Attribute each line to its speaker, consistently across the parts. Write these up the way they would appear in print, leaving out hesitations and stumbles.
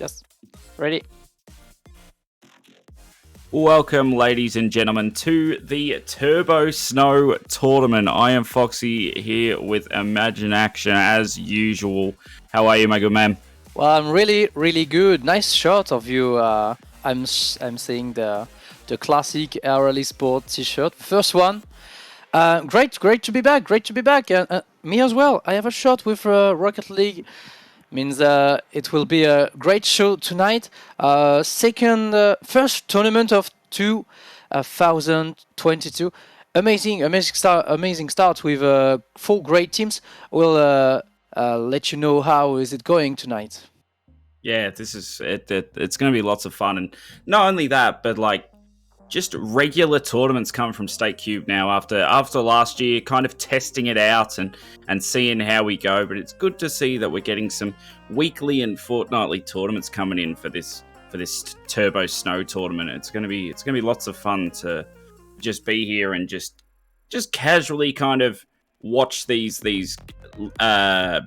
Speaker 1: Yes. Ready?
Speaker 2: Welcome, ladies and gentlemen, to the Turbo Snow Tournament. I am Foxy here with Imagine Action as usual. How are you, my good man?
Speaker 1: Well, I'm really good. Nice shot of you. I'm seeing the classic RL eSport t-shirt. First one. Great to be back. Great to be back. Me as well. I have a shot with Rocket League. Means it will be a great show tonight. First tournament of 2022. Amazing start with 4 great teams. We'll let you know how is it going tonight.
Speaker 2: Yeah, this is it. It's going to be lots of fun, and not only that, but like just regular tournaments come from StakeCube now after last year, kind of testing it out and seeing how we go. But it's good to see that we're getting some weekly and fortnightly tournaments coming in for this Turbo Snow tournament. It's gonna be lots of fun to just be here and just casually kind of watch these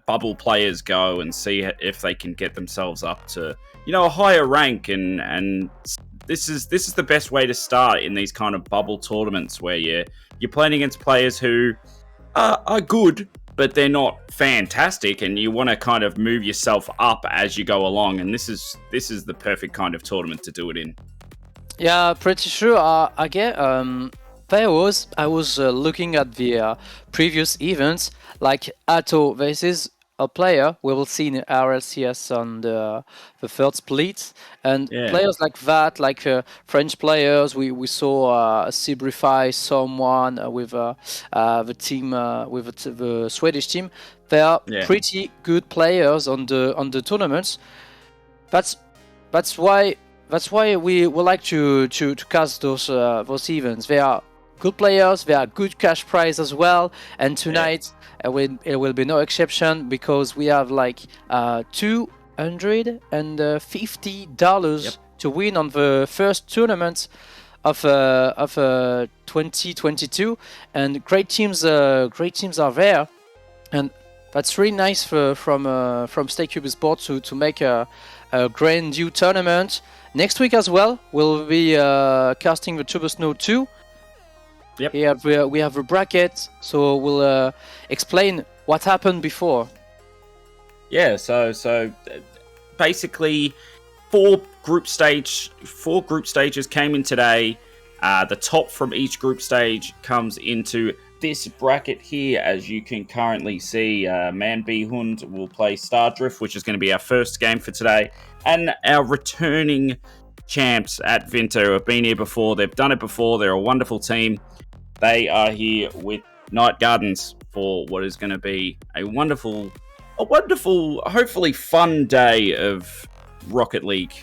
Speaker 2: bubble players go and see if they can get themselves up to a higher rank and. This is the best way to start in these kind of bubble tournaments where you're playing against players who are good, but they're not fantastic, and you want to kind of move yourself up as you go along. And this is the perfect kind of tournament to do it in.
Speaker 1: Yeah, pretty sure. I was looking at the previous events, like Atto versus a player we will see in RLCS on the third split, and players like that, like French players. We saw Sibrify someone with the team with the Swedish team. They are pretty good players on the tournaments. That's why we would like to cast those events. They are good players. They are good cash prize as well. And tonight. It will be no exception because we have like $250 to win on the first tournament of 2022, and great teams are there, and that's really nice from StakeCube eSport to make a grand new tournament. Next week as well, we'll be casting the Turbo Snow 2.
Speaker 2: Yep.
Speaker 1: Here we have a bracket, so we'll explain what happened before.
Speaker 2: Yeah, so basically 4 group stages came in today. The top from each group stage comes into this bracket here, as you can currently see. Man B Hund will play Stardrift, which is going to be our first game for today, and our returning champs at Vinto have been here before. They've done it before. They're a wonderful team. They are here with Night Gardens for what is going to be a wonderful, hopefully fun day of Rocket League.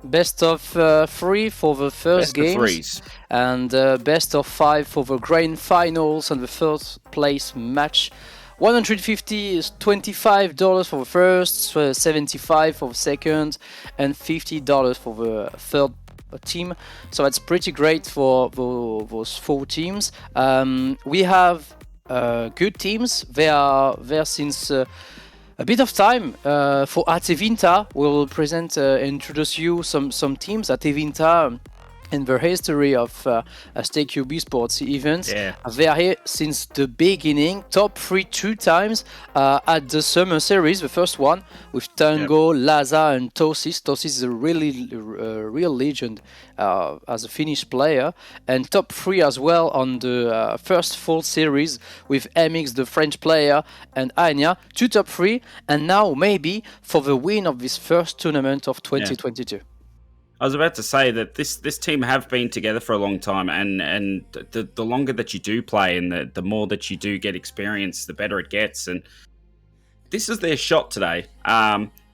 Speaker 1: Best of 3 for the first games, and best of 5 for the grand finals and the first place match. $150 is $25 for the first, $75 for the second, and $50 for the third team. So that's pretty great for those 4 teams. We have good teams. They are there since a bit of time. For Atevinta, we will introduce you some teams. Atevinta, in the history of StakeCube eSports events, they are here since the beginning. Top 3 2 times at the Summer Series, the first one with Tango, Laza, and Tosis. Tosis is a real legend as a Finnish player, and top 3 as well on the first full series with MX, the French player, and Anya. 2 top 3, and now maybe for the win of this first tournament of 2022.
Speaker 2: I was about to say that this team have been together for a long time, and the longer that you do play and the more that you do get experience, the better it gets. And this is their shot today.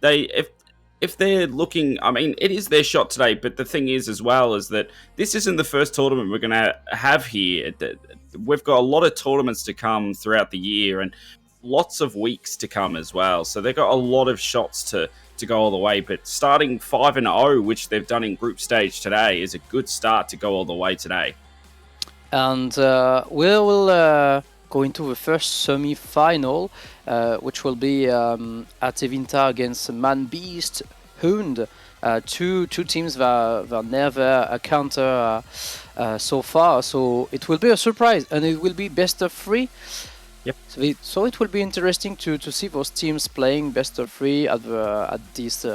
Speaker 2: If they're looking, I mean, it is their shot today. But the thing is, as well, is that this isn't the first tournament we're going to have here. We've got a lot of tournaments to come throughout the year, and lots of weeks to come as well. So they've got a lot of shots to go all the way, but starting 5-0, which they've done in group stage today, is a good start to go all the way today.
Speaker 1: And we will go into the first semi-final, which will be Atevinta against Man Beast, Hound. Two teams that never counter so far, so it will be a surprise, and it will be best of 3.
Speaker 2: Yep.
Speaker 1: So it will be interesting to see those teams playing best of 3 at this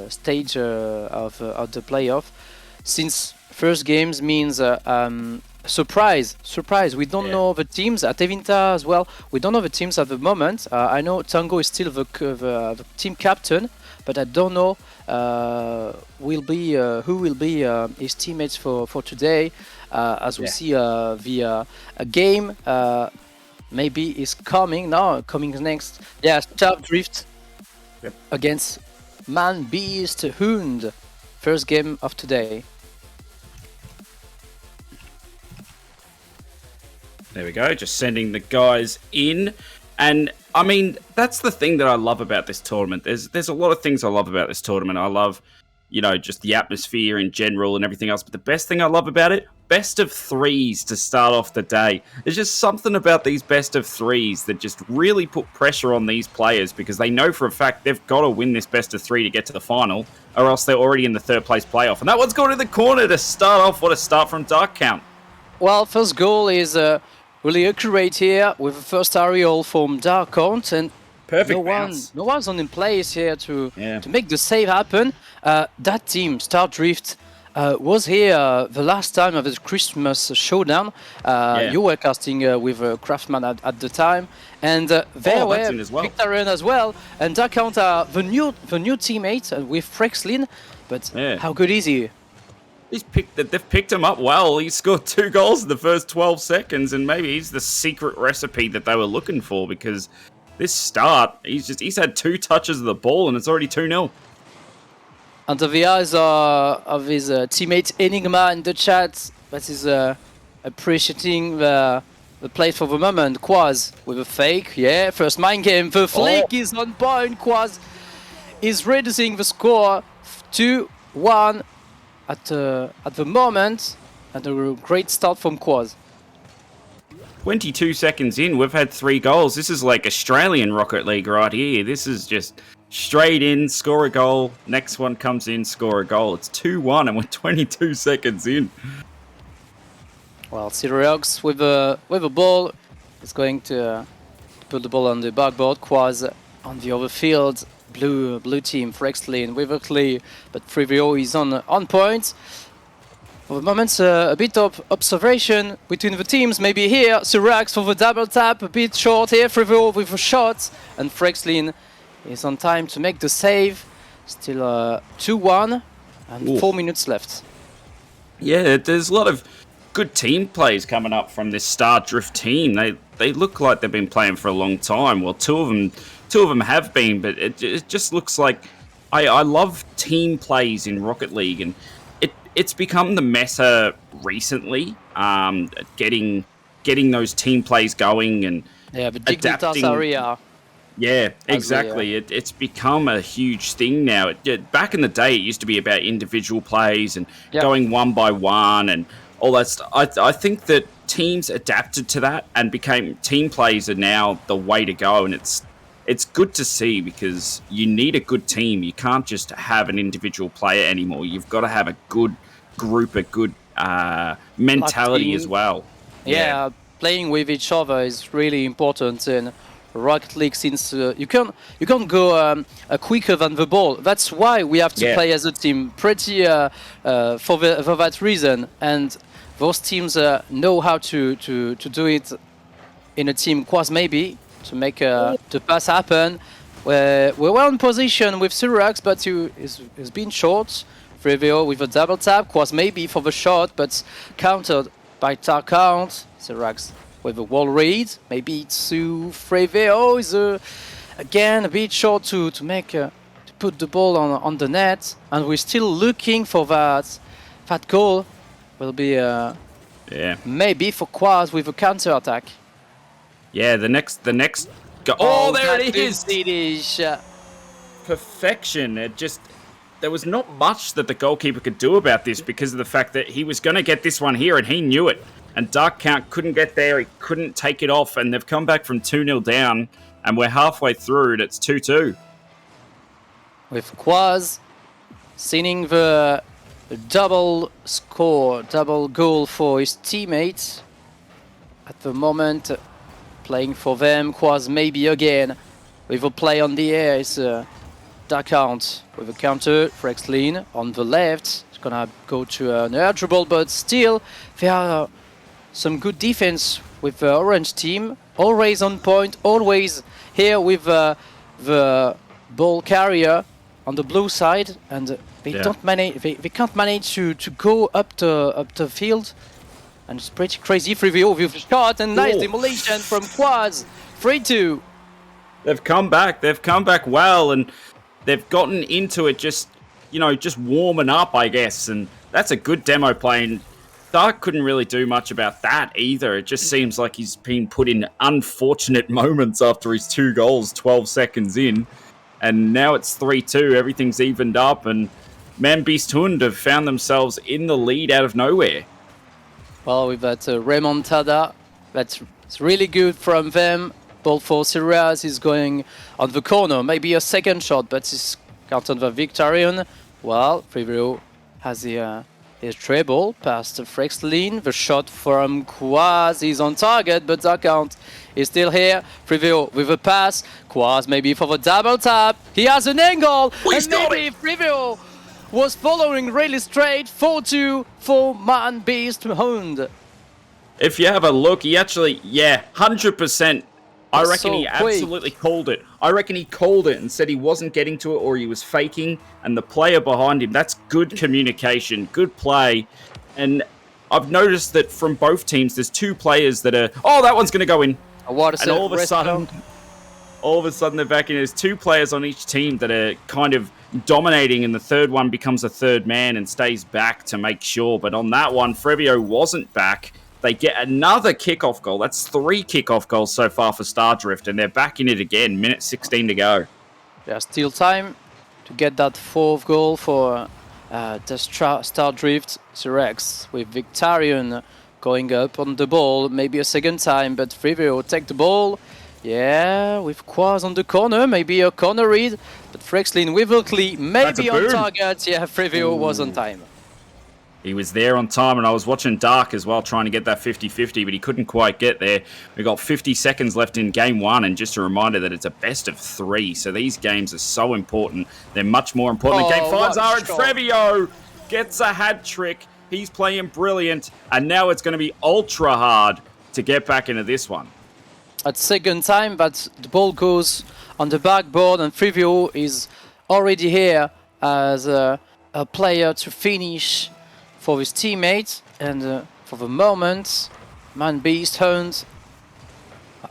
Speaker 1: stage of the playoff. Since first games means surprise. We don't know the teams at Evinta as well. We don't know the teams at the moment. I know Tango is still the team captain, but I don't know who will be his teammates for today. As we see the game maybe is coming next. Yeah, Star Drift against Man Beast Hound. First game of today.
Speaker 2: There we go, just sending the guys in. And I mean, that's the thing that I love about this tournament. There's a lot of things I love about this tournament. I love, just the atmosphere in general and everything else. But the best thing I love about it, best of 3s to start off the day. There's just something about these best of 3s that just really put pressure on these players, because they know for a fact they've got to win this best of 3 to get to the final, or else they're already in the third place playoff. And that one's going to the corner to start off. What a start from Dark Count.
Speaker 1: Well, first goal is really accurate here with the first aerial from Dark Count, and
Speaker 2: perfect
Speaker 1: no one's on in place here to make the save happen. That team, Star Drift, was here the last time of the Christmas Showdown. You were casting with Craftman at the time, and there were Victorian as well. And Dark Count are the new teammate with Frexlin, but how good is he?
Speaker 2: They've picked him up well. He scored 2 goals in the first 12 seconds, and maybe he's the secret recipe that they were looking for, because this start, he's had 2 touches of the ball and it's already 2-0.
Speaker 1: Under the eyes of his teammate Enigma in the chat, that is appreciating the play for the moment. Quaz with a fake, first mind game. The flick is on point. Quaz is reducing the score 2-1 at the moment, and a great start from Quaz.
Speaker 2: 22 seconds in, we've had 3 goals. This is like Australian Rocket League right here. This is just straight in, score a goal. Next one comes in, score a goal. It's 2-1 and we're 22 seconds in.
Speaker 1: Well, Cyrox with a ball is going to put the ball on the backboard. Quaz on the other field. Blue team, Frexlin with a clear, but Frivio is on point. For the moment, a bit of observation between the teams. Maybe here, Cyrox for the double tap, a bit short here. Frivio with a shot, and Frexlin is on time to make the save. Still 2-1 and 4 minutes left. Yeah,
Speaker 2: there's a lot of good team plays coming up from this Star Drift team. They look like they've been playing for a long time. Well, two of them have been, but it just looks like I love team plays in Rocket League, and it's become the meta recently. Getting those team plays going and
Speaker 1: the Dignitas area.
Speaker 2: Yeah, exactly. It's become a huge thing now. Back in the day, it used to be about individual plays and going one by one and all that stuff. I think that teams adapted to that and became team plays are now the way to go, and it's good to see, because you need a good team. You can't just have an individual player anymore. You've got to have a good group, a good mentality as well.
Speaker 1: Yeah, playing with each other is really important in Rocket League, since you can't go quicker than the ball. That's why we have to play as a team, pretty for that reason. And those teams know how to do it in a team. Quaz maybe to make the pass happen. We were in position with Cyrox, but he's been short. Frevio with a double tap. Quaz maybe for the shot, but countered by Dark Count. Cyrox with a wall read. Maybe to Frevio is again a bit short to make to put the ball on the net, and we're still looking for that goal. Will be maybe for Quaz with a counter attack.
Speaker 2: Yeah, the next go. Oh, there it is! Perfection. There was not much that the goalkeeper could do about this, because of the fact that he was going to get this one here and he knew it. And Dark Count couldn't get there, he couldn't take it off, and they've come back from 2-0 down, and we're halfway through and it's 2-2.
Speaker 1: with Quaz seeing the double goal for his teammates. At the moment, playing for them, Quaz maybe again with a play on the air. It's Darkount with a counter, Frexlin on the left. It's gonna go to an air dribble, but still there are some good defense with the orange team. Always on point, always here with the ball carrier on the blue side, and they don't manage. They can't manage to go up the field, and it's pretty crazy. 3v0 with shot and nice demolition from Quaz. 3-2.
Speaker 2: They've come back. They've come back well, and they've gotten into it just warming up, I guess. And that's a good demo play. And Dark couldn't really do much about that either. It just seems like he's been put in unfortunate moments after his 2 goals 12 seconds in. And now it's 3-2. Everything's evened up, and Man Beast Hund have found themselves in the lead out of nowhere.
Speaker 1: Well, with that remontada, that's really good from them. Ball for Sirius is going on the corner. Maybe a second shot, but it's counted the Victorian. Well, Frivio has his treble past Frexlin. The shot from Quaz is on target, but that count is still here. Frivio with a pass. Quaz maybe for the double tap. He has an angle, and maybe Frivio was following really straight. 4-2 for Man Beast Hund.
Speaker 2: If you have a look, he actually, 100%. I reckon he absolutely called it. I reckon he called it and said he wasn't getting to it, or he was faking, and the player behind him, that's good communication, good play. And I've noticed that from both teams, there's 2 players that are, that one's going to go in. And all of a sudden they're back in. There's 2 players on each team that are kind of dominating, and the third one becomes a third man and stays back to make sure. But on that one, Frevio wasn't back. They get another kickoff goal. That's 3 kickoff goals so far for Stardrift, and they're back in it again. Minute 16 to go.
Speaker 1: There's still time to get that 4th goal for the Stardrift. Sirex with Victorian going up on the ball. Maybe a second time, but Frivio take the ball. Yeah, with Quaz on the corner. Maybe a corner read, but Frexlin with Oakley maybe on target. Yeah, Frivio was on time.
Speaker 2: He was there on time, and I was watching Dark as well, trying to get that 50-50, but he couldn't quite get there. We've got 50 seconds left in Game 1, and just a reminder that it's a best of 3, so these games are so important. They're much more important than Game 5s are, and Frevio gets a hat-trick. He's playing brilliant, and now it's going to be ultra hard to get back into this one.
Speaker 1: At second time, but the ball goes on the backboard, and Frevio is already here as a player to finish for his teammates, and for the moment, Man Beast Hunt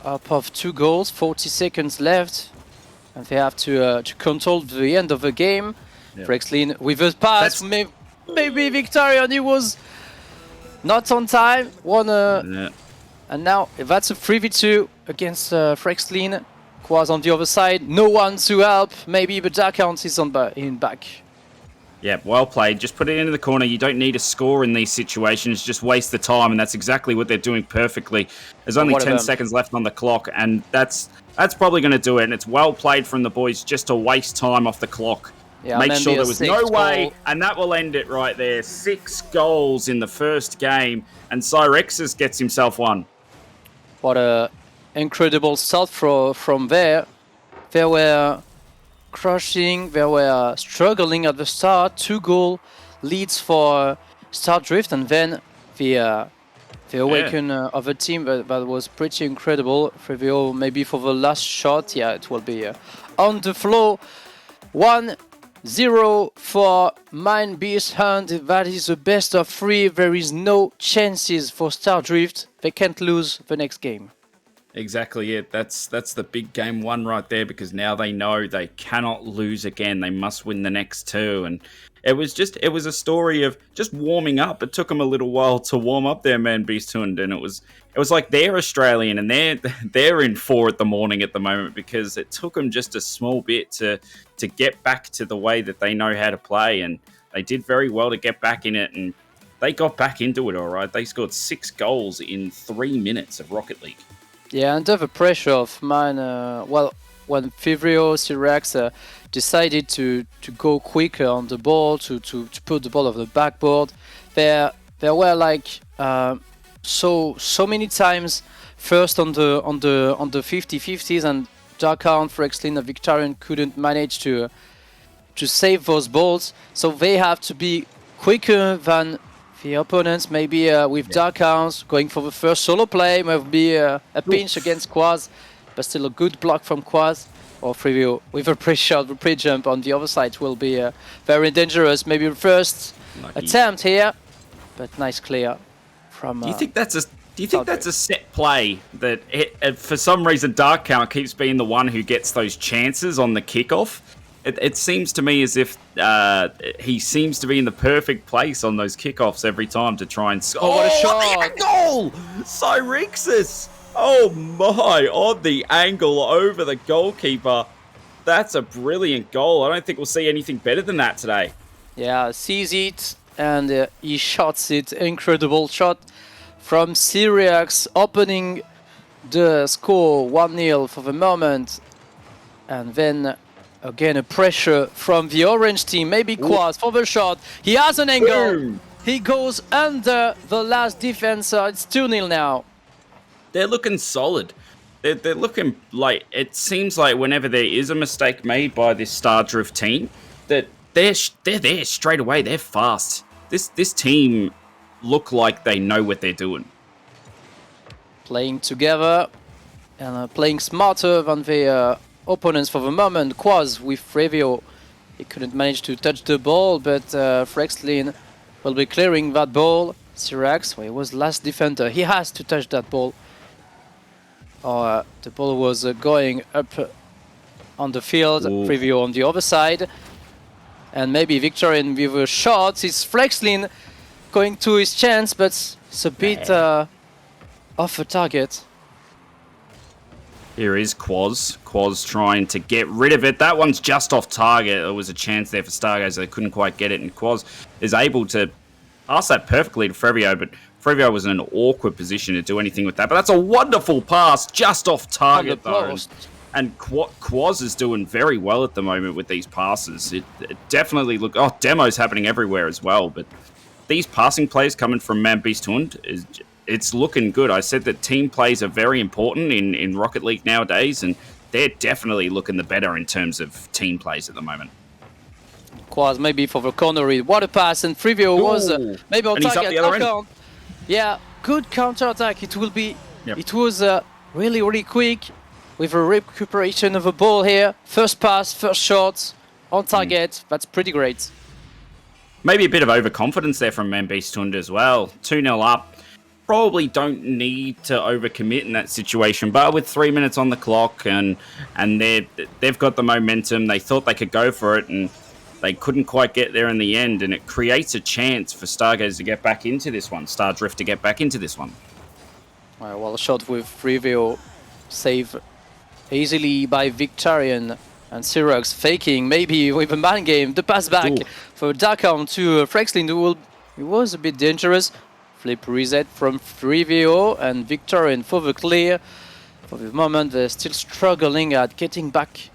Speaker 1: up of 2 goals, 40 seconds left, and they have to control the end of the game. Frexlin with a pass, maybe Victorian, he was not on time, and now that's a 3v2 against Frexlin. Quaz on the other side, no one to help, maybe, but Darkount is in back.
Speaker 2: Yeah, well played. Just put it into the corner. You don't need a score in these situations. Just waste the time, and that's exactly what they're doing perfectly. There's only 10 seconds left on the clock, and that's probably going to do it. And it's well played from the boys just to waste time off the clock. Yeah, make sure there was no way, and that will end it right there. 6 goals in the first game, and Cyrexis gets himself one.
Speaker 1: What a incredible start from there. There were crushing, they were struggling at the start. 2 goal leads for Stardrift, and then the awaken of a team that was pretty incredible. Frevio maybe for the last shot, it will be on the floor. 1-0 for Man Beast Hunt. That is the best of 3. There is no chances for Stardrift. They can't lose the next game.
Speaker 2: Exactly it. That's the big Game 1 right there, because now they know they cannot lose again. They must win the next 2. And it was a story of just warming up. It took them a little while to warm up their Man Beast Hund, and it was like they're Australian and they're in 4 at the morning at the moment, because it took them just a small bit to get back to the way that they know how to play, and they did very well to get back in it, and they got back into it all right. They scored 6 goals in 3 minutes of Rocket League.
Speaker 1: Yeah, under the pressure of Man, when when Fivrio Cyrax decided to go quicker on the ball, to put the ball on the backboard. There were like so many times first on the 50-50s, and Darkhound, Frexlin, and Victorian couldn't manage to save those balls. So they have to be quicker than the opponents. Maybe with Darkhounds going for the first solo play, might be a pinch against Quaz, but still a good block from Quaz. Or Frivio with a pre-shot, the pre-jump on the other side will be very dangerous. Maybe the first attempt here, but nice clear from.
Speaker 2: Do you think that's a set play that for some reason Darkhound keeps being the one who gets those chances on the kickoff? It seems to me as if he seems to be in the perfect place on those kickoffs every time to try and score.
Speaker 1: Oh, what a shot!
Speaker 2: Goal! Cyrexis! Oh my, on the angle over the goalkeeper. That's a brilliant goal. I don't think we'll see anything better than that today.
Speaker 1: Yeah, sees it and he shots it. Incredible shot from Cyrax, opening the score 1-0 for the moment. And then again a pressure from the orange team. Maybe Quaz for the shot. He has an angle.
Speaker 2: Boom.
Speaker 1: He goes under the last defender. It's 2-0 now.
Speaker 2: They're looking solid. They're looking like, it seems like whenever there is a mistake made by this Star Drift team, that they're there straight away. They're fast. This team look like they know what they're doing.
Speaker 1: Playing together and playing smarter than the opponents for the moment. Quaz with Frevio, he couldn't manage to touch the ball, but Frexlin will be clearing that ball. Cyrax, well, he was last defender. He has to touch that ball. The ball was going up on the field. Frevio on the other side. And maybe Victorian with a shot. It's Frexlin going to his chance, but it's a bit off a target.
Speaker 2: Here is Quaz. Quaz trying to get rid of it. That one's just off target. There was a chance there for Stargazer. They couldn't quite get it, and Quaz is able to pass that perfectly to Frevio, but Frevio was in an awkward position to do anything with that. But that's a wonderful pass, just off target though. And Quaz is doing very well at the moment with these passes. It definitely look. Oh, demos happening everywhere as well. But these passing plays coming from Mambistund it's looking good. I said that team plays are very important in Rocket League nowadays, and they're definitely looking the better in terms of team plays at the moment.
Speaker 1: Quaz maybe for the corner read. What a pass, and Frevio was maybe on target. Yeah, good counter attack. It will be. Yep. It was really quick with a recuperation of the ball here. First pass, first shot on target. That's pretty great.
Speaker 2: Maybe a bit of overconfidence there from Mambistund as well. 2-0 up. Probably don't need to overcommit in that situation, but with 3 minutes on the clock and they've got the momentum, they thought they could go for it, and they couldn't quite get there in the end, and it creates a chance for Stargazer to get back into this one, Star Drift to get back into this one.
Speaker 1: Well, a shot with Frevio, save easily by Victorian, and Cyrax faking, maybe with a man game, the pass back for Darkhound to Frexlin, it was a bit dangerous. Flip reset from Frevio and Victorian for the clear. For the moment, they're still struggling at getting back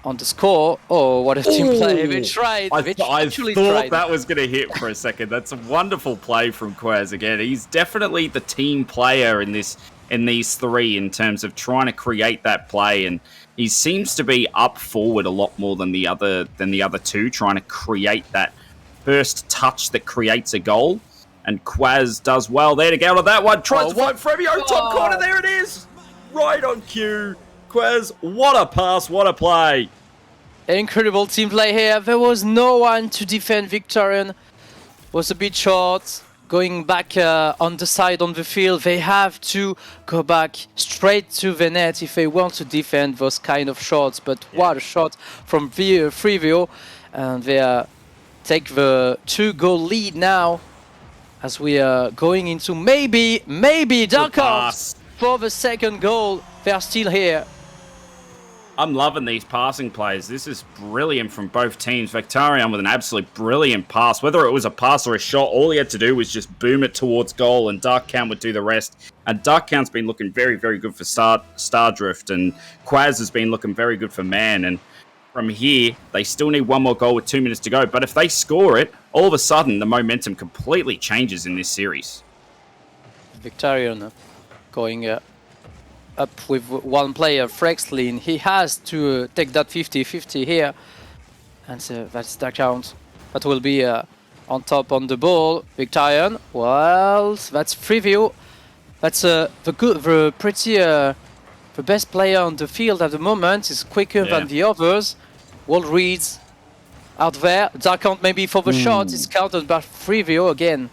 Speaker 1: on the score. Oh, what a team play. They tried.
Speaker 2: I thought that was going to hit for a second. That's a wonderful play from Quaz again. He's definitely the team player in these three in terms of trying to create that play, and he seems to be up forward a lot more than the other two, trying to create that first touch that creates a goal. And Quaz does well there to get out of that one. Tries to find Frevio, top corner, there it is! Right on cue. Quaz, what a pass, what a play.
Speaker 1: Incredible team play here. There was no one to defend Victorian. Was a bit short. Going back on the side on the field, they have to go back straight to the net if they want to defend those kind of shots. But what a shot from Frevio. And they take the 2-goal lead now. As we are going into maybe Darkhound for the second goal. They are still here.
Speaker 2: I'm loving these passing plays. This is brilliant from both teams. Victarion with an absolutely brilliant pass. Whether it was a pass or a shot, all he had to do was just boom it towards goal, and Darkcount would do the rest. And Darkcount's been looking very, very good for Stardrift, and Quaz has been looking very good for Man. And from here, they still need one more goal with 2 minutes to go. But if they score it, all of a sudden, the momentum completely changes in this series.
Speaker 1: Victarion going up with one player, Frexlin. He has to take that 50-50 here. And that's the count. That will be on top on the ball. Victarion, well, that's Freeview. That's the best player on the field at the moment. Is quicker than the others. Wall reads out there. Dark count maybe for the shot. It's counted by Freeview again.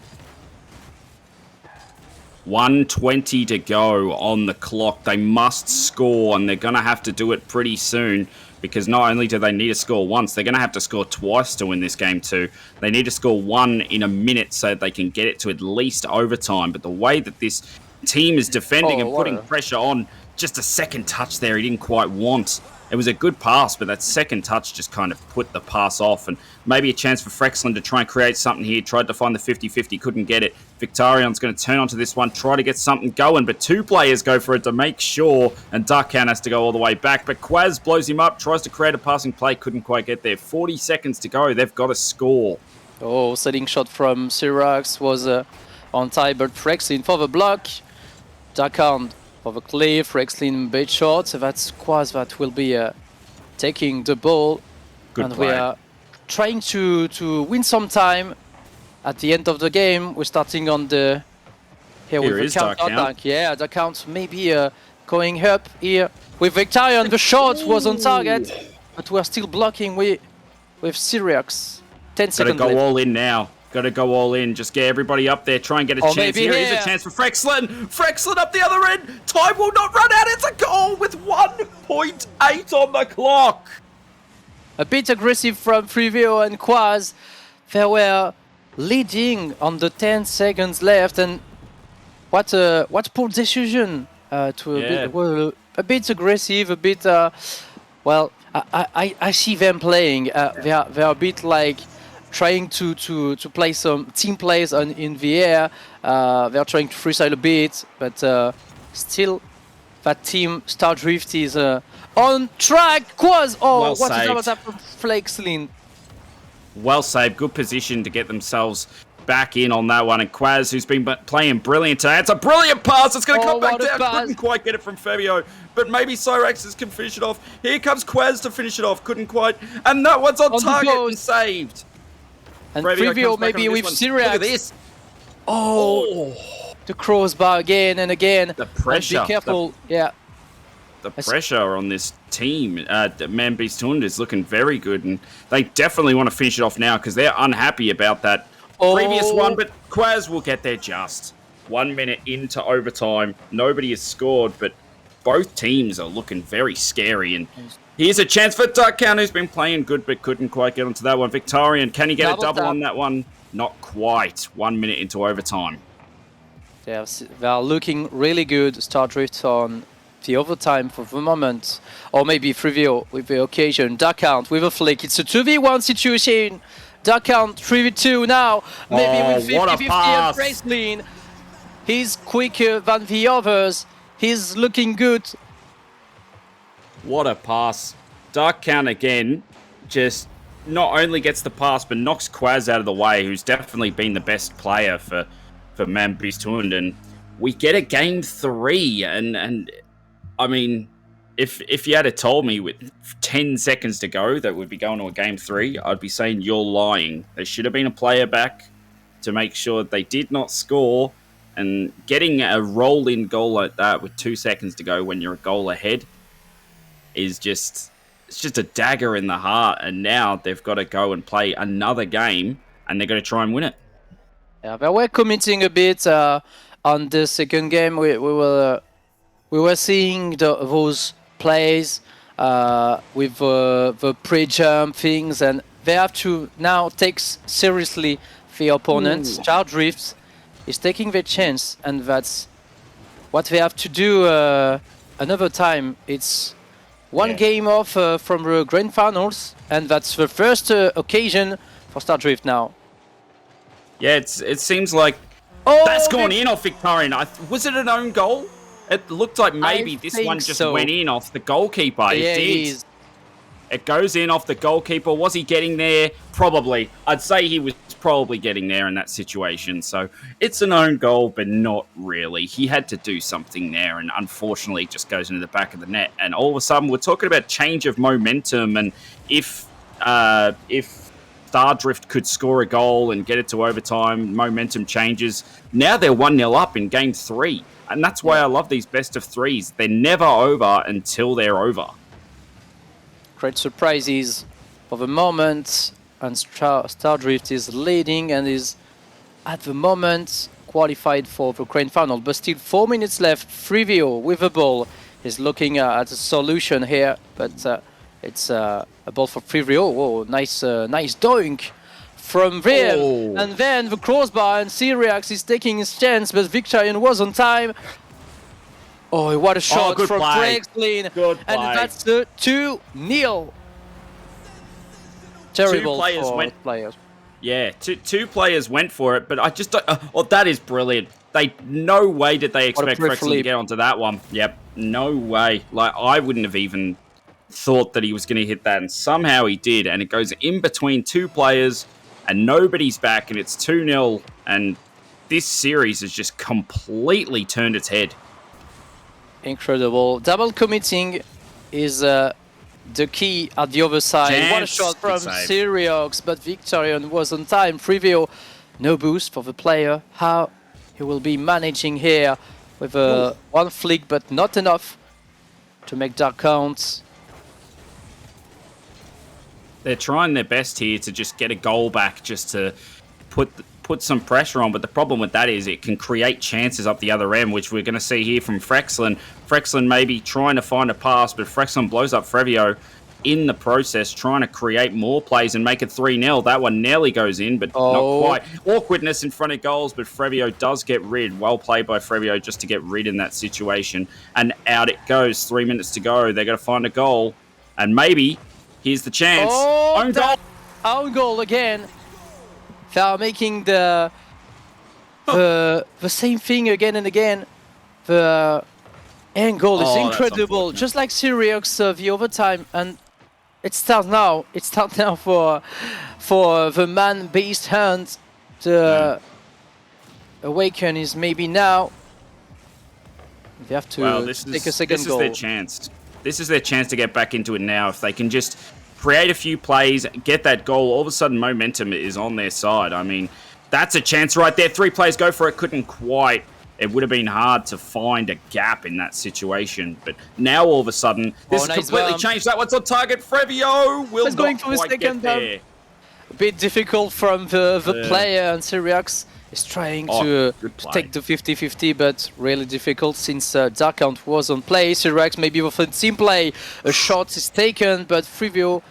Speaker 2: 1:20 to go on the clock. They must score, and they're going to have to do it pretty soon, because not only do they need to score once, they're going to have to score twice to win this game too. They need to score one in a minute so they can get it to at least overtime. But the way that this team is defending and putting pressure on, just a second touch there he didn't quite want. It was a good pass, but that second touch just kind of put the pass off. And maybe a chance for Frexlin to try and create something here. Tried to find the 50-50, couldn't get it. Victarion's going to turn onto this one, try to get something going, but two players go for it to make sure, and Darkcan has to go all the way back. But Quaz blows him up, tries to create a passing play, couldn't quite get there. 40 seconds to go, they've got to score.
Speaker 1: Oh, setting shot from Syrax was on time, but Frexlin for the block. Darkcan for the clear, Frexlin bait shot. That's Quaz that will be taking the ball.
Speaker 2: Good
Speaker 1: and
Speaker 2: play.
Speaker 1: We are trying to win some time at the end of the game. We're starting on the here with the counter-attack. Yeah, the count maybe going up here with Victarion. The shot was on target, but we're still blocking with Syrax. 10 seconds left.
Speaker 2: Gotta go all in now. Gotta go all in. Just get everybody up there. Try and get a chance. Here is a chance for Frexlin. Frexlin up the other end. Time will not run out. It's a goal with 1.8 on the clock.
Speaker 1: A bit aggressive from Freeview and Quaz. They were leading on the 10 seconds left, and what poor decision to a bit aggressive, a bit well. I see them playing. They are a bit like trying to play some team plays in the air. They are trying to freestyle a bit, but still that team Stardrift is on track. Quaz, what is that from Frexlin?
Speaker 2: Well saved, good position to get themselves back in on that one. And Quaz, who's been playing brilliant today, it's a brilliant pass. It's going to come back down. Couldn't quite get it from Fabio, but maybe Cyraxes can finish it off. Here comes Quaz to finish it off. Couldn't quite, and that one's on target and saved.
Speaker 1: And Freeview maybe with Syrax.
Speaker 2: Look at this.
Speaker 1: The crossbar again and again.
Speaker 2: The pressure.
Speaker 1: And be careful.
Speaker 2: The pressure on this team, Man Beast Hund, is looking very good, and they definitely want to finish it off now because they're unhappy about that previous one. But Quaz will get there just 1 minute into overtime. Nobody has scored, but both teams are looking very scary. And here's a chance for Darkcan, who's been playing good but couldn't quite get onto that one. Victarion, can he get a double on that one? Not quite. 1 minute into overtime.
Speaker 1: They are looking really good. Stardrift on the overtime for the moment, or maybe Freeview with the occasion. Darkcount with a flick. It's a 2v1 situation. Darkcount 3v2 now. Maybe with 50-50 and Frexlin. He's quicker than the others. He's looking good.
Speaker 2: What a pass. Darkcount again just not only gets the pass but knocks Quaz out of the way, who's definitely been the best player for Man Beast Hund. And we get a game 3, and I mean, if you had told me with 10 seconds to go that we'd be going to a game 3, I'd be saying you're lying. There should have been a player back to make sure they did not score, and getting a roll-in goal like that with 2 seconds to go when you're a goal ahead is just a dagger in the heart. And now they've got to go and play another game, and they're going to try and win it.
Speaker 1: Yeah, they were committing a bit on the second game. We were seeing those plays with the pre-jump things, and they have to now take seriously the opponents. Stardrift is taking their chance, and that's what they have to do another time. It's One game off from the grand finals, and that's the first occasion for Star Drift now.
Speaker 2: Yeah, it seems like that's gone in off Victorian. Was it an own goal? It looked like maybe this one just went in off the goalkeeper.
Speaker 1: Yeah,
Speaker 2: it did. It goes in off the goalkeeper. Was he getting there? Probably. I'd say he was probably getting there in that situation. So it's an own goal, but not really. He had to do something there, and unfortunately it just goes into the back of the net. And all of a sudden we're talking about change of momentum, and if Stardrift could score a goal and get it to overtime, momentum changes. Now they're 1-0 up in game 3. And that's why I love these best of 3s. They're never over until they're over.
Speaker 1: Great surprises for the moment, and Stardrift is leading and is at the moment qualified for the grand final. But still 4 minutes left. Frivio with the ball is looking at a solution here, but it's a ball for Frivio. Whoa, nice doink from there. Oh. And then the crossbar, and Syriax is taking his chance, but Victorian was on time. Oh, what a shot from Frexlin. And that's the 2-0. Terrible for players.
Speaker 2: Yeah, two players went for it, but I just don't... that is brilliant. No way did they expect Frexlin to get onto that one. Yep, no way. Like, I wouldn't have even thought that he was going to hit that, and somehow he did, and it goes in between two players, and nobody's back, and it's 2-0, and this series has just completely turned its head.
Speaker 1: Incredible. Double committing is the key at the other side. What a shot from Siriox, but Victorian was on time. Frivio, no boost for the player. How he will be managing here with one flick, but not enough to make that count.
Speaker 2: They're trying their best here to just get a goal back, just to put some pressure on, but the problem with that is it can create chances up the other end, which we're going to see here from Frexlin. Frexlin maybe trying to find a pass, but Frexlin blows up Frevio in the process, trying to create more plays and make it 3-0. That one nearly goes in, but not quite. Awkwardness in front of goals, but Frevio does get rid. Well played by Frevio just to get rid in that situation. And out it goes. 3 minutes to go. They're going to find a goal, and maybe here's the chance. Own goal.
Speaker 1: Own goal again. They are making the same thing again and again. The end goal is incredible, just like Siriox the overtime, and it starts now. It starts now for the man-based hand. The awaken is maybe now. They have to take a second goal.
Speaker 2: This is their chance. This is their chance to get back into it now. If they can just create a few plays, get that goal, all of a sudden momentum is on their side. I mean, that's a chance right there. 3 players go for it, couldn't quite. It would have been hard to find a gap in that situation. But now all of a sudden, this has completely changed. That one's on target. Frevio will not quite get there.
Speaker 1: A bit difficult from the player, and Siriox is trying to take the 50-50, but really difficult since Dark Count was on play. Siriox maybe with a team play. A shot is taken, but Frivio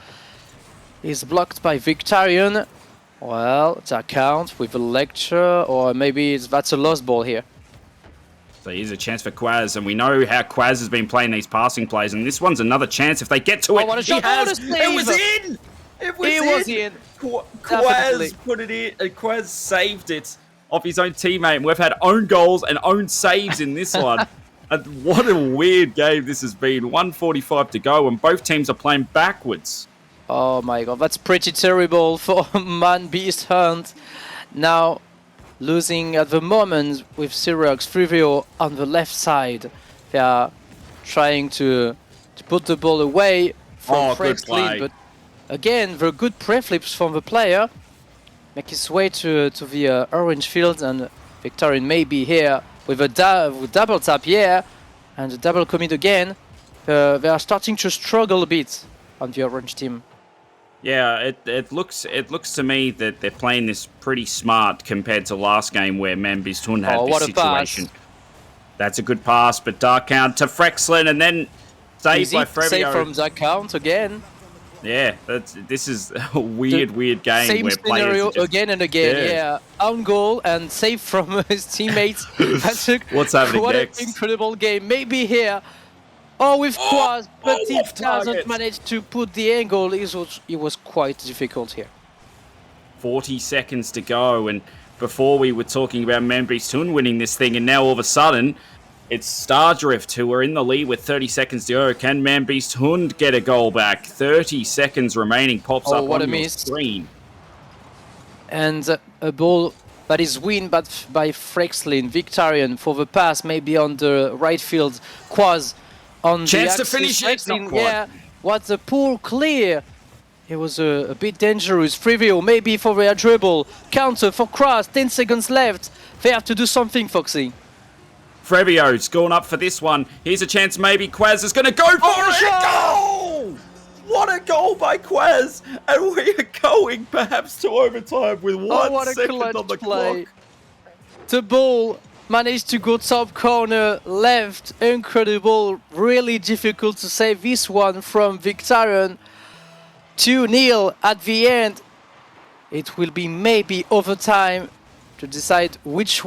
Speaker 1: is blocked by Victorian. Well, Dark Count with a lecture, or maybe that's a lost ball here.
Speaker 2: So here's a chance for Quaz, and we know how Quaz has been playing these passing plays, and this one's another chance if they get to it.
Speaker 1: What a shot!
Speaker 2: It was in! It was in! Quaz put it in, and Quaz saved it off his own teammate. And we've had own goals and own saves in this one. And what a weird game this has been. 1:45 to go, and both teams are playing backwards.
Speaker 1: Oh my god, that's pretty terrible for Man Beast Hunt. Now losing at the moment with Siriox, Frivio on the left side. They are trying to put the ball away from Frexlin, but again, the good preflips from the player make his way to the orange field, and Victorian may be here with a double tap here and a double commit again. They are starting to struggle a bit on the orange team.
Speaker 2: Yeah, it looks to me that they're playing this pretty smart compared to last game where Mambistun had this situation. That's a good pass, but Dark Count to Frexlin, and then saved by Frevio.
Speaker 1: Save from Dark Count again.
Speaker 2: Yeah, this is a weird game.
Speaker 1: Same
Speaker 2: where
Speaker 1: scenario
Speaker 2: players
Speaker 1: again and again. Yeah, own goal and save from his teammates.
Speaker 2: What's happening
Speaker 1: what
Speaker 2: next?
Speaker 1: An incredible game. Maybe here Oh, with Quaz, but he
Speaker 2: off
Speaker 1: doesn't
Speaker 2: target.
Speaker 1: manage to put the angle. It was quite difficult here.
Speaker 2: 40 seconds to go, and before we were talking about Man-Beast Hun winning this thing, and now all of a sudden, it's Stardrift who are in the lead with 30 seconds to go. Can Man-Beast Hun get a goal back? 30 seconds remaining, pops up on your screen.
Speaker 1: And a ball that is won by Frexlin. Victorian for the pass, maybe on the right field. Quaz on
Speaker 2: chance
Speaker 1: the
Speaker 2: to finish it, not quite.
Speaker 1: Yeah, what a poor clear. It was a bit dangerous. Frivio, maybe for their dribble. Counter for Cross, 10 seconds left. They have to do something, Foxy.
Speaker 2: Frevio's going up for this one. Here's a chance, maybe Quaz is going to go for it. Goal! What a goal by Quaz! And we are going perhaps to overtime with 1 second on the clock.
Speaker 1: The ball managed to go top corner left. Incredible. Really difficult to save this one from Victorian. 2-0 at the end. It will be maybe overtime to decide which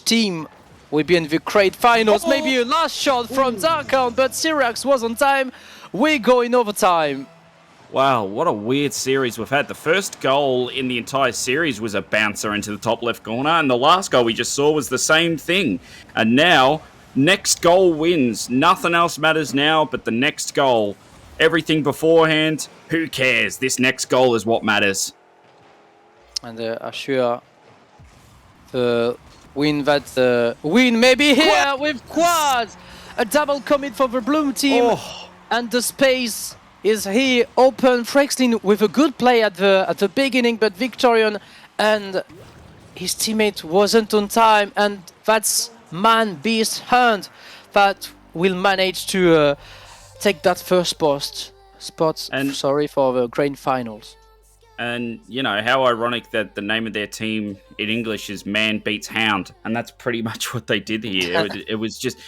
Speaker 1: team will be in the great finals. Maybe a last shot from Darkon, but Syrax was on time. We go in overtime.
Speaker 2: Wow, what a weird series we've had. The first goal in the entire series was a bouncer into the top left corner, and the last goal we just saw was the same thing. And now, next goal wins. Nothing else matters now but the next goal. Everything beforehand, who cares? This next goal is what matters.
Speaker 1: And assure the win maybe here with Quaz. A double commit for the Bloom team. And the space is here open. Frexlin with a good play at the beginning, but Victorian and his teammate wasn't on time, and that's Man-Beast Hunt that will manage to take that first spot. And sorry for the grand finals.
Speaker 2: And you know how ironic that the name of their team in English is Man Beats Hound, and that's pretty much what they did here. It was just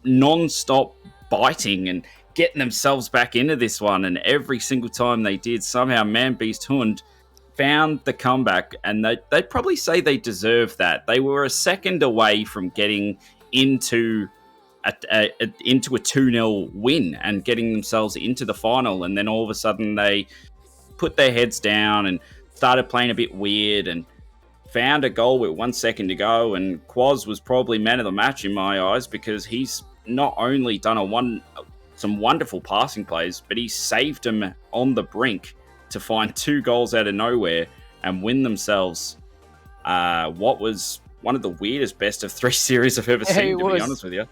Speaker 2: non-stop biting and getting themselves back into this one, and every single time they did, somehow Man-Beast Hund found the comeback, and they'd probably say they deserved that. They were a second away from getting into a 2-0 win and getting themselves into the final, and then all of a sudden they put their heads down and started playing a bit weird and found a goal with 1 second to go, and Quaz was probably man of the match in my eyes, because he's not only done some wonderful passing plays, but he saved them on the brink to find 2 goals out of nowhere and win themselves what was one of the weirdest best of 3 series I've ever seen, to be honest with you.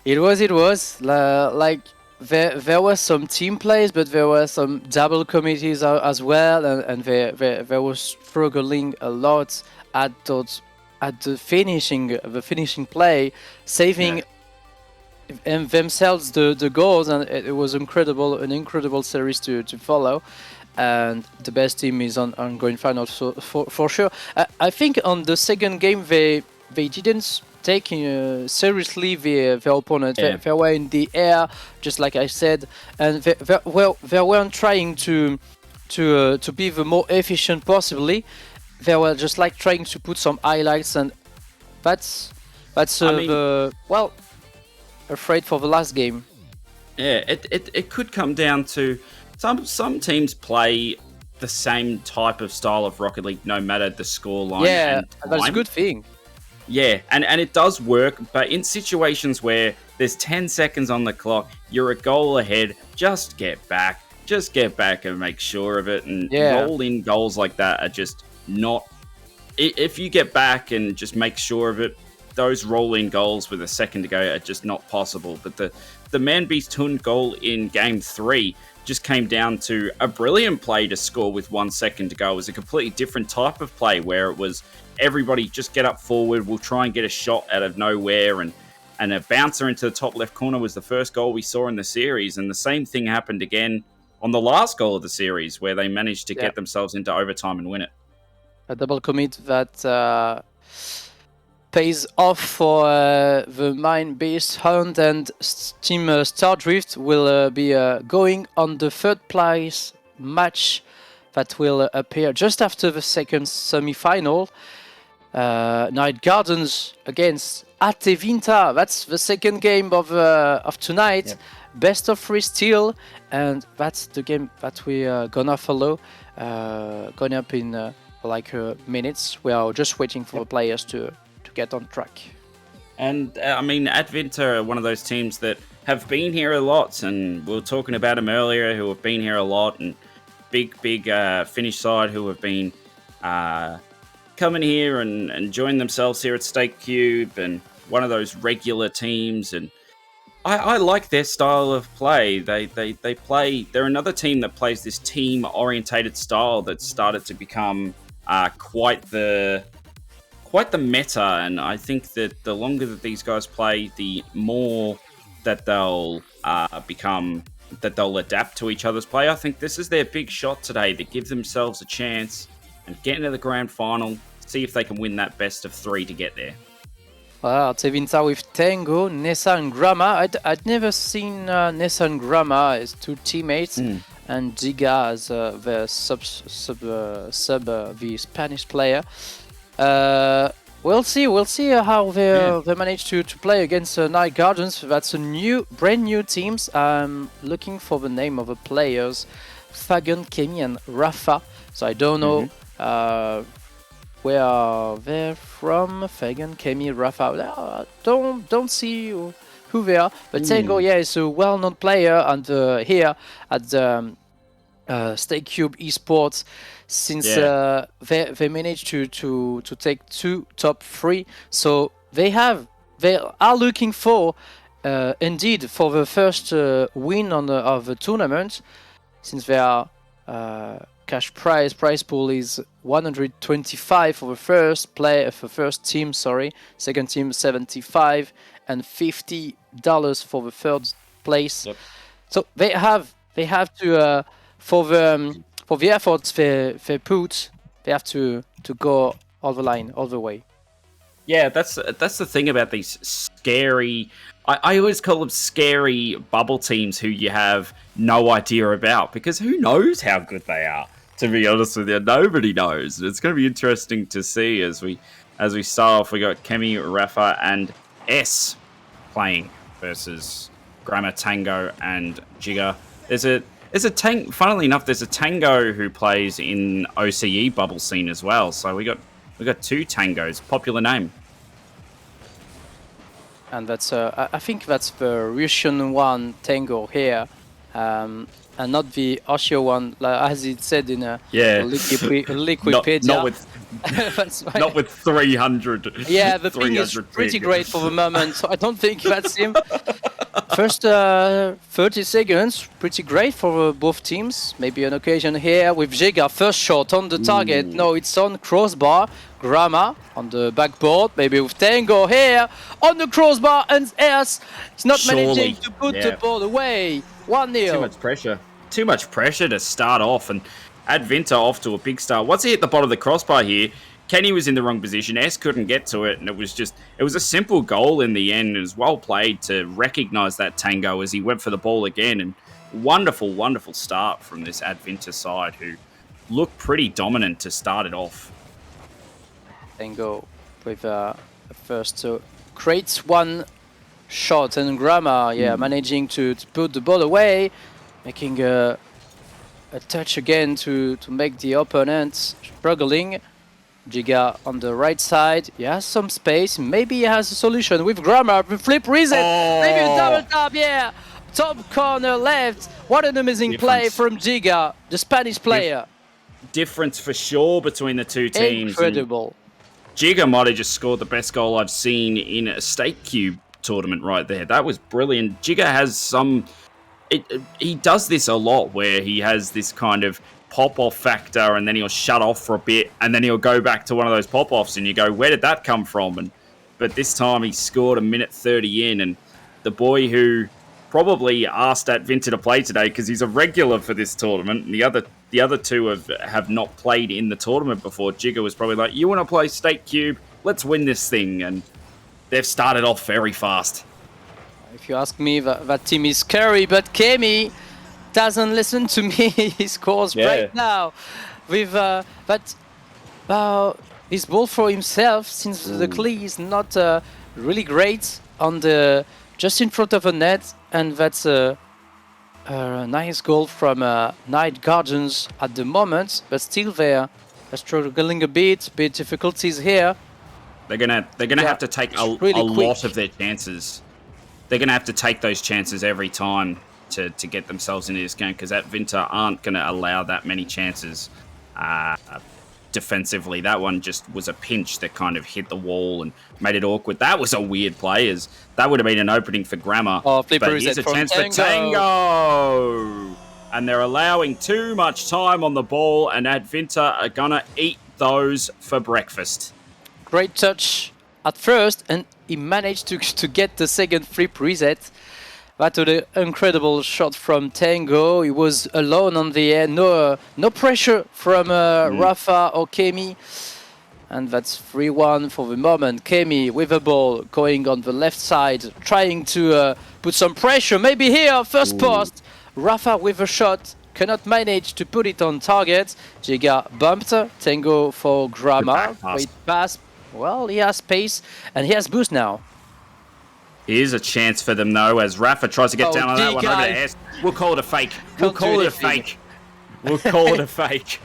Speaker 1: It was. Like, there were some team plays, but there were some double committees as well, and they were struggling a lot at the finishing play, saving themselves the goals, and it was an incredible series to follow. And the best team is on going final, so for sure. I think on the second game they didn't take seriously their opponent. They were in the air, just like I said, and they weren't trying to be the more efficient possibly. They were just like trying to put some highlights, and that's afraid for the last game.
Speaker 2: Yeah, it could come down to some teams play the same type of style of Rocket League no matter the scoreline.
Speaker 1: Yeah, that's a good thing.
Speaker 2: Yeah, and it does work, but in situations where there's 10 seconds on the clock, you're a goal ahead, just get back and make sure of it, and roll in goals like that are just not... If you get back and just make sure of it, those roll-in goals with a second to go are just not possible. But the Man-Beast Hund goal in Game 3 just came down to a brilliant play to score with 1 second to go. It was a completely different type of play where it was everybody just get up forward, we'll try and get a shot out of nowhere, and a bouncer into the top left corner was the first goal we saw in the series. And the same thing happened again on the last goal of the series, where they managed to get themselves into overtime and win it.
Speaker 1: A double commit that pays off for the Man-Beast Hunt, and Team Stardrift will be going on the third place match that will appear just after the second semi-final. Night Gardens against Atevinta. That's the second game of tonight. Yep. Best of 3 still, and that's the game that we gonna follow. Going up in minutes. We are just waiting for the players to get on track.
Speaker 2: And I mean, Atevinta are one of those teams that have been here a lot, and we were talking about them earlier, who have been here a lot, and big Finnish side who have been coming here and enjoying themselves here at StakeCube, and one of those regular teams. And I like their style of play. They play. They're another team that plays this team-orientated style that started to become quite the meta. And I think that the longer that these guys play, the more that they'll they'll adapt to each other's play. I think this is their big shot today to give themselves a chance and get into the grand final, see if they can win that best of 3 to get there.
Speaker 1: Atevinta with Tango, Nessa and Grama. I'd never seen Nessa and Grama as 2 teammates, and Giga as the the Spanish player. We'll see how they manage to play against Night Gardens. That's a brand new teams. I'm looking for the name of the players, Fagan, Kemi, and Rafa. So I don't know where are they from. Fagan, Kemi, Rafa. Don't see who they are. But Tango, is a well-known player, and here at the StakeCube eSports, since they managed to take 2 top 3, so they are looking for indeed for the first win of the tournament, since they are cash prize pool is 125 for the first team, second team 75, and $50 for the third place. Yep. So they have to for the efforts they put, they have to go all the line, all the way.
Speaker 2: Yeah, that's the thing about these scary. I always call them scary bubble teams who you have no idea about, because who knows how good they are. To be honest with you, nobody knows. It's going to be interesting to see as we start off. We got Kemi, Rafa, and S playing versus Grama, Tango, and Giga. Funnily enough, there's a Tango who plays in OCE bubble scene as well. So we got 2 Tangos. Popular name.
Speaker 1: And that's I think that's the Russian one, Tango here, and not the Austria one, as it said in Liquipedia.
Speaker 2: Not with 300.
Speaker 1: Yeah, the ping is pretty great for the moment, so I don't think that's him. First 30 seconds, pretty great for both teams. Maybe an occasion here with Giga, first shot on the target. No, it's on crossbar. Grama on the backboard, maybe with Tango here on the crossbar, and S is not managing to put the ball away. 1-0.
Speaker 2: Too much pressure to start off, and Atevinta off to a big start. Once he hit the bottom of the crossbar here, Kenny was in the wrong position. S couldn't get to it, and it was a simple goal in the end. It was well played to recognise that Tango as he went for the ball again, and wonderful start from this Atevinta side, who looked pretty dominant to start it off.
Speaker 1: Tango with first creates 1 shot, and Grama managing to put the ball away, making a touch again to make the opponent struggling. Giga on the right side, he has some space, maybe he has a solution with Grama, the flip reset, maybe a double tap, top corner left. What an amazing play from Giga, the Spanish player.
Speaker 2: Difference for sure between the 2 teams.
Speaker 1: Incredible.
Speaker 2: Giga might have just scored the best goal I've seen in a StakeCube tournament right there. That was brilliant. Giga has he does this a lot, where he has this kind of pop-off factor, and then he'll shut off for a bit, and then he'll go back to one of those pop-offs, and you go, where did that come from? But this time he scored a minute 30 in, and the boy who probably asked Atevinta to play today, because he's a regular for this tournament, and the other 2 have not played in the tournament before. Giga was probably like, you want to play StakeCube? Let's win this thing. And they've started off very fast.
Speaker 1: If you ask me, that team is scary, but Kemi doesn't listen to me. He scores right now with this ball for himself, since the Klee is not really great on the just in front of the net, and that's a nice goal from Night Guardians at the moment, but still they're struggling a bit difficulties here.
Speaker 2: They're gonna have to take a lot of their chances. They're gonna have to take those chances every time to get themselves into this game, because Advinter aren't gonna allow that many chances defensively. That one just was a pinch that kind of hit the wall and made it awkward. That was a weird play, as that would have been an opening for Grammar.
Speaker 1: Oh,
Speaker 2: but here's a chance for Tango! And they're allowing too much time on the ball, and Advinter are gonna eat those for breakfast.
Speaker 1: Great touch at first, and he managed to get the second free preset. That was an incredible shot from Tango. He was alone on the air, no pressure from Rafa or Kemi. And that's 3-1 for the moment. Kemi with the ball going on the left side, trying to put some pressure. Maybe here, first post. Rafa with a shot, cannot manage to put it on target. Giga bumped. Tango for Grammar. Great pass. Well, he has pace and he has boost now.
Speaker 2: Here's a chance for them, though, as Rafa tries to get down on that one over the S. We'll call it a fake. We'll call it a fake. We'll call it a fake.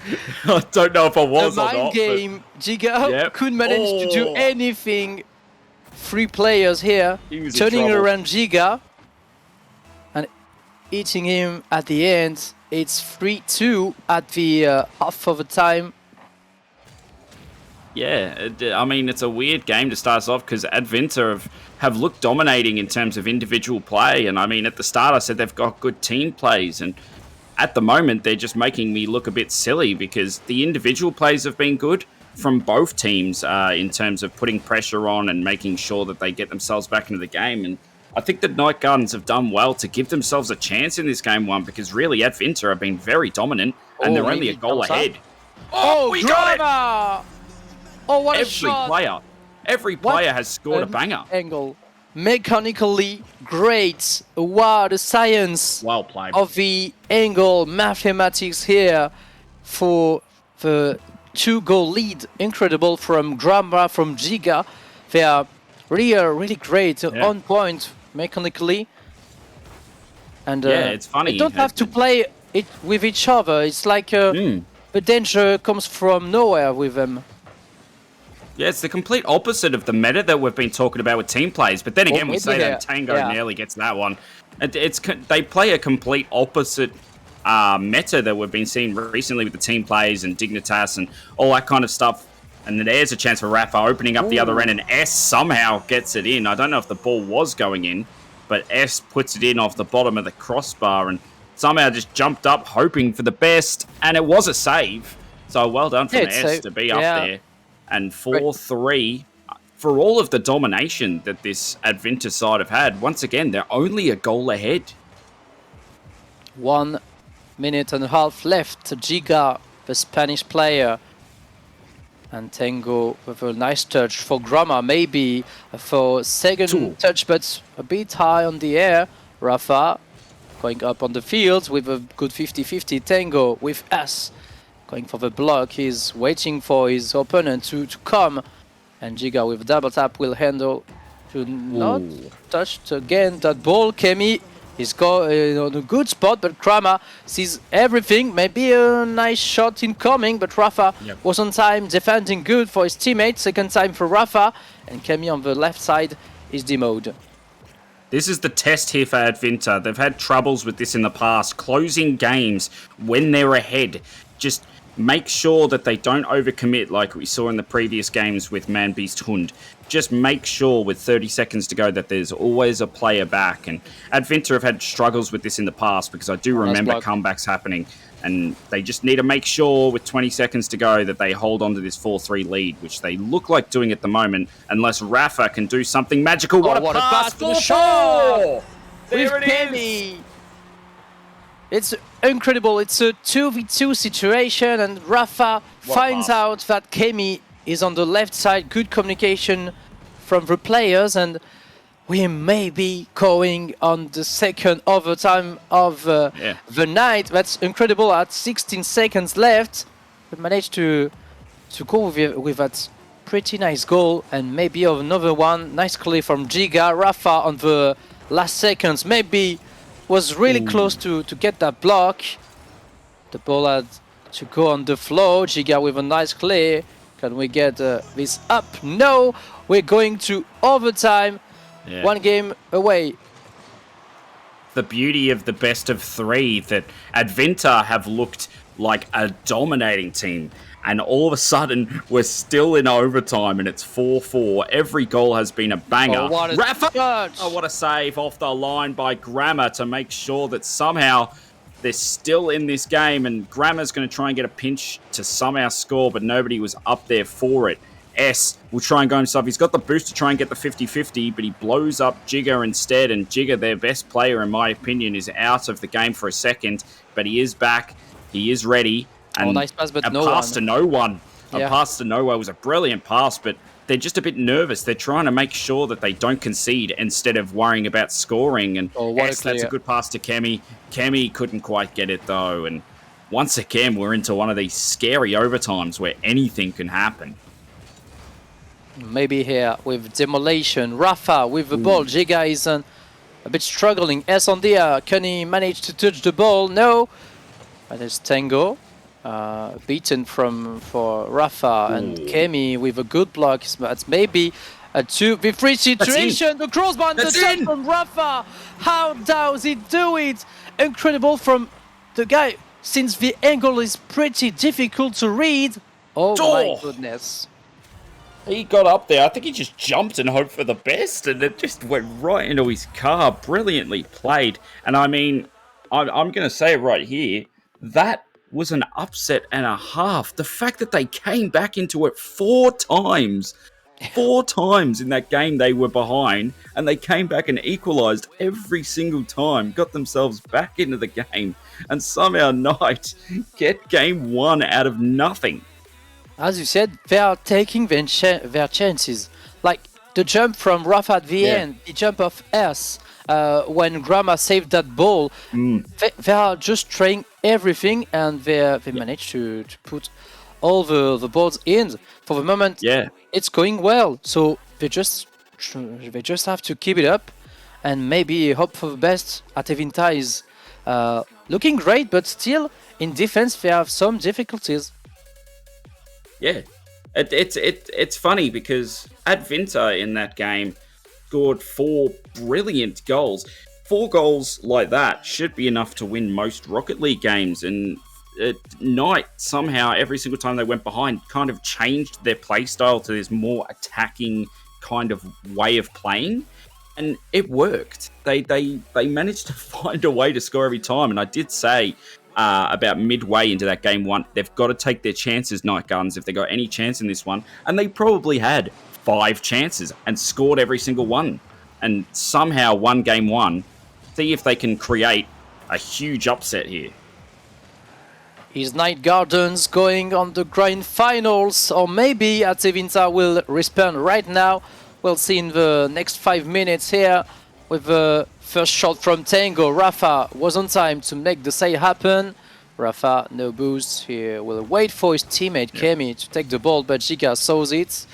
Speaker 2: I don't know if I was or not.
Speaker 1: The mind game, Giga couldn't manage to do anything. 3 players here, turning around Giga and eating him at the end. It's 3-2 at the half of the time.
Speaker 2: Yeah, I mean, it's a weird game to start us off, because Advinter have looked dominating in terms of individual play. And I mean, at the start I said they've got good team plays, and at the moment they're just making me look a bit silly, because the individual plays have been good from both teams in terms of putting pressure on and making sure that they get themselves back into the game. And I think the Night Gardens have done well to give themselves a chance in this game one, because really Advinter have been very dominant, and they're only a goal ahead.
Speaker 1: We got it! Oh, what a shot!
Speaker 2: Every player has scored a banger.
Speaker 1: Angle. Mechanically great. Wow, the science
Speaker 2: well played
Speaker 1: of the angle mathematics here for the 2-goal lead. Incredible from Grammar, from Giga. They are really great, on point mechanically. And
Speaker 2: it's funny.
Speaker 1: They don't have to play it with each other. It's like the danger comes from nowhere with them.
Speaker 2: Yeah, it's the complete opposite of the meta that we've been talking about with team plays. But then again, we say that Tango nearly gets that one. They play a complete opposite meta that we've been seeing recently with the team plays and Dignitas and all that kind of stuff. And then there's a chance for Rafa opening up the other end, and S somehow gets it in. I don't know if the ball was going in, but S puts it in off the bottom of the crossbar and somehow just jumped up hoping for the best. And it was a save. So well done from S to be up there. And 4-3, for all of the domination that this Advinter side have had, once again, they're only a goal ahead.
Speaker 1: 1 minute and a half left. Giga, the Spanish player. And Tango with a nice touch for Grammar, maybe for second touch, but a bit high on the air. Rafa going up on the field with a good 50-50. Tango with S. Going for the block, he's waiting for his opponent to come, and Giga with double tap will handle to not touch again that ball. Kemi is on a good spot, but Kramer sees everything. Maybe a nice shot incoming, but Rafa was on time, defending good for his teammate. Second time for Rafa, and Kemi on the left side is demoted.
Speaker 2: This is the test here for Advinter. They've had troubles with this in the past, closing games when they're ahead. Just make sure that they don't overcommit like we saw in the previous games with Man Beast Hund. Just make sure with 30 seconds to go that there's always a player back. And Advinter have had struggles with this in the past, because I do remember comebacks happening. And they just need to make sure with 20 seconds to go that they hold on to this 4-3 lead, which they look like doing at the moment, unless Rafa can do something magical. What a pass for the shot! There it is!
Speaker 1: It's incredible. It's a 2v2 situation, and Rafa finds out that Kemi is on the left side. Good communication from the players, and we may be going on the second overtime of the night. That's incredible. At 16 seconds left, we managed to to go with that pretty nice goal, and maybe another one. Nice clear from Giga. Rafa on the last seconds maybe was really close to get that block. The ball had to go on the floor. Giga with a nice clear. Can we get this up? No, we're going to overtime. Yeah. 1 game away.
Speaker 2: The beauty of the best of 3 that Advinta have looked like a dominating team, and all of a sudden we're still in overtime and it's 4-4. Every goal has been a banger.
Speaker 1: Oh, what a
Speaker 2: Rafa! Oh, what a save off the line by Grammar to make sure that somehow they're still in this game, and Grammar's going to try and get a pinch to somehow score, but nobody was up there for it. S will try and go himself. He's got the boost to try and get the 50-50, but he blows up Jigger instead, and Jigger, their best player in my opinion, is out of the game for a second, but he is back. He is ready. And
Speaker 1: nice pass, but
Speaker 2: a pass to no one.
Speaker 1: Yeah.
Speaker 2: A pass to no one was a brilliant pass, but they're just a bit nervous. They're trying to make sure that they don't concede instead of worrying about scoring. And that's a good pass to Kemi. Kemi couldn't quite get it though. And once again, we're into one of these scary overtimes where anything can happen.
Speaker 1: Maybe here with Demolition. Rafa with the ball. Giga is a bit struggling. S on the air. Can he manage to touch the ball? No. And it's Tango. Beaten for Rafa and Kemi with a good block. It's maybe a 2v3 situation. The crossbar and the shot from Rafa. How does he do it? Incredible from the guy, since the angle is pretty difficult to read. Oh my goodness.
Speaker 2: He got up there. I think he just jumped and hoped for the best, and it just went right into his car. Brilliantly played. And I mean, I'm going to say it right here. That was an upset and a half. The fact that they came back into it 4 times in that game they were behind, and they came back and equalised every single time, got themselves back into the game, and somehow Knight get game 1 out of nothing.
Speaker 1: As you said, they are taking their chances. Like the jump from Rafa at the end, the jump of S, when Grama saved that ball, they are just trying everything, and they managed to put all the balls in. For the moment, it's going well. So they just have to keep it up, and maybe hope for the best. Atevinta is looking great, but still in defense they have some difficulties.
Speaker 2: Yeah, it's funny because Advinta in that game scored 4 brilliant goals. 4 goals like that should be enough to win most Rocket League games, and Knight somehow every single time they went behind kind of changed their play style to this more attacking kind of way of playing, and it worked. They managed to find a way to score every time, and I did say about midway into that game 1, they've got to take their chances, Night Gardens, if they got any chance in this one, and they probably had 5 chances and scored every single one, and somehow won game 1. See if they can create a huge upset here.
Speaker 1: Is Night Gardens going on the grand finals, or maybe Atevinta will respond right now? We'll see in the next 5 minutes here with the first shot from Tango. Rafa was on time to make the save happen. Rafa, no boost here, will wait for his teammate Kemi to take the ball, but Giga saws it.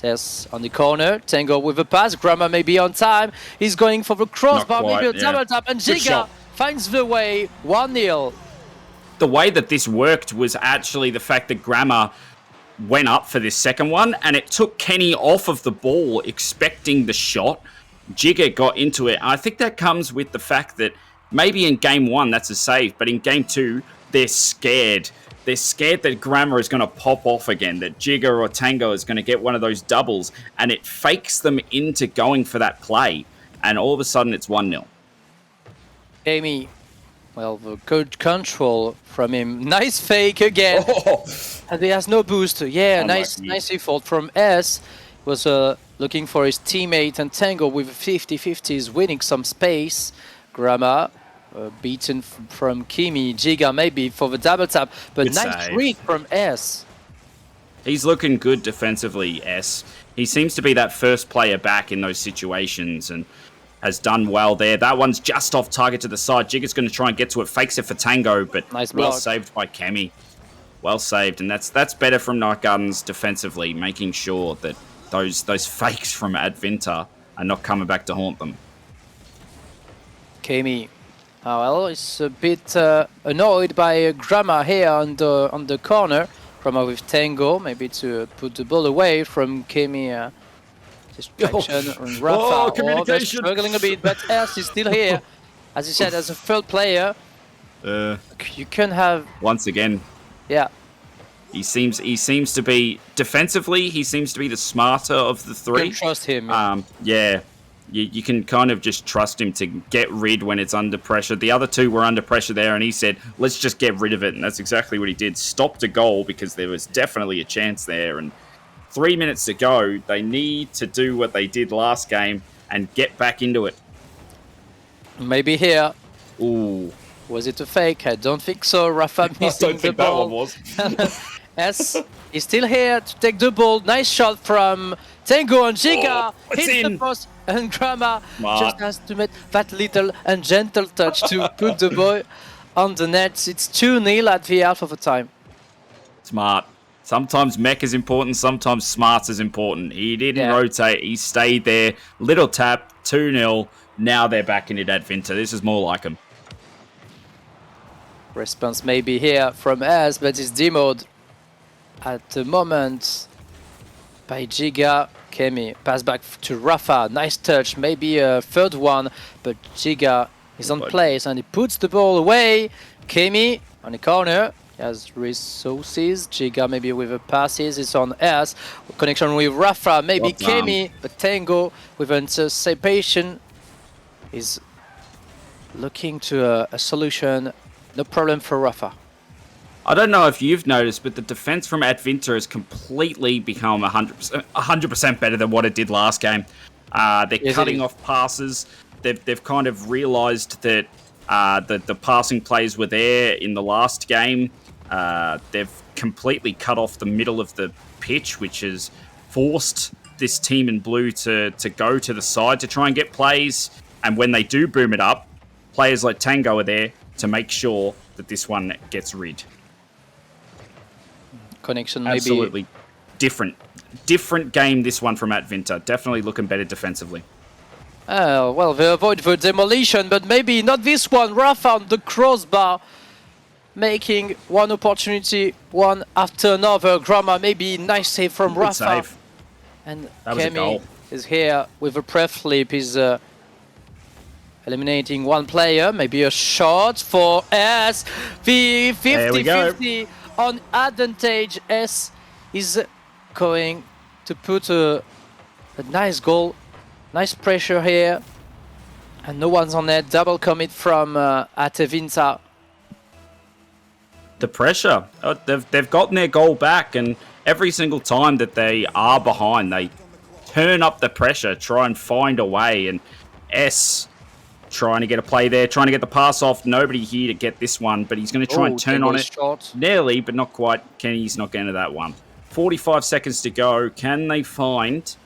Speaker 1: Yes, on the corner, Tango with a pass. Grama may be on time. He's going for the crossbar, maybe a double tap, and Giga finds the way. 1-0.
Speaker 2: The way that this worked was actually the fact that Grammar went up for this second one, and it took Kenny off of the ball expecting the shot. Jigger got into it. I think that comes with the fact that maybe in game 1 that's a save, but in game 2 they're scared. They're scared that Grammar is going to pop off again, that Jigger or Tango is going to get one of those doubles, and it fakes them into going for that play, and all of a sudden it's 1-0.
Speaker 1: Amy, well, the good control from him. Nice fake again. And he has no boost. Yeah, nice effort from S. He was looking for his teammate, and Tango with 50-50 is winning some space. Grama beaten from Kimi. Giga maybe for the double tap, but good nice read from S.
Speaker 2: He's looking good defensively, S. He seems to be that first player back in those situations and has done well there. That one's just off target to the side. Giga's going to try and get to it, fakes it for Tango, but well saved by Kemi. Well saved, and that's better from Night Gardens defensively, making sure that those fakes from Advinta are not coming back to haunt them.
Speaker 1: Kami, well, is a bit annoyed by Grama here on the corner. Grama with Tango, maybe to put the ball away from Kami. Distraction on Rafa. They're struggling a bit, but S is still here. As you said, as a third player, you can have
Speaker 2: once again.
Speaker 1: Yeah.
Speaker 2: He seems to be defensively. He seems to be the smarter of the three.
Speaker 1: You can trust him.
Speaker 2: Yeah. You can kind of just trust him to get rid when it's under pressure. The other two were under pressure there, and he said, let's just get rid of it. And that's exactly what he did. Stopped a goal because there was definitely a chance there. And 3 minutes to go. They need to do what they did last game and get back into it.
Speaker 1: Maybe here.
Speaker 2: Ooh.
Speaker 1: Was it a fake? I don't think so. Rafa missing the ball.
Speaker 2: That one was.
Speaker 1: S is still here to take the ball. Nice shot from Tango and Giga. Hits the post, and Grama just has to make that little and gentle touch to put the ball on the net. It's 2-0 at the half of the time.
Speaker 2: Smart. Sometimes mech is important, sometimes smarts is important. He didn't rotate, he stayed there. Little tap, 2-0. Now they're back in it, Advinta. This is more like him.
Speaker 1: Response maybe here from S, but it's demoed at the moment by Giga. Kami pass back to Rafa. Nice touch, maybe a third one, but Giga is on place and he puts the ball away. Kami on the corner. He has resources. Giga maybe with the passes. It's on S. Connection with Rafa. Maybe Kami, but Tango with anticipation is looking to a solution. No problem for Rafa.
Speaker 2: I don't know if you've noticed, but the defense from Advinta has completely become 100% better than what it did last game. They're cutting off passes. They've kind of realized that the passing plays were there in the last game. They've completely cut off the middle of the pitch, which has forced this team in blue to go to the side to try and get plays. And when they do boom it up, players like Tango are there to make sure that this one gets rid.
Speaker 1: Connection maybe.
Speaker 2: Absolutely different game, this one from Advinta. Definitely looking better defensively.
Speaker 1: Well, they avoid the demolition, but maybe not this one. Rafa on the crossbar, making one opportunity, one after another. Grama, maybe nice save from Rafa.
Speaker 2: Save.
Speaker 1: And
Speaker 2: Kami
Speaker 1: is here with a pref flip. He's eliminating one player. Maybe a shot for S. The 50-50 on advantage. S is going to put a nice goal. Nice pressure here. And no one's on net. Double commit from Advinta.
Speaker 2: The pressure. They've gotten their goal back, and every single time that they are behind, they turn up the pressure, try and find a way. And S trying to get a play there, trying to get the pass off. Nobody here to get this one, but he's going to try and turn on it.
Speaker 1: Shot.
Speaker 2: Nearly, but not quite. Kenny's not getting to that one. 45 seconds to go. Can they find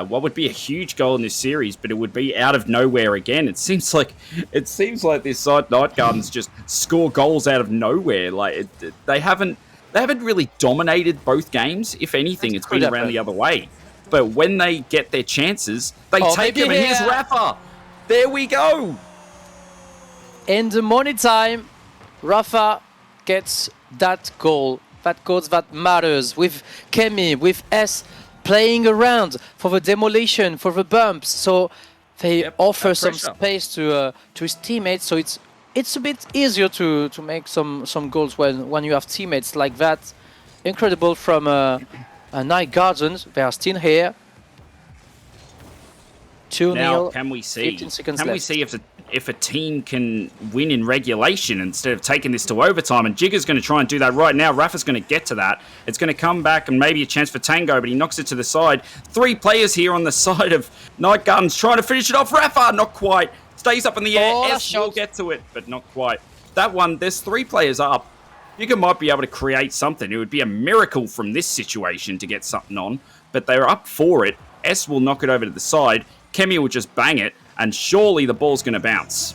Speaker 2: what would be a huge goal in this series, but it would be out of nowhere again? It seems like this side, Night Gardens, just score goals out of nowhere. Like they haven't really dominated both games. If anything, it's been around the other way. But when they get their chances, they take them. And here's Rafa. There we go.
Speaker 1: In the money time, Rafa gets that goal. That goal that matters. With Kami, with S playing around for the demolition, for the bumps. So they offer some space to his teammates. So it's a bit easier to make some goals when you have teammates like that. Incredible from Night Gardens. They are still here. 2-0.
Speaker 2: Now, can we see if a team can win in regulation instead of taking this to overtime? And Jigga's going to try and do that right now. Rafa's going to get to that. It's going to come back and maybe a chance for Tango, but he knocks it to the side. 3 players here on the side of Night Gardens trying to finish it off. Rafa, not quite. Stays up in the air. S will get to it, but not quite. That one, there's 3 players up. Jigga might be able to create something. It would be a miracle from this situation to get something on, but they're up for it. S will knock it over to the side. Kami will just bang it, and surely the ball's going to bounce.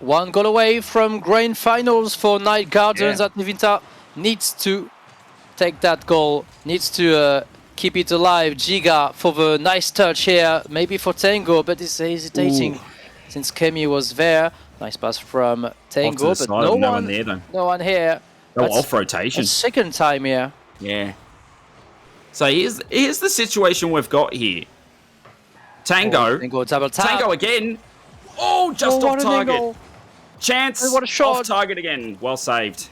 Speaker 2: 1
Speaker 1: goal away from grand finals for Night Gardens at Advinta. needs to take that goal, needs to keep it alive. Giga for the nice touch here, maybe for Tango, but he's hesitating since Kemi was there. Nice pass from Tango, but no one there though. No one here.
Speaker 2: No off rotation.
Speaker 1: Second time here.
Speaker 2: Yeah. So here's the situation we've got here. Tango.
Speaker 1: Tango double tap.
Speaker 2: Tango again. Oh, just off target. Chance.
Speaker 1: What a shot.
Speaker 2: Off target again. Well saved.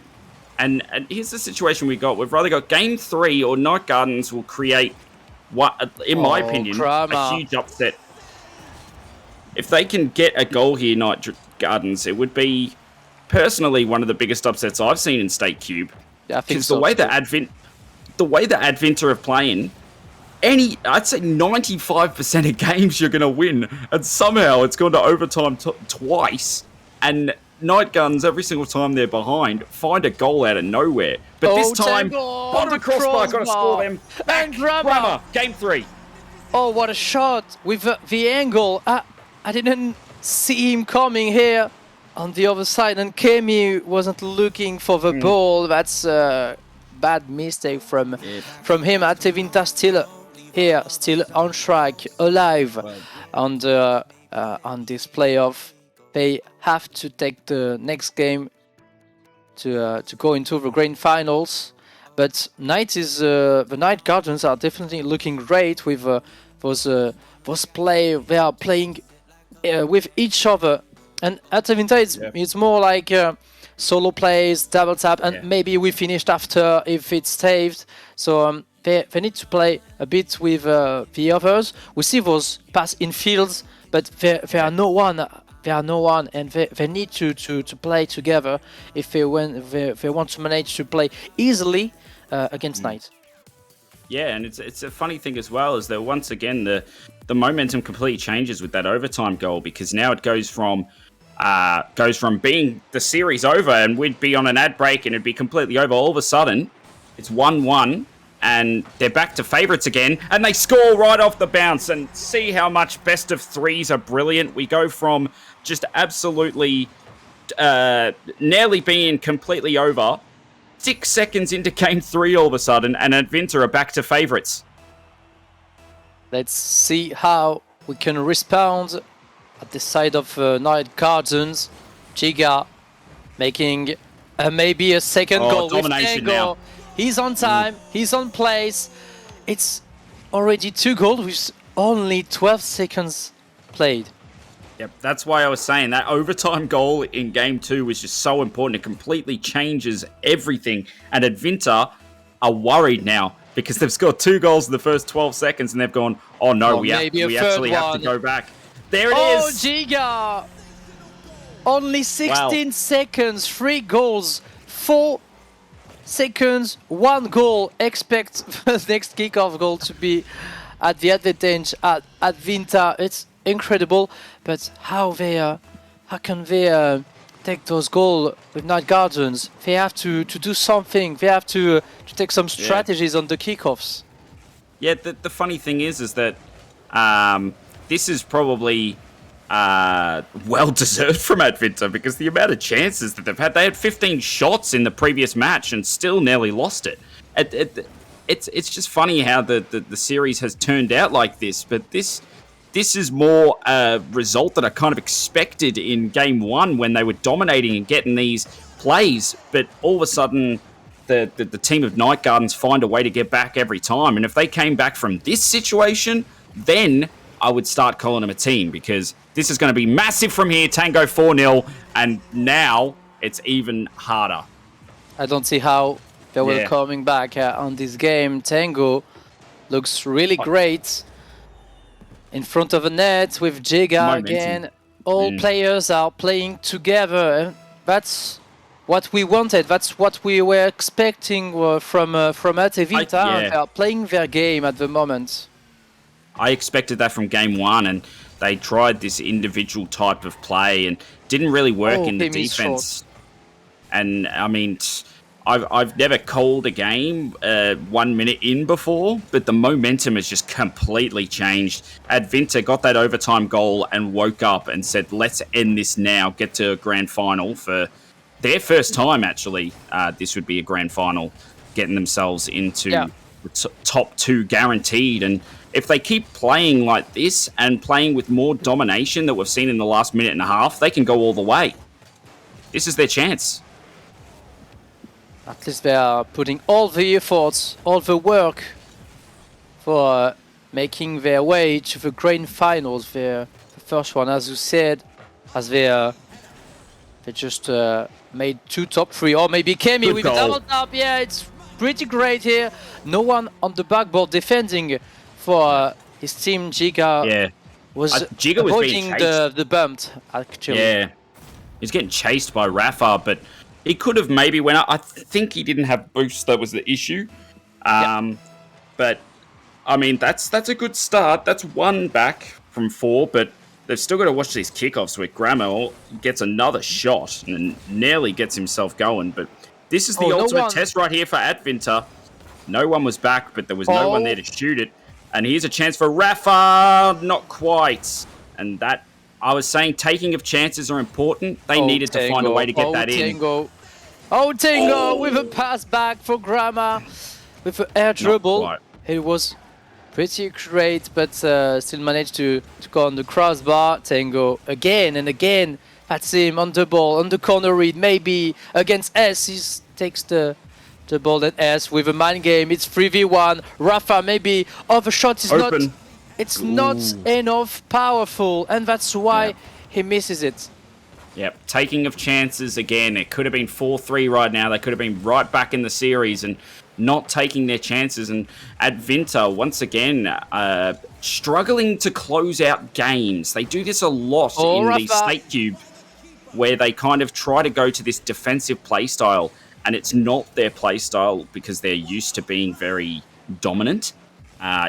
Speaker 2: And here's the situation we've got. We've either got game 3 or Night Gardens will create, what, in my opinion, a huge upset. If they can get a goal here, Night Gardens, it would be, personally, one of the biggest upsets I've seen in StakeCube.
Speaker 1: Yeah, I think
Speaker 2: so. The way that Adventa are playing, I'd say 95% of games you're going to win. And somehow it's gone to overtime twice. And Night Guns, every single time they're behind, find a goal out of nowhere. But this time, bottom crossbar, got to score them.
Speaker 1: And Grammar,
Speaker 2: game 3.
Speaker 1: Oh, what a shot with the angle. I didn't see him coming here on the other side, and Kemi wasn't looking for the ball. That's a bad mistake from him. Atevinta still here, still on track, alive on this playoff. They have to take the next game to go into the grand finals. But the Night Guardians are definitely looking great with those play. They are playing with each other. And at Atevinta, it's more like solo plays, double tap, and maybe we finished after if it's saved. So they need to play a bit with the others. We see those pass in fields, but there are no one. There are no one, and they need to play together if they want to manage to play easily against Knight.
Speaker 2: Yeah, and it's a funny thing as well, is that once again the momentum completely changes with that overtime goal, because now it goes from being the series over and we'd be on an ad break and it'd be completely over. All of a sudden, it's 1-1 and they're back to favourites again, and they score right off the bounce. And see how much best of threes are brilliant. We go from just absolutely nearly being completely over, 6 seconds into game 3 all of a sudden, and Adventa are back to favourites.
Speaker 1: Let's see how we can respond at the side of Night Guardians. Giga making maybe a second goal with Tango. He's on time, he's on place. It's already 2 goals with only 12 seconds played.
Speaker 2: Yep, that's why I was saying that overtime goal in game 2 was just so important. It completely changes everything. And Adventa are worried now because they've scored 2 goals in the first 12 seconds and they've gone, oh no, we actually have to go back. There it is!
Speaker 1: Oh, Giga! Only 16 seconds, 3 goals, 4 seconds, 1 goal. Expect the next kickoff goal to be at the advantage at Adventa. It's incredible, but how can they take those goals with Night Guardians? They have to do something. They have to take some strategies on the kickoffs.
Speaker 2: Yeah, the funny thing is that this is probably well deserved from Adventa, because the amount of chances that they had 15 shots in the previous match and still nearly lost it. It's just funny how the series has turned out like this, but this is more a result that I kind of expected in game 1 when they were dominating and getting these plays, but all of a sudden the team of Night Gardens find a way to get back every time. And if they came back from this situation, then I would start calling them a team, because this is going to be massive from here. Tango 4-0, and now it's even harder.
Speaker 1: I don't see how they will coming back on this game. Tango looks really great in front of the net with Giga again. All players are playing together. That's what we wanted. That's what we were expecting from Atevinta. They are playing their game at the moment.
Speaker 2: I expected that from game 1, and they tried this individual type of play and didn't really work in the defense. And I mean, I've never called a game 1 minute in before, but the momentum has just completely changed. Adventa got that overtime goal and woke up and said, let's end this now, get to a grand final for their first time, actually, this would be a grand final, getting themselves into the top 2 guaranteed. And if they keep playing like this and playing with more domination that we've seen in the last minute and a half, they can go all the way. This is their chance.
Speaker 1: At least they are putting all the efforts, all the work for making their way to the grand finals. The first one, as you said, as they just made 2 top 3, or maybe Kemi with a double tap. Yeah, it's pretty great here. No one on the backboard defending for his team. Giga was avoiding the bump, actually.
Speaker 2: Yeah, he's getting chased by Rafa, but he could have maybe went up. I think he didn't have boost. That was the issue. But I mean, that's a good start. That's 1 back from 4, but they've still got to watch these kickoffs where Gramo gets another shot and nearly gets himself going. But this is the ultimate test right here for Advinter. No one was back, but there was no one there to shoot it. And here's a chance for Rafa. Not quite. And that, I was saying, taking of chances are important. They needed to find a way to get that in.
Speaker 1: Tango with a pass back for Grama with an air dribble. It was pretty great, but still managed to go on the crossbar. Tango again and again. That's him on the ball, on the corner read. Maybe against S, he takes the ball at S with a mind game. It's 3v1. Rafa maybe overshot is
Speaker 2: open.
Speaker 1: Not. It's not enough powerful, and that's why he misses it.
Speaker 2: Yep, taking of chances again. It could have been 4-3 right now. They could have been right back in the series and not taking their chances. And Advinter, once again, struggling to close out games. They do this a lot in the StakeCube, where they kind of try to go to this defensive playstyle, and it's not their playstyle because they're used to being very dominant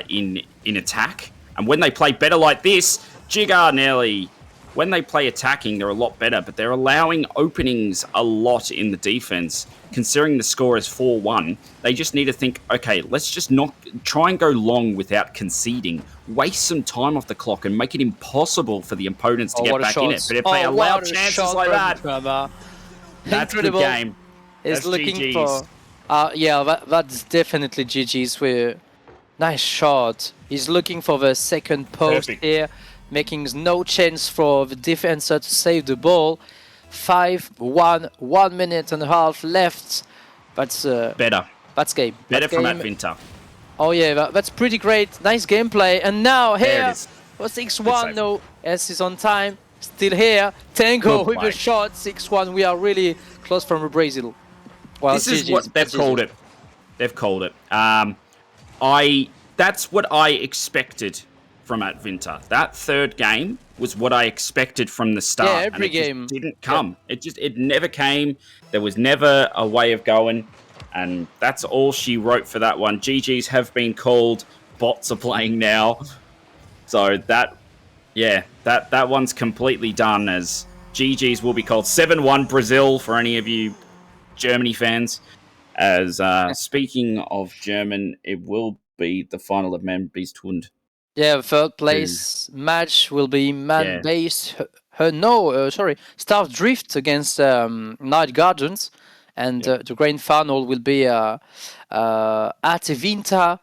Speaker 2: in attack. And when they play better like this, Giga Nelly, when they play attacking, they're a lot better, but they're allowing openings a lot in the defense. Considering the score is 4-1, they just need to think, okay, let's just not try and go long without conceding. Waste some time off the clock and make it impossible for the opponents to get back in it. But if they allow chances like that, that's the game.
Speaker 1: Is looking GG's. For that's definitely GG's. With nice shot. He's looking for the second post here, making no chance for the defender to save the ball. 5-1, 1 minute and a half left. That's
Speaker 2: better.
Speaker 1: That's game.
Speaker 2: Better from Advinter.
Speaker 1: Oh yeah, that's pretty great. Nice gameplay. And now here for 6-1. No, S is on time. Still here. Tango with a shot. 6-1. We are really close from Brazil. Well,
Speaker 2: this is what they've called it. They've called it. That's what I expected from Advinter. That third game was what I expected from the start.
Speaker 1: Yeah, every game
Speaker 2: didn't come. Yeah. It never came. There was never a way of going, and that's all she wrote for that one. GGs have been called. Bots are playing now, so that one's completely done. As GGs will be called 7-1 Brazil for any of you Germany fans. As speaking of German, it will be the final of Man-Beast-Hund.
Speaker 1: Yeah, third place match will be Man-Based. Star Drift against Night Guardians, and the grand final will be Atevinta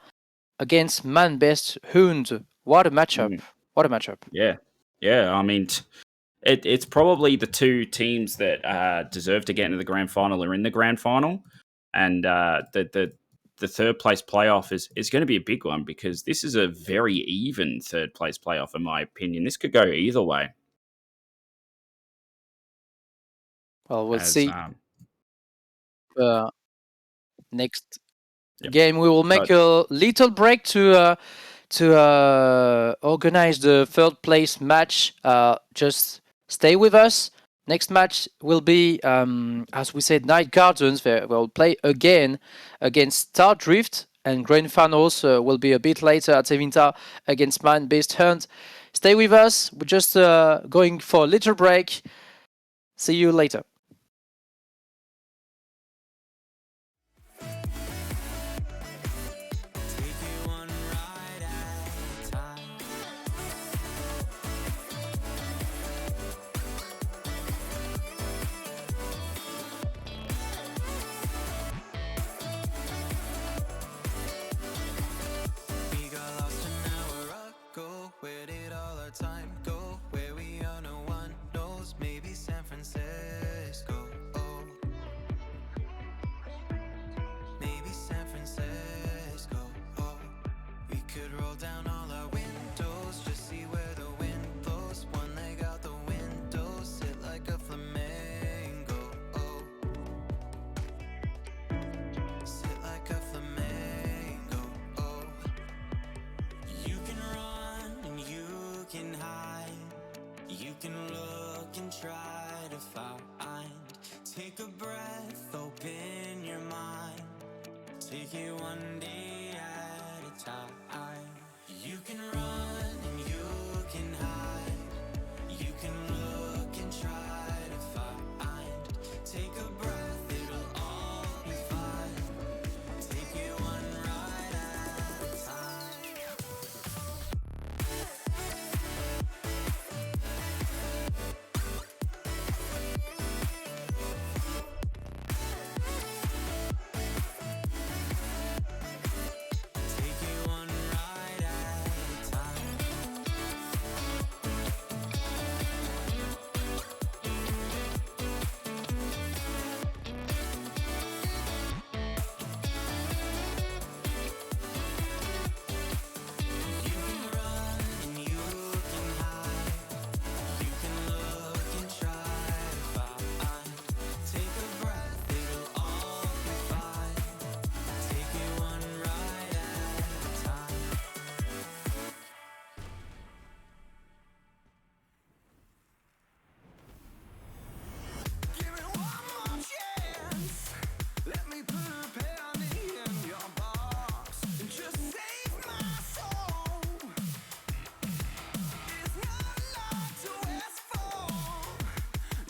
Speaker 1: against Man-Based Hund. What a matchup! What a matchup!
Speaker 2: Yeah. I mean, it's probably the 2 teams that deserve to get into the grand final are in the grand final, and the third place playoff is going to be a big one, because this is a very even third place playoff, in my opinion. This could go either way.
Speaker 1: Well, we'll see. Next game, we will make a little break to organize the third place match. Just stay with us. Next match will be, as we said, Night Guardians. They will play again against Star Drift, and grand finals will be a bit later at Atevinta against Man-Based Hunt. Stay with us. We're just going for a little break. See you later.
Speaker 3: and try to find. Take a breath, open your mind. Take it one day at a time. You can run and you can hide. You can look and try to find. Take a breath, it'll all be fine. Take it one ride at a time. Take it one ride at a time. You can run and you can hide. You can look and try to find. Take a breath, it'll all be fine. Take it one ride at a time. Give me one more chance. Let me put a penny in your box and just save my soul. It's not a lot to ask for.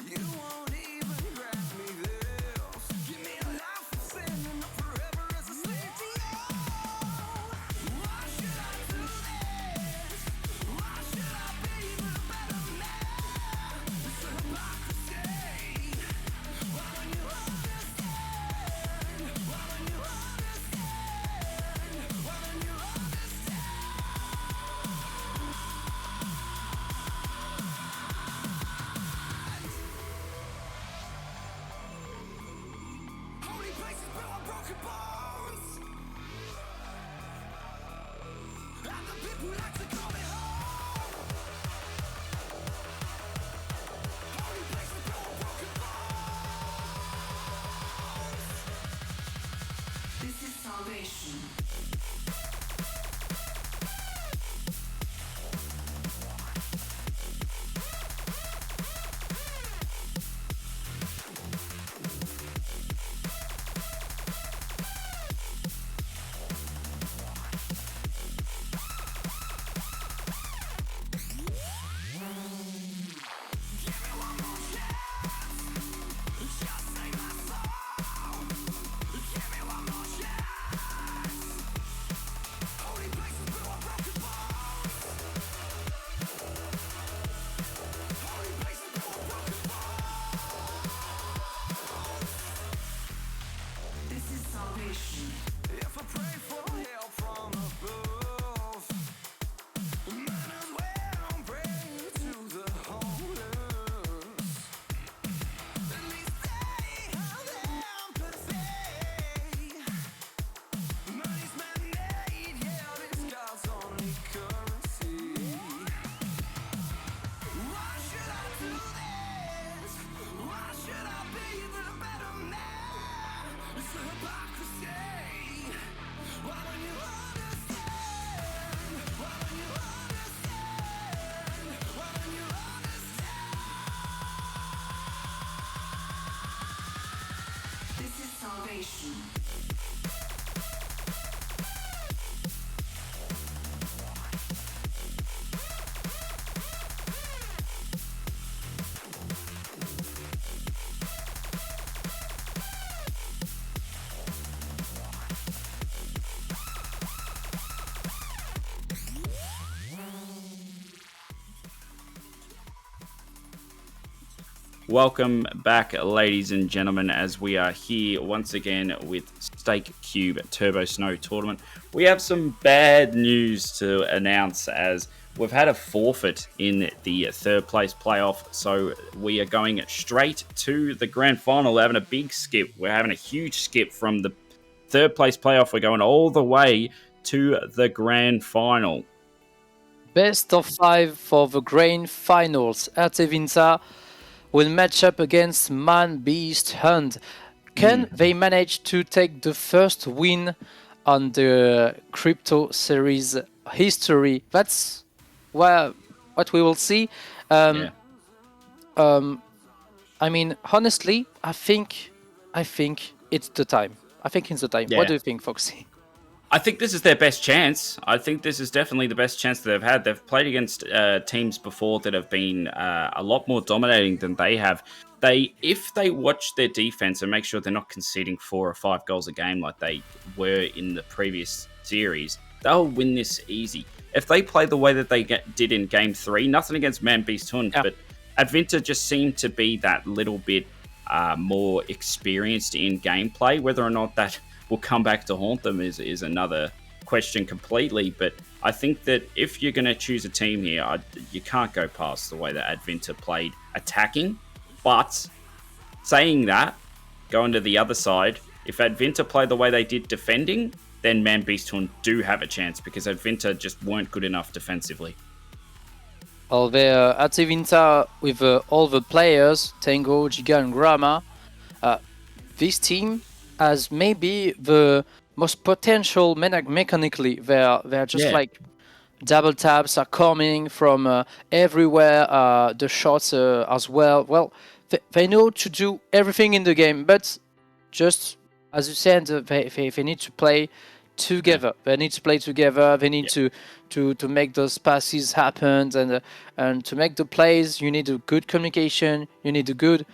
Speaker 3: You won't even grant me this. Give me a life of sin and forever as a slave to you. Why should I do this? Why should I be the better man? It's a hypocrisy. Why don't you understand? Why don't you understand? Why don't you understand? Holy places built on broken bones. And the people like to call me home. Holy places built on broken bones.
Speaker 4: This is salvation.
Speaker 3: Give me one more chance. Just save my soul. Give me one more chance. Holy places built on broken bones. Holy places built on broken bones.
Speaker 4: This is salvation.
Speaker 3: If I pray for help from above, might as well pray to the homeless. At least they have empathy. Money's man-made, yeah, it's God's only currency. Why should I do this? Why should I be the better man? It's a hypocrisy. Why don't you understand? Why don't you understand? Why don't you understand?
Speaker 4: This is salvation.
Speaker 2: Welcome back, ladies and gentlemen, as we are here once again with StakeCube Turbo Snow Tournament. We have some bad news to announce as we've had a forfeit in the third place playoff, so we are going straight to the grand final. We're having a big skip. We're having a huge skip from the third place playoff. We're going all the way to the grand final.
Speaker 1: Best of 5 for the grand finals. Artevinza will match up against Man Beast Hunt. Can they manage to take the first win on the Crypto Series history? That's what we will see. I mean, honestly, I think it's the time. I think it's the time.
Speaker 2: Yeah.
Speaker 1: What do you think, Foxy?
Speaker 2: I think this is their best chance. I think this is definitely the best chance that they've had. They've played against teams before that have been a lot more dominating than they have. If they watch their defense and make sure they're not conceding 4 or 5 goals a game like they were in the previous series, they'll win this easy. If they play the way that they did in Game 3, nothing against Man Beast Hund, but Advinta just seemed to be that little bit more experienced in gameplay. Whether or not that will come back to haunt them is another question completely. But I think that if you're going to choose a team here, you can't go past the way that Advinta played attacking. But saying that, going to the other side, if Advinta play the way they did defending, then Man Beast Hund do have a chance because Advinta just weren't good enough defensively.
Speaker 1: Although at Advinta, with all the players, Tango, Giga, and Grama, this team has maybe the most potential mechanically. They're just like double taps are coming from everywhere. The shots as well. Well, they know to do everything in the game, but just as you said, they need to play together. They need to play together. They need to make those passes happen, and to make the plays, you need a good communication. You need a good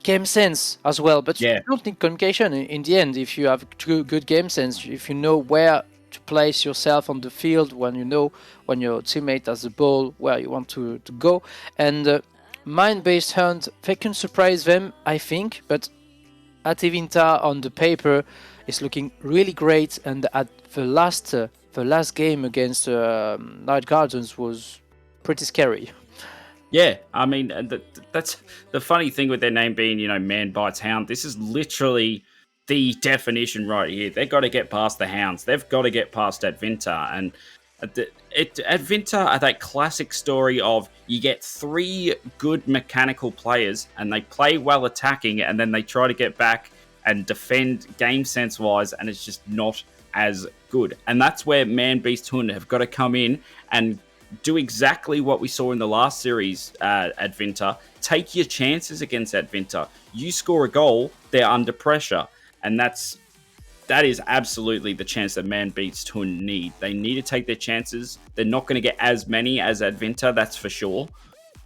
Speaker 1: game sense as well. But you don't need communication in the end if you have good game sense. If you know where to place yourself on the field, when you know when your teammate has the ball, where you want to go, and mind-based hunt, they can surprise them, I think. But Advinta on the paper is looking really great, and at the last game against Night Guardians was pretty scary.
Speaker 2: Yeah, I mean, that's the funny thing with their name being, Man Bites Hound. This is literally the definition right here. They've got to get past the Hounds. They've got to get past Advinta. And Advinta are that classic story of you get 3 good mechanical players and they play well attacking, and then they try to get back and defend game sense wise, and it's just not as good. And that's where Man Beast Hund have got to come in and do exactly what we saw in the last series, Advinta. Take your chances against Advinta. You score a goal, they're under pressure. And that is absolutely the chance that Man Beast Hund need. They need to take their chances. They're not going to get as many as Advinta, that's for sure.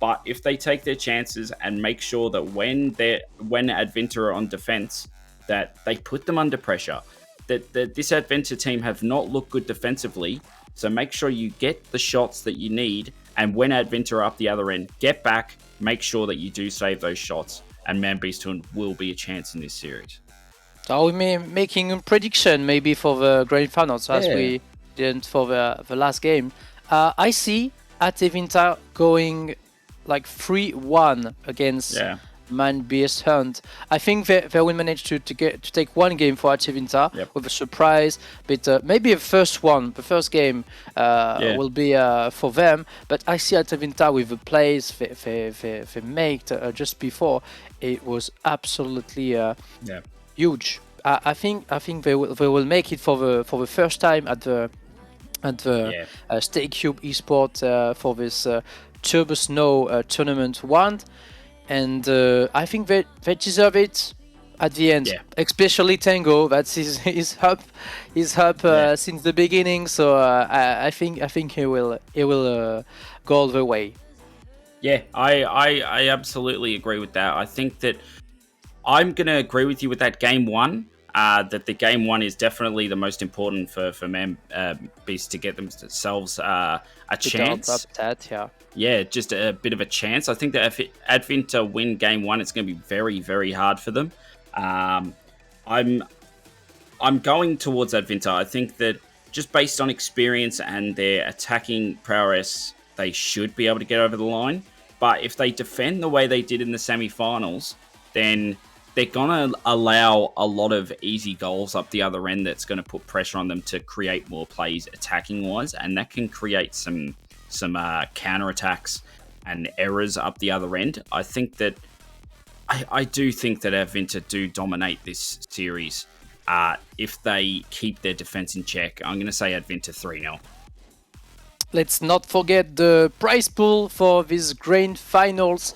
Speaker 2: But if they take their chances and make sure that when Advinta are on defense, that they put them under pressure. That this Advinta team have not looked good defensively. So make sure you get the shots that you need, and when Advinta are up the other end, get back, make sure that you do save those shots, and Man Beast Hund will be a chance in this series.
Speaker 1: Are we making a prediction maybe for the grand finals as we did for the last game? I see Advinta going like 3-1 against Man Beast Hunt. I think they will manage to take one game for Advinta with a surprise, but maybe the first game will be for them. But I see Advinta with the plays they made just before. It was absolutely huge. I think they will make it for the first time at the StakeCube eSport for this Turbo Snow Tournament 1. And I think they deserve it at the end, especially Tango. That's his up since the beginning. So I think he will go all the way.
Speaker 2: Yeah, I absolutely agree with that. I think that I'm gonna agree with you with that game 1. That the game 1 is definitely the most important for Man Beast to get themselves a chance. Yeah, just a bit of a chance. I think that if Advinta win game 1, it's going to be very, very hard for them. I'm going towards Advinta. I think that just based on experience and their attacking prowess, they should be able to get over the line. But if they defend the way they did in the semi-finals, then they're going to allow a lot of easy goals up the other end that's going to put pressure on them to create more plays attacking-wise, and that can create some counter-attacks and errors up the other end. I think that I do think that Advinta do dominate this series if they keep their defense in check. I'm going to say Advinta 3-0.
Speaker 1: let's not forget the prize pool for these grand finals.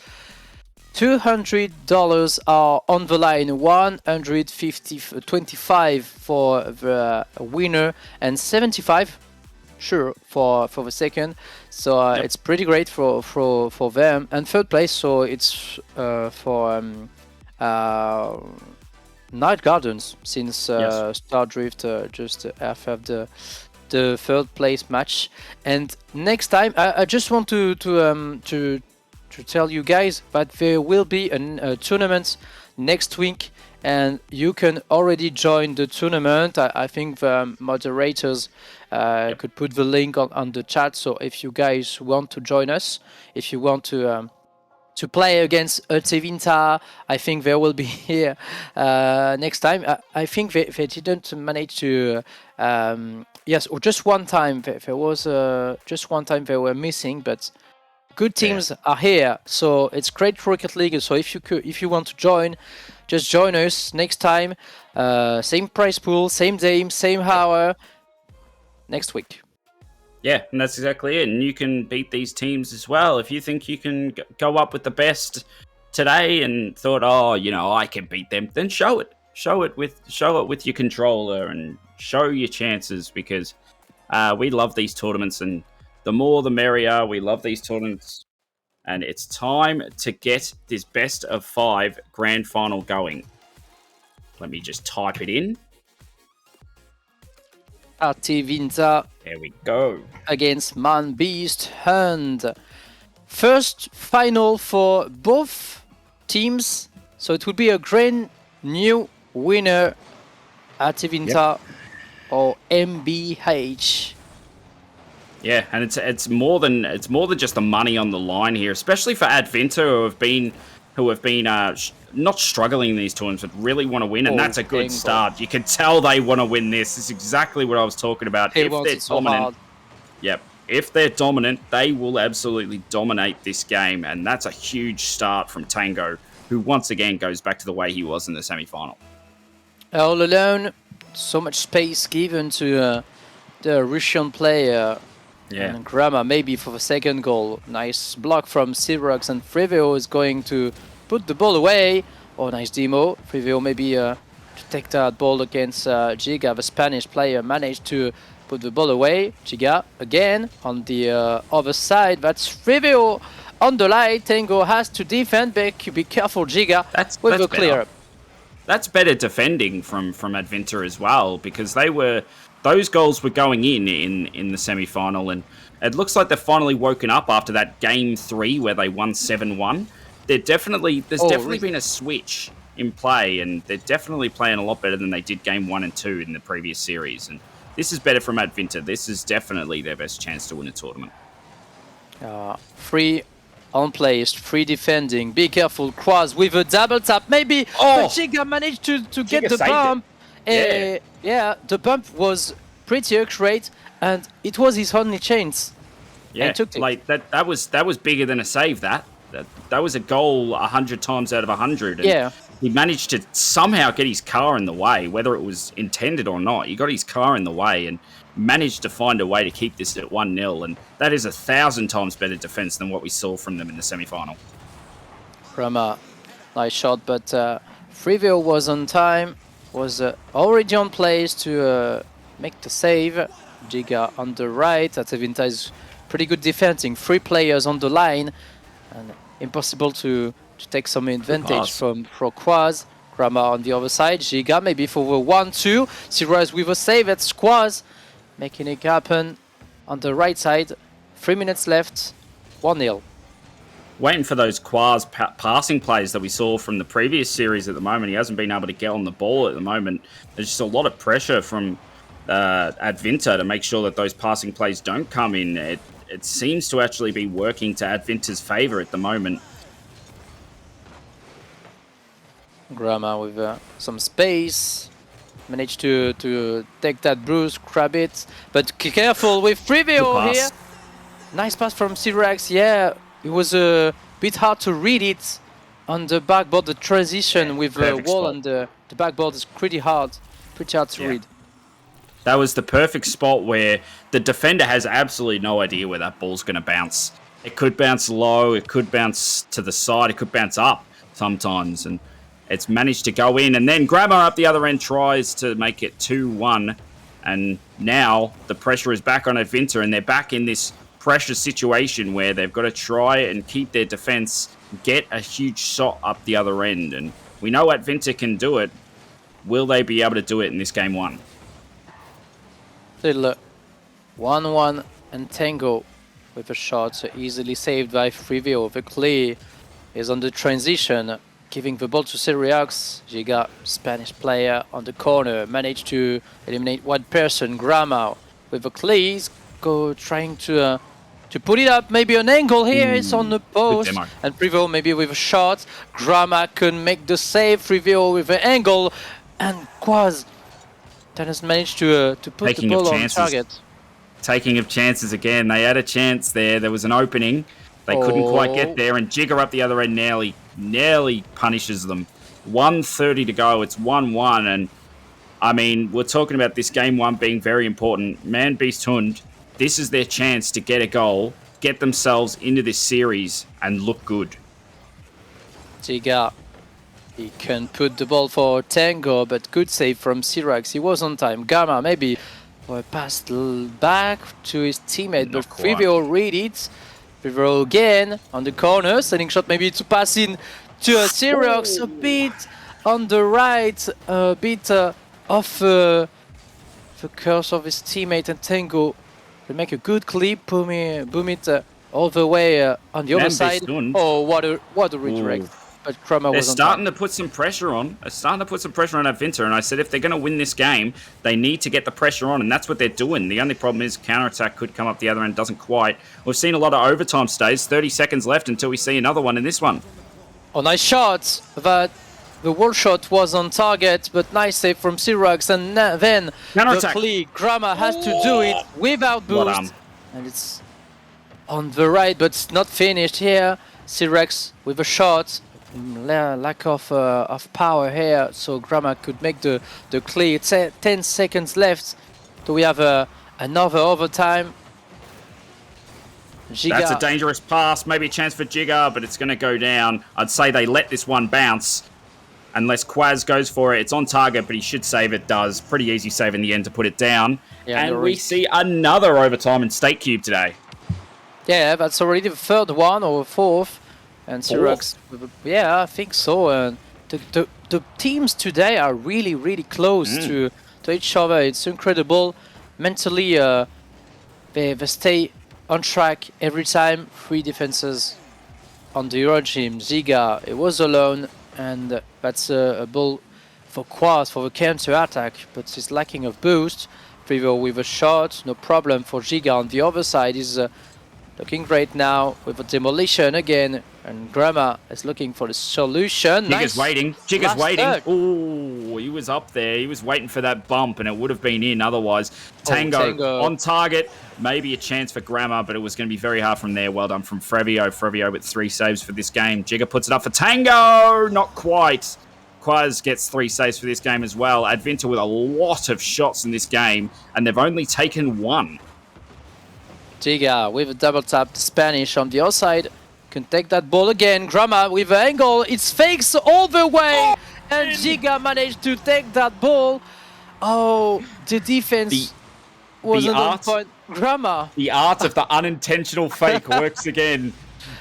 Speaker 1: $200 are on the line, 125 for the winner, and 75 sure for the second. So it's pretty great for them. And third place, so it's for Night Gardens, since Star Drift just after the third place match. And next time, I just want to tell you guys that there will be a tournament next week, and you can already join the tournament. I think the moderators could put the link on the chat. So if you guys want to join us, if you want to play against Tevinta, I think they will be here next time. I think they didn't manage to. Yes, or just one time. There was just one time they were missing, but good teams are here. So it's great Rocket League. So if you want to join, just join us next time. Same prize pool, same day, same hour. Next week.
Speaker 2: Yeah, and that's exactly it. And you can beat these teams as well. If you think you can go up with the best today and thought, oh, I can beat them, then show it. Show it with your controller and show your chances, because we love these tournaments, and the more the merrier. We love these tournaments. And it's time to get this best of 5 grand final going. Let me just type it in.
Speaker 1: Tevinta.
Speaker 2: There we go.
Speaker 1: Against Man Beast Hand. First final for both teams. So it will be a grand new winner at Tevinta or MBH.
Speaker 2: Yeah, and it's more than just the money on the line here, especially for Advinta, who have been not struggling in these tournaments, but really want to win, and that's a good start. You can tell they want to win this. This is exactly what I was talking about.
Speaker 1: If they're dominant,
Speaker 2: if they're dominant, they will absolutely dominate this game, and that's a huge start from Tango, who once again goes back to the way he was in the semi-final.
Speaker 1: All alone, so much space given to the Russian player.
Speaker 2: Yeah.
Speaker 1: And Grama maybe for the second goal. Nice block from Sirox, and Friveo is going to put the ball away. Oh, nice demo. Friveo maybe to take that ball against Giga. The Spanish player managed to put the ball away. Giga again on the other side. That's Friveo on the line. Tango has to defend. Be careful, Giga.
Speaker 2: That's
Speaker 1: the clear up.
Speaker 2: That's better defending from Advinta as well, because those goals were going in the semi-final, and it looks like they've finally woken up after that game 3 where they won 7-1. There's definitely been a switch in play, and they're definitely playing a lot better than they did game 1 and 2 in the previous series. And this is better from Advinta. This is definitely their best chance to win a tournament.
Speaker 1: Free on place, free defending. Be careful, Quaz with a double tap. Maybe Giga managed to get the bump. Yeah, the bump was pretty accurate, and it was his only chance.
Speaker 2: Yeah, like that was bigger than a save. That was a goal 100 times out of 100. And he managed to somehow get his car in the way, whether it was intended or not. He got his car in the way and managed to find a way to keep this at 1-0, and that is 1,000 times better defense than what we saw from them in the semi-final.
Speaker 1: From a nice shot, but Friveo was on time. Was already on place to make the save. Giga on the right. Tevinta is pretty good defending. 3 players on the line, and impossible to take some advantage from Quaz. Grama on the other side. Giga maybe for the 1-2. Siraz with a save at Quaz, making it happen on the right side. 3 minutes left. 1-0.
Speaker 2: Waiting for those Quaz passing plays that we saw from the previous series at the moment. He hasn't been able to get on the ball at the moment. There's just a lot of pressure from Advinta to make sure that those passing plays don't come in. It seems to actually be working to Advinta's favour at the moment.
Speaker 1: Grama with some space. Managed to take that bruise, grab it. But careful with Friveo here. Nice pass from Sirox. Yeah. It was a bit hard to read it on the backboard. The transition with the wall and the backboard is pretty hard to read.
Speaker 2: That was the perfect spot where the defender has absolutely no idea where that ball's going to bounce. It could bounce low, it could bounce to the side, it could bounce up sometimes, and it's managed to go in. And then Grammar up the other end tries to make it 2-1, and now the pressure is back on Advinta, and they're back in this pressure situation where they've got to try and keep their defense, get a huge shot up the other end. And we know Advinta can do it. Will they be able to do it in this game one?
Speaker 1: Still 1-1 and Tango with a shot easily saved by Frivio. The Klee is on the transition, giving the ball to Siriax. Giga, Spanish player on the corner, managed to eliminate one person. Grama with the Klee, trying to put it up, maybe an angle here. It's on the post, and Frivio maybe with a shot. Grama can make the save. Frivio with an angle, and Quaz that has managed to put the ball on target.
Speaker 2: Taking of chances again. They had a chance there. There was an opening. They couldn't quite get there, and Jigger up the other end nearly punishes them. 1:30 to go. It's 1-1, and I mean, we're talking about this game one being very important. Man Beast Hund, this is their chance to get a goal, get themselves into this series, and look good.
Speaker 1: Jigga, he can put the ball for Tango, but good save from Sirax. He was on time. Gamma maybe passed back to his teammate, but Frivio read it. Frivio again on the corner, sending shot maybe to pass in to Sirax, a bit on the right, a bit off the curse of his teammate, and Tango will make a good clip, boom it all the way on the other side. Oh, what a redirect. But Crummer was
Speaker 2: starting to put some pressure on. They're starting to put some pressure on Advinta, and I said if they're going to win this game, they need to get the pressure on, and that's what they're doing. The only problem is counterattack could come up the other end, doesn't quite. We've seen a lot of overtime stays. 30 seconds left until we see another one in this one.
Speaker 1: Oh, nice shot. But the wall shot was on target, but nice save from Sirax, and then the play. Grama has to do it without boost, and it's on the right, but it's not finished here. Sirax with a shot. Lack of power here, so Grama could make the clear. 10 seconds left. Do we have another overtime? Giga.
Speaker 2: That's a dangerous pass, maybe a chance for Giga, but it's going to go down. I'd say they let this one bounce unless Quaz goes for it. It's on target, but he should save it. Does. Pretty easy save in the end to put it down. Yeah, and we see another overtime in StakeCube today.
Speaker 1: Yeah, that's already the third one or fourth. And Sirax, yeah, I think so. And the teams today are really close to each other. It's incredible. Mentally, they stay on track every time. 3 defenses on the Euro team. Giga, it was alone, and that's a ball for Quaz for the counter attack, but he's lacking of boost. Frivio with a shot, no problem for Giga. On the other side is looking great now with a demolition again, and Grama is looking for the solution.
Speaker 2: Jigga's waiting. Jigga's waiting. Oh, he was up there. He was waiting for that bump, and it would have been in otherwise. Tango on target. Maybe a chance for Grama, but it was going to be very hard from there. Well done from Frevio. Frevio with 3 saves for this game. Jigga puts it up for Tango. Not quite. Quaz gets 3 saves for this game as well. Advinta with a lot of shots in this game, and they've only taken 1.
Speaker 1: Giga with a double tap, the Spanish on the outside can take that ball again. Grama with an angle, it's fakes all the way, and Giga managed to take that ball. Oh, the defense wasn't on point. Grama.
Speaker 2: The art of the unintentional fake works again,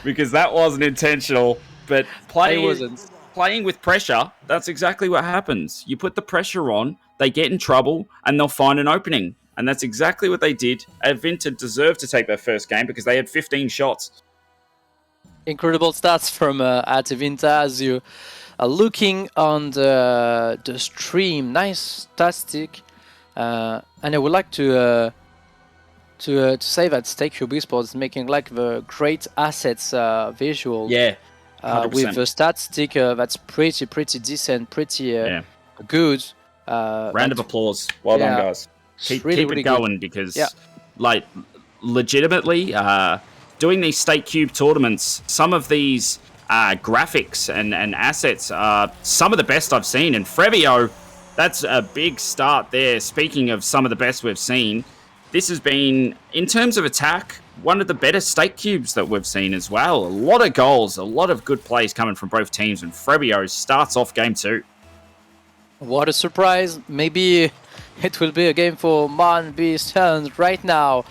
Speaker 2: because that wasn't intentional, but playing with pressure, that's exactly what happens. You put the pressure on, they get in trouble, and they'll find an opening. And that's exactly what they did. Advinta deserved to take their first game because they had 15 shots.
Speaker 1: Incredible stats from Advinta as you are looking on the stream. Nice statistic. And I would like to say that StakeCube eSport is making like the great assets visual.
Speaker 2: Yeah,
Speaker 1: with the statistic that's pretty decent, pretty good.
Speaker 2: Round of applause. Well done, guys. Keep it going good. Because, like, legitimately, doing these StakeCube tournaments, some of these graphics and assets are some of the best I've seen. And Frevio, That's a big start there. Speaking of some of the best we've seen, this has been, in terms of attack, one of the better StakeCubes that we've seen as well. A lot of goals, a lot of good plays coming from both teams, and Frebio starts off game 2.
Speaker 1: What a surprise. Maybe it will be a game for Man Beast Hands right now.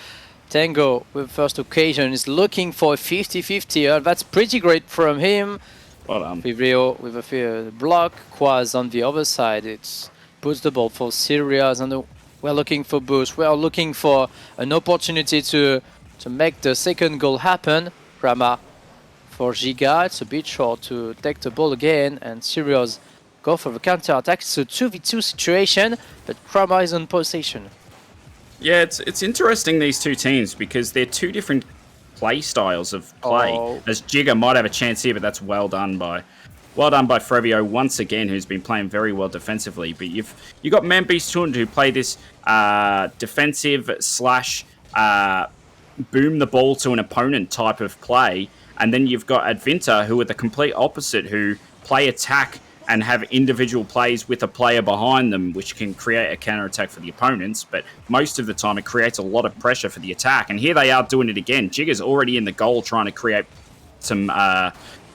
Speaker 1: Tango, with first occasion, is looking for a 50-50. That's pretty great from him.
Speaker 2: Well done.
Speaker 1: Fivrio with a block. Quaz on the other side. It's puts the ball for Sirius, and we're looking for boost. We are looking for an opportunity to make the second goal happen. Rama for Giga. It's a bit short to take the ball again, and Sirius go for the counter attack. It's a 2v2 situation, but Krama is on possession.
Speaker 2: Yeah, it's interesting, these two teams, because they're two different play styles of play. As Jigga might have a chance here, but that's well done by Frevio once again, who's been playing very well defensively. But you got Manbeast Tund, who play this defensive slash boom the ball to an opponent type of play, and then you've got Advinta, who are the complete opposite, who play attack and have individual plays with a player behind them, which can create a counter-attack for the opponents, but most of the time it creates a lot of pressure for the attack. And here they are doing it again. Jigga's already in the goal trying to create some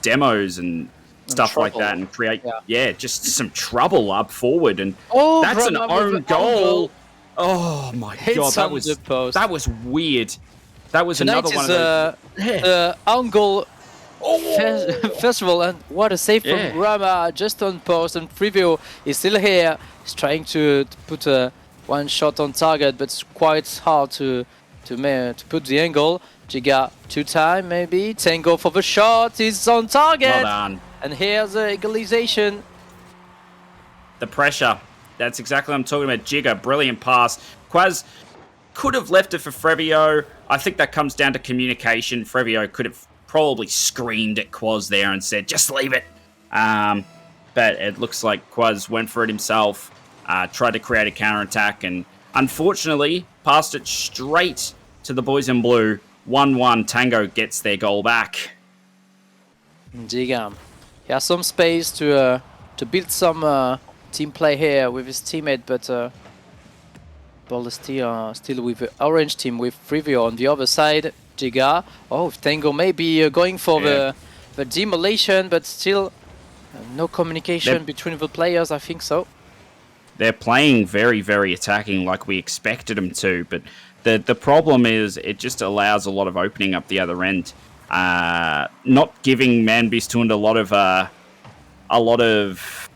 Speaker 2: demos and stuff like that, and create, just some trouble up forward. And that's an own goal. Oh my god, that was weird. That was
Speaker 1: Tonight
Speaker 2: another one of
Speaker 1: those. Own goal. First of all, and what a save from Rama, just on post, and Preview is still here. He's trying to put one shot on target, but it's quite hard to put the angle. Giga 2-time maybe. Tango for the shot, is on target.
Speaker 2: Well done.
Speaker 1: And here's the equalization.
Speaker 2: The pressure. That's exactly what I'm talking about. Giga, brilliant pass. Quaz could have left it for Frevio. I think that comes down to communication. Frevio could have probably screamed at Quaz there and said, just leave it. But it looks like Quaz went for it himself, tried to create a counter-attack, and unfortunately passed it straight to the boys in blue. 1-1, Tango gets their goal back.
Speaker 1: Giga. He has some space to build some team play here with his teammate, but ball is still with the orange team with Frivio on the other side. Giga. Oh, Tango maybe going for the demolition, but still no communication between the players, I think so.
Speaker 2: They're playing very, very attacking like we expected them to, but the problem is it just allows a lot of opening up the other end. Not giving Manbeast Tund a lot of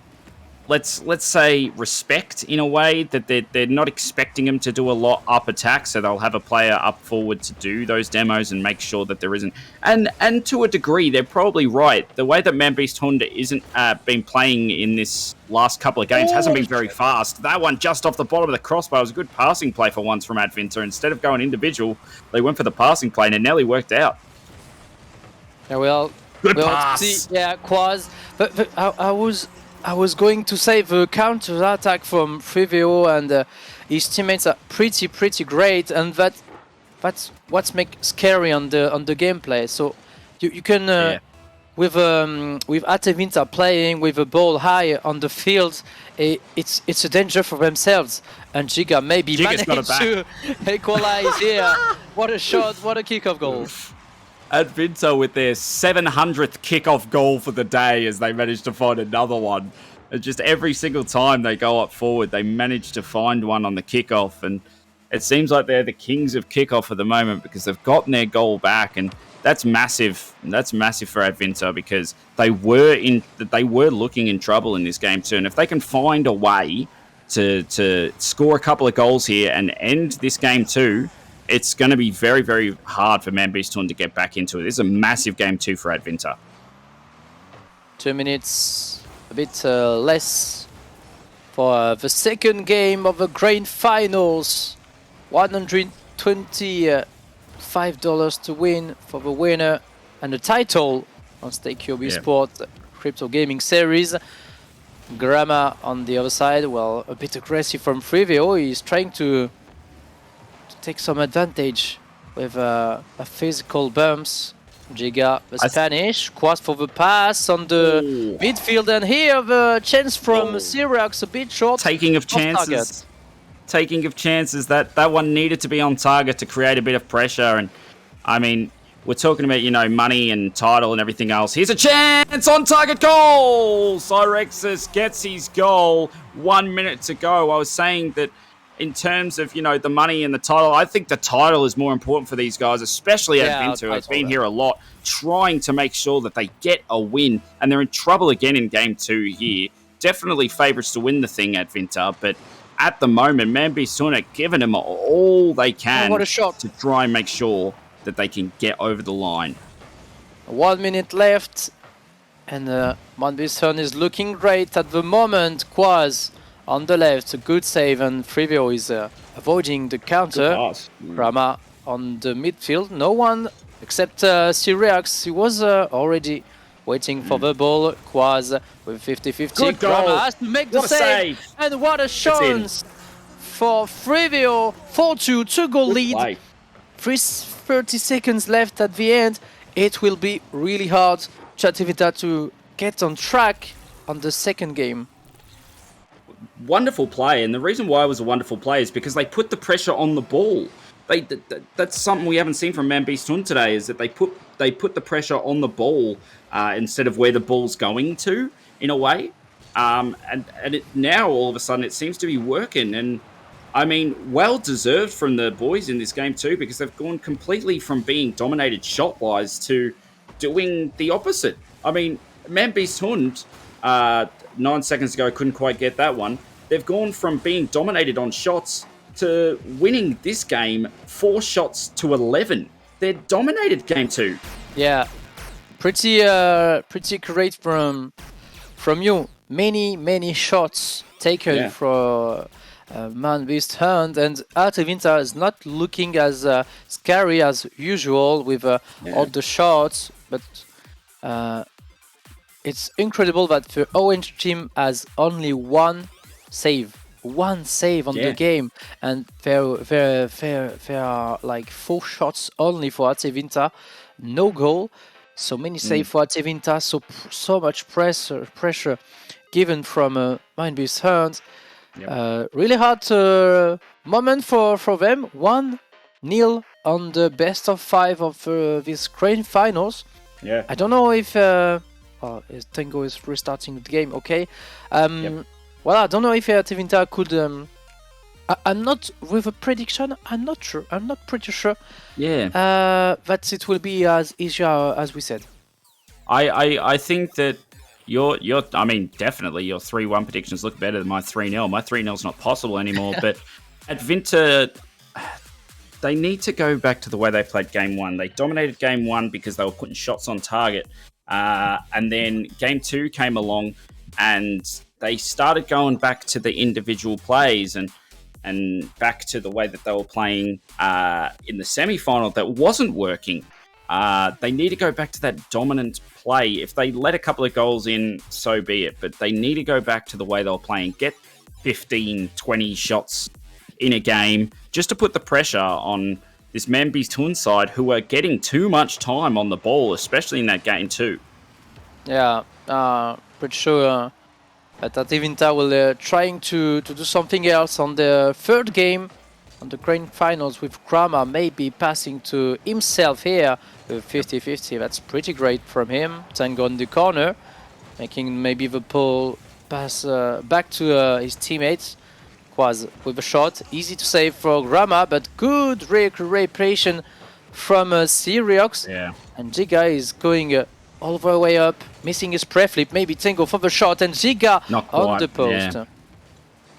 Speaker 2: let's say respect, in a way that they're not expecting him to do a lot up attack, so they'll have a player up forward to do those demos and make sure that there isn't. And to a degree, they're probably right. The way that Manbeast Honda isn't been playing in this last couple of games hasn't been very fast. That one just off the bottom of the crossbar was a good passing play for once from Advinta. Instead of going individual, they went for the passing play, and it nearly worked out.
Speaker 1: Yeah, well,
Speaker 2: good pass.
Speaker 1: Quaz. But I was going to say the counter attack from Frivio and his teammates are pretty great, and that's what's scary on the gameplay. So you can with Atavinta playing with a ball high on the field, it's a danger for themselves. And Giga maybe managed to equalize here. What a shot! What a kickoff goal!
Speaker 2: Advinta with their 700th kickoff goal for the day, as they managed to find another one. And just every single time they go up forward, they manage to find one on the kickoff. And it seems like they're the kings of kickoff at the moment, because they've gotten their goal back. And that's massive. That's massive for Advinta, because they were looking in trouble in this game too. And if they can find a way to score a couple of goals here and end this game too, it's going to be very, very hard for Manbeast Tund to get back into it. This is a massive game too for Advinta.
Speaker 1: 2 minutes, a bit less for the second game of the grand finals. $125 to win for the winner, and the title on StakeCube eSport Crypto Gaming Series. Grama on the other side, well, a bit aggressive from Frivio. He's trying to take some advantage with a physical bumps. Giga, the Spanish, Quas for the pass on the midfield, and here the chance from Syrax, a bit short.
Speaker 2: Taking of chances. Taking of chances. That one needed to be on target to create a bit of pressure. And I mean, we're talking about, you know, money and title and everything else. Here's a chance on target goal. Cyrexis gets his goal. 1 minute to go. I was saying that in terms of, you know, the money and the title, I think the title is more important for these guys, especially Advinta. I've been here a lot, trying to make sure that they get a win, and they're in trouble again in game 2 here. Definitely favourites to win the thing, Advinta, but at the moment, Man-Beast-Hun are giving them all they can to try and make sure that they can get over the line.
Speaker 1: 1 minute left, and Man-Beast-Hun is looking great at the moment. Quaz on the left, a good save, and Frivio is avoiding the counter. Rama on the midfield, no one except Syrax. He was already waiting for the ball. Quaz with 50-50. Rama has to make the save. And what a chance for Frivio. 4-2, 2-goal lead. 30 seconds left at the end. It will be really hard for Advinta to get on track on the second game.
Speaker 2: Wonderful play, and the reason why it was a wonderful play is because they put the pressure on the ball. That's something we haven't seen from Man-Beast-Hun today, is that they put the pressure on the ball instead of where the ball's going to, in a way. And it, now all of a sudden it seems to be working, and I mean, well deserved from the boys in this game too, because they've gone completely from being dominated shot-wise to doing the opposite. I mean, Man-Beast-Hun, 9 seconds ago, couldn't quite get that one. They've gone from being dominated on shots to winning this game 4 shots to 11. They're dominated game 2.
Speaker 1: Yeah, pretty great from you. Many shots taken for Man-Beast-Hun, and Advinta is not looking as scary as usual with all the shots, but it's incredible that the Orange team has only one save on the game, and there are like 4 shots only for Advinta, no goal, so many save for Advinta, so much pressure given from Man-Beast-Hun. Really hard moment for them. 1-0 on the best of 5 of this grand finals. I don't know if Tango is restarting the game. Okay. Well, I don't know if Advinta could. I'm not with a prediction. I'm not sure. I'm not pretty sure. That it will be as easy as we said.
Speaker 2: I think that your I mean, definitely your 3-1 predictions look better than my 3-0. My 3-0 is not possible anymore. But Advinta, they need to go back to the way they played game 1. They dominated game 1 because they were putting shots on target. And then game 2 came along and they started going back to the individual plays and back to the way that they were playing in the semi-final that wasn't working. They need to go back to that dominant play. If they let a couple of goals in, so be it. But they need to go back to the way they were playing. Get 15, 20 shots in a game just to put the pressure on this Man-Beast-Hun side, who are getting too much time on the ball, especially in that game 2.
Speaker 1: Yeah, pretty sure that Advinta will trying to do something else on the third game on the grand finals, with Krama maybe passing to himself here with 50-50. That's pretty great from him. Tango on the corner, making maybe the ball pass back to his teammates. Quaz with a shot, easy to save for Grama, but good recuperation from Syrax. And Giga is going all the way up, missing his pre-flip. Maybe Tango for the shot, and Giga on the post.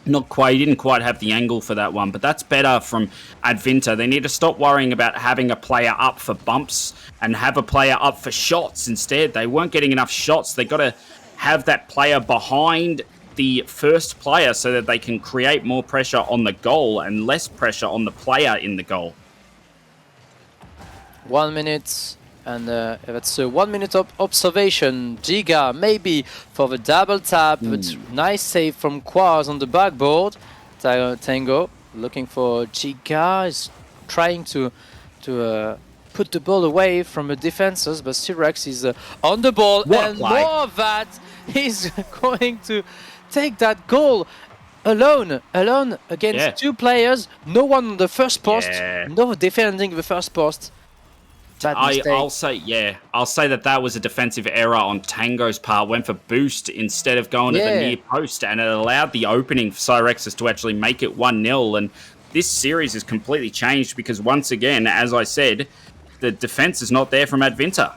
Speaker 2: Not quite, he didn't quite have the angle for that one, but that's better from Advinta. They need to stop worrying about having a player up for bumps and have a player up for shots instead. They weren't getting enough shots. They got to have that player behind the first player so that they can create more pressure on the goal and less pressure on the player in the goal.
Speaker 1: 1 minute, and that's a 1 minute observation. Giga maybe for the double tap, but nice save from Quaz on the backboard. Tango looking for Giga, is trying to put the ball away from the defenses, but Cyrax is on the ball,
Speaker 2: What a
Speaker 1: and
Speaker 2: play.
Speaker 1: more of that. He's going to take that goal alone against two players. No one on the first post, no defending the first post.
Speaker 2: I'll say that was a defensive error on Tango's part. Went for boost instead of going to the near post, and it allowed the opening for Cyrexis to actually make it 1-0. And this series is completely changed because once again, as I said, the defense is not there from Advinta.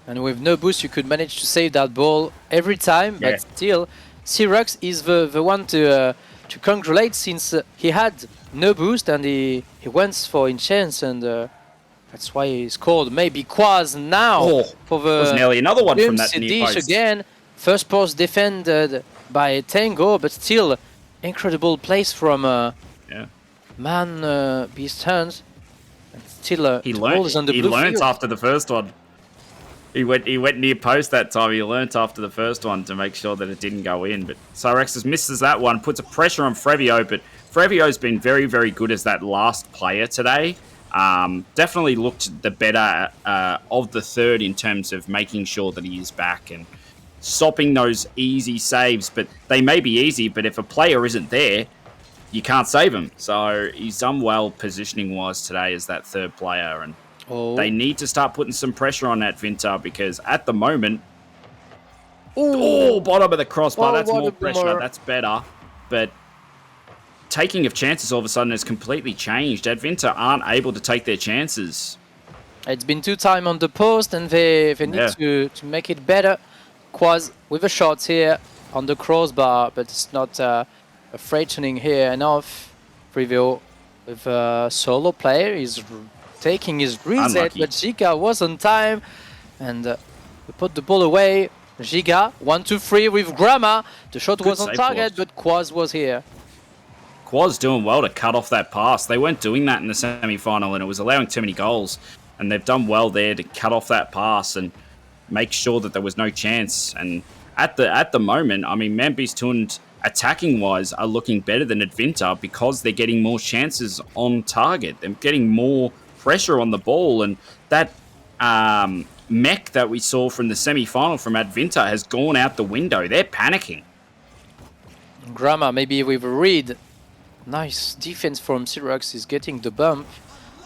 Speaker 1: And with no boost, you could manage to save that ball every time, but still, Cyrax is the one to congratulate since he had no boost and he went for in chance, and that's why he scored. Maybe Quaz now for the
Speaker 2: was nearly another one from that near post.
Speaker 1: Again, first post defended by Tango, but still incredible place from Man Beast Hands. And still,
Speaker 2: he learned after the first one. He went near post that time. He learnt after the first one to make sure that it didn't go in. But Cyrexis misses that one, puts a pressure on Frevio, but Frevio's been very, very good as that last player today. Definitely looked the better of the third in terms of making sure that he is back and stopping those easy saves. But they may be easy, but if a player isn't there, you can't save him. So he's done well positioning-wise today as that third player, and they need to start putting some pressure on Advinta because at the moment, bottom of the crossbar, that's more pressure, that's better. But taking of chances all of a sudden has completely changed. Advinta aren't able to take their chances.
Speaker 1: It's been 2 times on the post, and they need to make it better. Quaz with a shot here on the crossbar, but it's not frightening here enough. Preview with a solo player is taking his reset,
Speaker 2: Unlucky.
Speaker 1: but Giga was on time, and we put the ball away. Giga 1-2-3 with Grama. The shot was on target, but Quaz was here.
Speaker 2: Quaz doing well to cut off that pass. They weren't doing that in the semi-final, and it was allowing too many goals. And they've done well there to cut off that pass and make sure that there was no chance. And at the moment, I mean, Manbistund attacking-wise are looking better than Advinta because they're getting more chances on target. They're getting more pressure on the ball, and that mech that we saw from the semi-final from Advinta has gone out the window. They're panicking.
Speaker 1: Grama maybe with a read. Nice defense from Cyrax is getting the bump,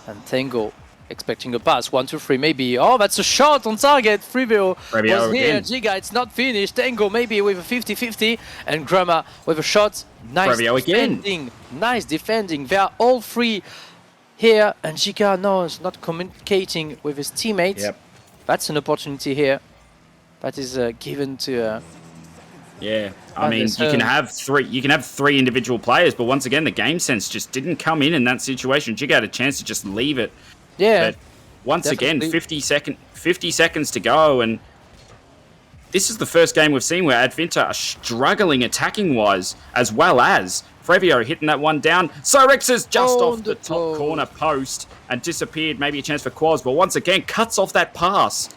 Speaker 1: and Tango expecting a pass. 1-2-3 maybe. Oh, that's a shot on target. Frevio was here. Giga, it's not finished. Tango maybe with a 50-50, and Grama with a shot. Nice defending. Nice defending. They are all three here, and Giga no is not communicating with his teammates. That's an opportunity here that is given to.
Speaker 2: I mean, you can have three individual players, but once again, the game sense just didn't come in that situation. Giga had a chance to just leave it. But once again, 50 seconds to go, and this is the first game we've seen where Advinta are struggling attacking-wise, as well as Frevio hitting that one down. Cyrexis just off the top corner post and disappeared. Maybe a chance for Quaz, but once again, cuts off that pass.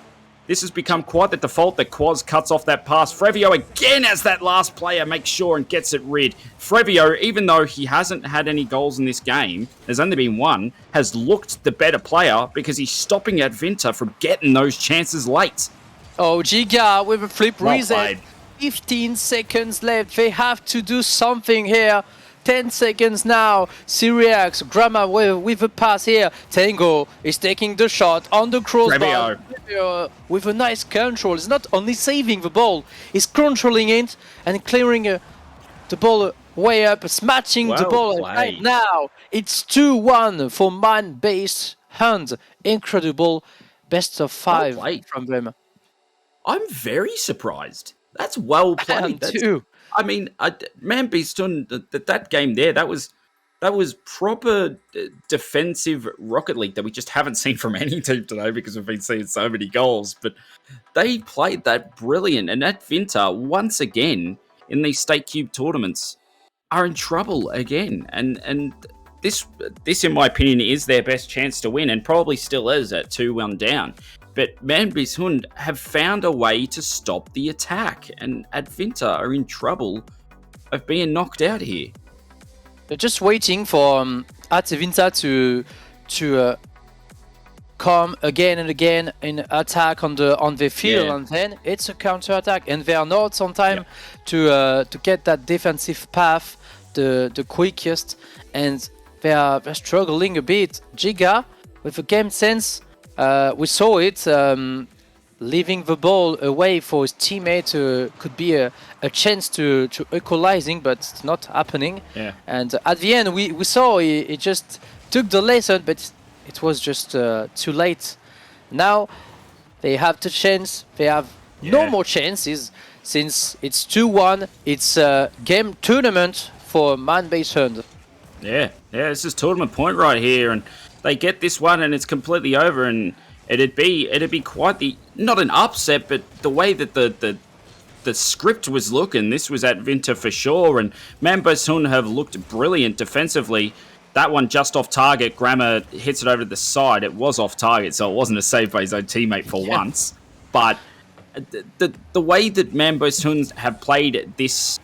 Speaker 2: This has become quite the default that Quaz cuts off that pass. Frevio again as that last player makes sure and gets it rid. Frevio, even though he hasn't had any goals in this game, there's only been one, has looked the better player because he's stopping Advinta from getting those chances late.
Speaker 1: Oh, Giga with a flip reset. 15 seconds left. They have to do something here. 10 seconds now. Cyrax, Grama with a pass here. Tango is taking the shot on the crossbar. With a nice control. He's not only saving the ball, he's controlling it and clearing the ball way up, smashing the ball. Right now, it's 2-1 for Man-Based Hand. Incredible. Best of 5 from them.
Speaker 2: I'm very surprised. That's well played.
Speaker 1: Too.
Speaker 2: I mean, Man-Bistund, that game there, that was proper defensive Rocket League that we just haven't seen from any team today because we've been seeing so many goals. But they played that brilliant. And Advinta, once again, in these StakeCube tournaments, are in trouble again. And this, in my opinion, is their best chance to win, and probably still is at 2-1 down. But Man-Bistund have found a way to stop the attack, and Advinta are in trouble of being knocked out here. They're
Speaker 1: just waiting for Advinta to come again and again in attack on the field, and then it's a counter attack, and they are not on time to get that defensive path the quickest, and they're struggling a bit. Giga with a game sense, we saw it. Leaving the ball away for his teammate could be a chance to equalizing, but it's not happening.
Speaker 2: Yeah.
Speaker 1: And at the end, we saw he just took the lesson, but it was just too late. Now they have the chance. They have no more chances since it's 2-1. It's a game tournament for man-based Hunt.
Speaker 2: Yeah, this is tournament point right here, and they get this one, and it's completely over, and it'd be quite the, not an upset, but the way that the script was looking, this was at Vinter for sure, and Man-based Hunt have looked brilliant defensively. That one just off target, Grammar hits it over to the side. It was off target, so it wasn't a save by his own teammate for once. But the way that Man-based Hunt have played this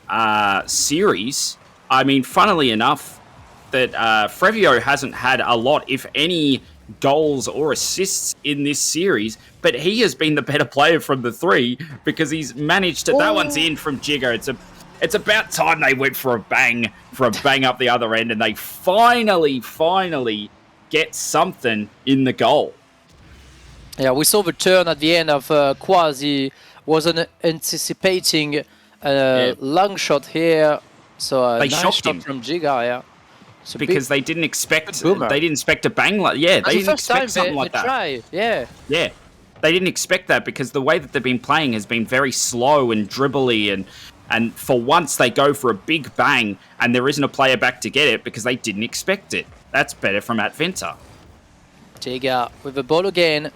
Speaker 2: series, I mean, funnily enough, that Frevio hasn't had a lot, if any, goals or assists in this series, but he has been the better player from the three because he's managed to. That one's in from Jigger. It's about time they went for a bang up the other end, and they finally get something in the goal.
Speaker 1: Yeah, we saw the turn at the end of Quasi. Wasn't anticipating a long shot here, so a
Speaker 2: They
Speaker 1: nice
Speaker 2: shocked
Speaker 1: shot
Speaker 2: him.
Speaker 1: from Giga. Yeah. So
Speaker 2: Because they didn't expect
Speaker 1: boomer.
Speaker 2: they didn't expect a bang like they
Speaker 1: That's the
Speaker 2: didn't
Speaker 1: first time
Speaker 2: expect something
Speaker 1: they
Speaker 2: like that.
Speaker 1: try. Yeah.
Speaker 2: Yeah, they didn't expect that because the way that they've been playing has been very slow and dribbly, and for once they go for a big bang and there isn't a player back to get it because they didn't expect it. That's better from Adventa.
Speaker 1: Giga with the ball again.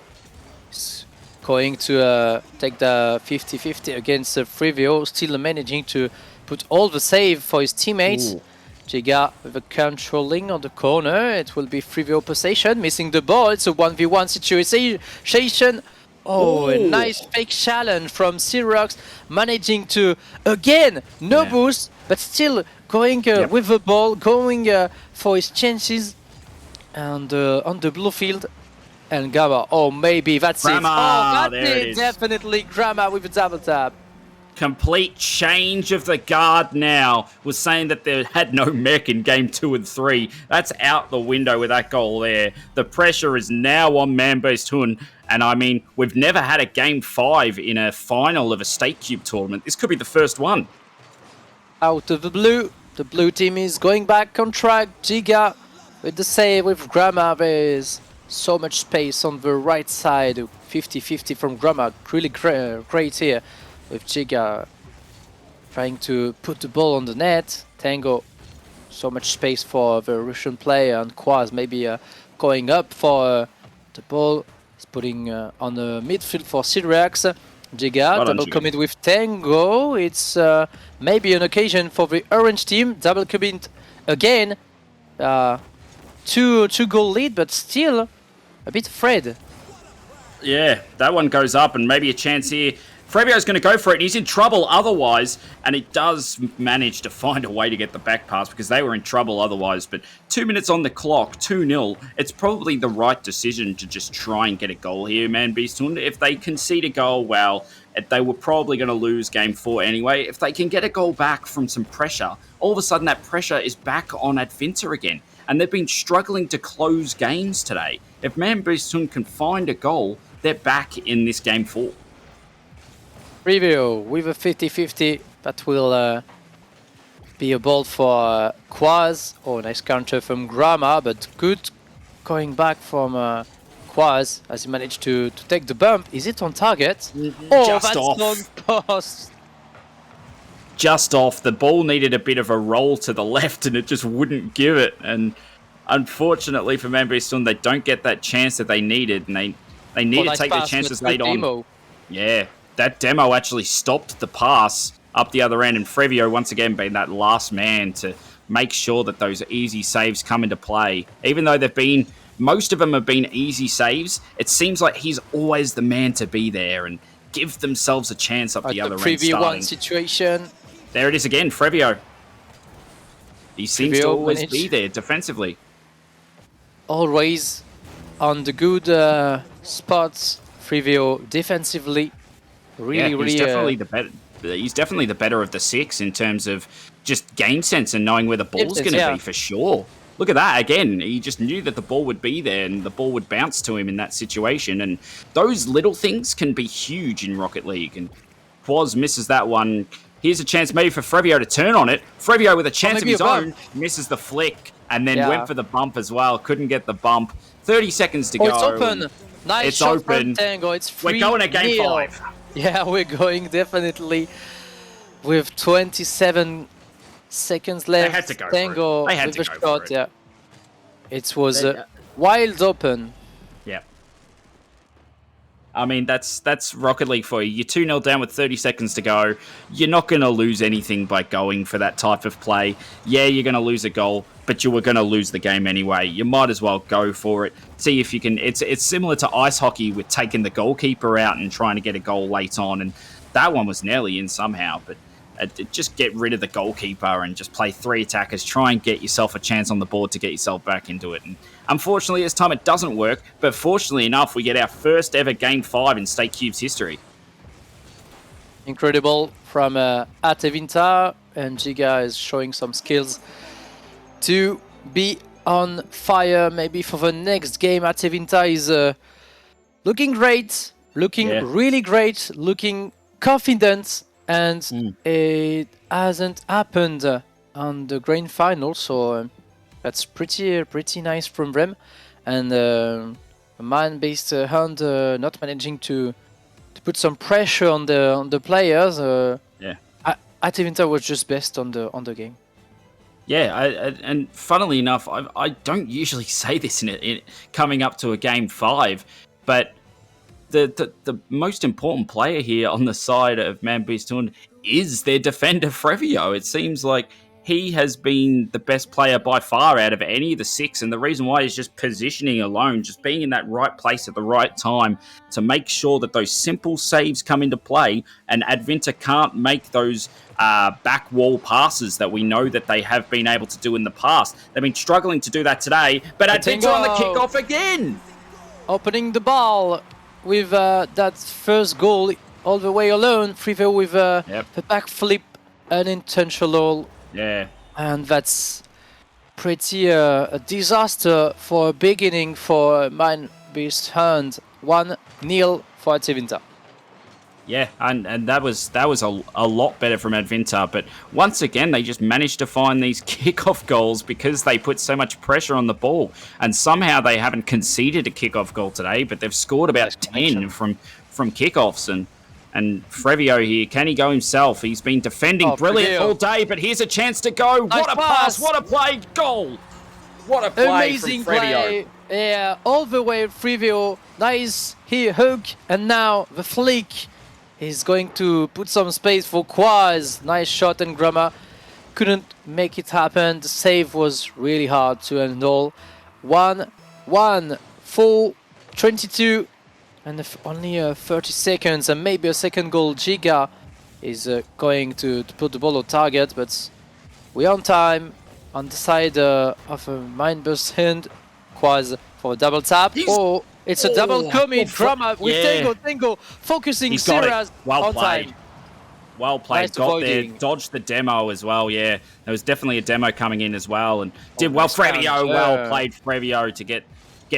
Speaker 1: He's going to take the 50-50 against Frivio, still managing to put all the save for his teammates.
Speaker 2: Ooh.
Speaker 1: Giga with the controlling on the corner. It will be Frivio possession, missing the ball. It's a 1v1 situation. Oh, a nice fake challenge from Xerox, managing to, again, no boost, but still going with the ball, going for his chances. And on the blue field, and Gamma. Oh, maybe that's
Speaker 2: Grammar,
Speaker 1: it. Oh, that's
Speaker 2: there it
Speaker 1: it.
Speaker 2: is.
Speaker 1: Definitely Grammar with a double tap.
Speaker 2: Complete change of the guard now. Was saying that they had no mech in game 2 and 3. That's out the window with that goal there. The pressure is now on Man-based Hunt. And I mean, we've never had a game 5 in a final of a StakeCube tournament. This could be the first one.
Speaker 1: Out of the blue team is going back on track. Giga with the save with Grammar. There's so much space on the right side. 50-50 from Grammar. Really great here. With Giga trying to put the ball on the net. Tango, so much space for the Russian player, and Quaz maybe going up for the ball. He's putting on the midfield for Silrax. Giga, double commit with Tango. It's maybe an occasion for the orange team. Double commit again. Two goal lead, but still a bit afraid.
Speaker 2: Yeah, that one goes up, and maybe a chance here. Frebio's going to go for it, and he's in trouble otherwise, and he does manage to find a way to get the back pass because they were in trouble otherwise. But 2 minutes on the clock, 2-0. It's probably the right decision to just try and get a goal here, Man-based Hunt. If they concede a goal, well, they were probably going to lose game 4 anyway. If they can get a goal back from some pressure, all of a sudden that pressure is back on Adventa again. And they've been struggling to close games today. If Man-based Hunt can find a goal, they're back in this game 4.
Speaker 1: Preview with a 50-50. That will be a ball for Quaz. Oh, nice counter from Grama, but good going back from Quaz as he managed to take the bump. Is it on target? Oh,
Speaker 2: Just
Speaker 1: that's
Speaker 2: off.
Speaker 1: on post.
Speaker 2: Just off. The ball needed a bit of a roll to the left and it just wouldn't give it. And unfortunately for Man-based Hunt, they don't get that chance that they needed. And they need to take their chances late on. Yeah, that demo actually stopped the pass up the other end. And Frevio, once again, being that last man to make sure that those easy saves come into play. Even though most of them have been easy saves, it seems like he's always the man to be there and give themselves a chance up the other end.
Speaker 1: Preview
Speaker 2: starting.
Speaker 1: one situation.
Speaker 2: There it is again, Frevio. He seems to
Speaker 1: Frevio
Speaker 2: always
Speaker 1: managed.
Speaker 2: be there defensively.
Speaker 1: Always on the good spots. Frivio defensively, really,
Speaker 2: he's definitely the better of the 6 in terms of just game sense and knowing where the ball's going to be for sure. Look at that again. He just knew that the ball would be there and the ball would bounce to him in that situation. And those little things can be huge in Rocket League. And Quaz misses that one. Here's a chance maybe for Frevio to turn on it. Frevio with a chance of his own misses the flick and then went for the bump as well. Couldn't get the bump. 30 seconds to go.
Speaker 1: It's open. Nice
Speaker 2: it's
Speaker 1: shot
Speaker 2: open.
Speaker 1: from Tango. It's 3-0.
Speaker 2: We're going to game 5.
Speaker 1: Yeah, we're going definitely with 27 seconds left.
Speaker 2: They had to go
Speaker 1: Tango
Speaker 2: for it. They had
Speaker 1: with
Speaker 2: to
Speaker 1: a
Speaker 2: go
Speaker 1: shot.
Speaker 2: for it.
Speaker 1: Yeah, it was wild open.
Speaker 2: Yeah. I mean, that's Rocket League for you. You're 2-0 down with 30 seconds to go. You're not going to lose anything by going for that type of play. Yeah, you're going to lose a goal, but you were going to lose the game anyway. You might as well go for it. See if you can. It's similar to ice hockey with taking the goalkeeper out and trying to get a goal late on, and that one was nearly in somehow, but just get rid of the goalkeeper and just play 3 attackers. Try and get yourself a chance on the board to get yourself back into it. And unfortunately, this time it doesn't work. But fortunately enough, we get our first ever Game 5 in StakeCube's history.
Speaker 1: Incredible from Atevinta, and Giga is showing some skills to be on fire. Maybe for the next game, Atevinta is looking great, looking really great, looking confident. And it hasn't happened on the grand final, so that's pretty nice from them. And a man-based hand not managing to put some pressure on the players. Atevinta was just best on the game.
Speaker 2: Yeah, and funnily enough, I don't usually say this in coming up to a game 5, but the most important player here on the side of Man Beast Toon is their defender Frevio. It seems like he has been the best player by far out of any of the 6, and the reason why is just positioning alone, just being in that right place at the right time to make sure that those simple saves come into play, and Advinta can't make those back wall passes that we know that they have been able to do in the past. They've been struggling to do that today, but Advinta on the kickoff again!
Speaker 1: Opening the ball with that first goal all the way alone. Frivio with the backflip, unintentional.
Speaker 2: Yeah.
Speaker 1: And that's pretty a disaster for a beginning for Man Beast Hand. 1-0 for Atevinta.
Speaker 2: Yeah, and that was a lot better from Advinta, but once again they just managed to find these kickoff goals because they put so much pressure on the ball, and somehow they haven't conceded a kickoff goal today, but they've scored about 10 from kickoffs. And Frevio here, can he go himself? He's been defending brilliant all day, but here's a chance to go.
Speaker 1: Nice
Speaker 2: what a pass, what a play, goal! What a play
Speaker 1: Amazing
Speaker 2: from Frevio.
Speaker 1: Play. Yeah, all the way Frevio. Nice here hook, and now the flick. He's going to put some space for Quaz. Nice shot, and Grama couldn't make it happen. The save was really hard to handle. 1-1, 4-22, and only 30 seconds, and maybe a second goal. Giga is going to put the ball on target, but we're on time on the side of a Mindburst hand. Quaz for a double tap. It's a double commit from with Tango focusing serious on time.
Speaker 2: Well played,
Speaker 1: Nice
Speaker 2: got there,
Speaker 1: avoiding.
Speaker 2: dodged the demo as well, yeah. There was definitely a demo coming in as well, and did well, Frevio, well played Frevio to get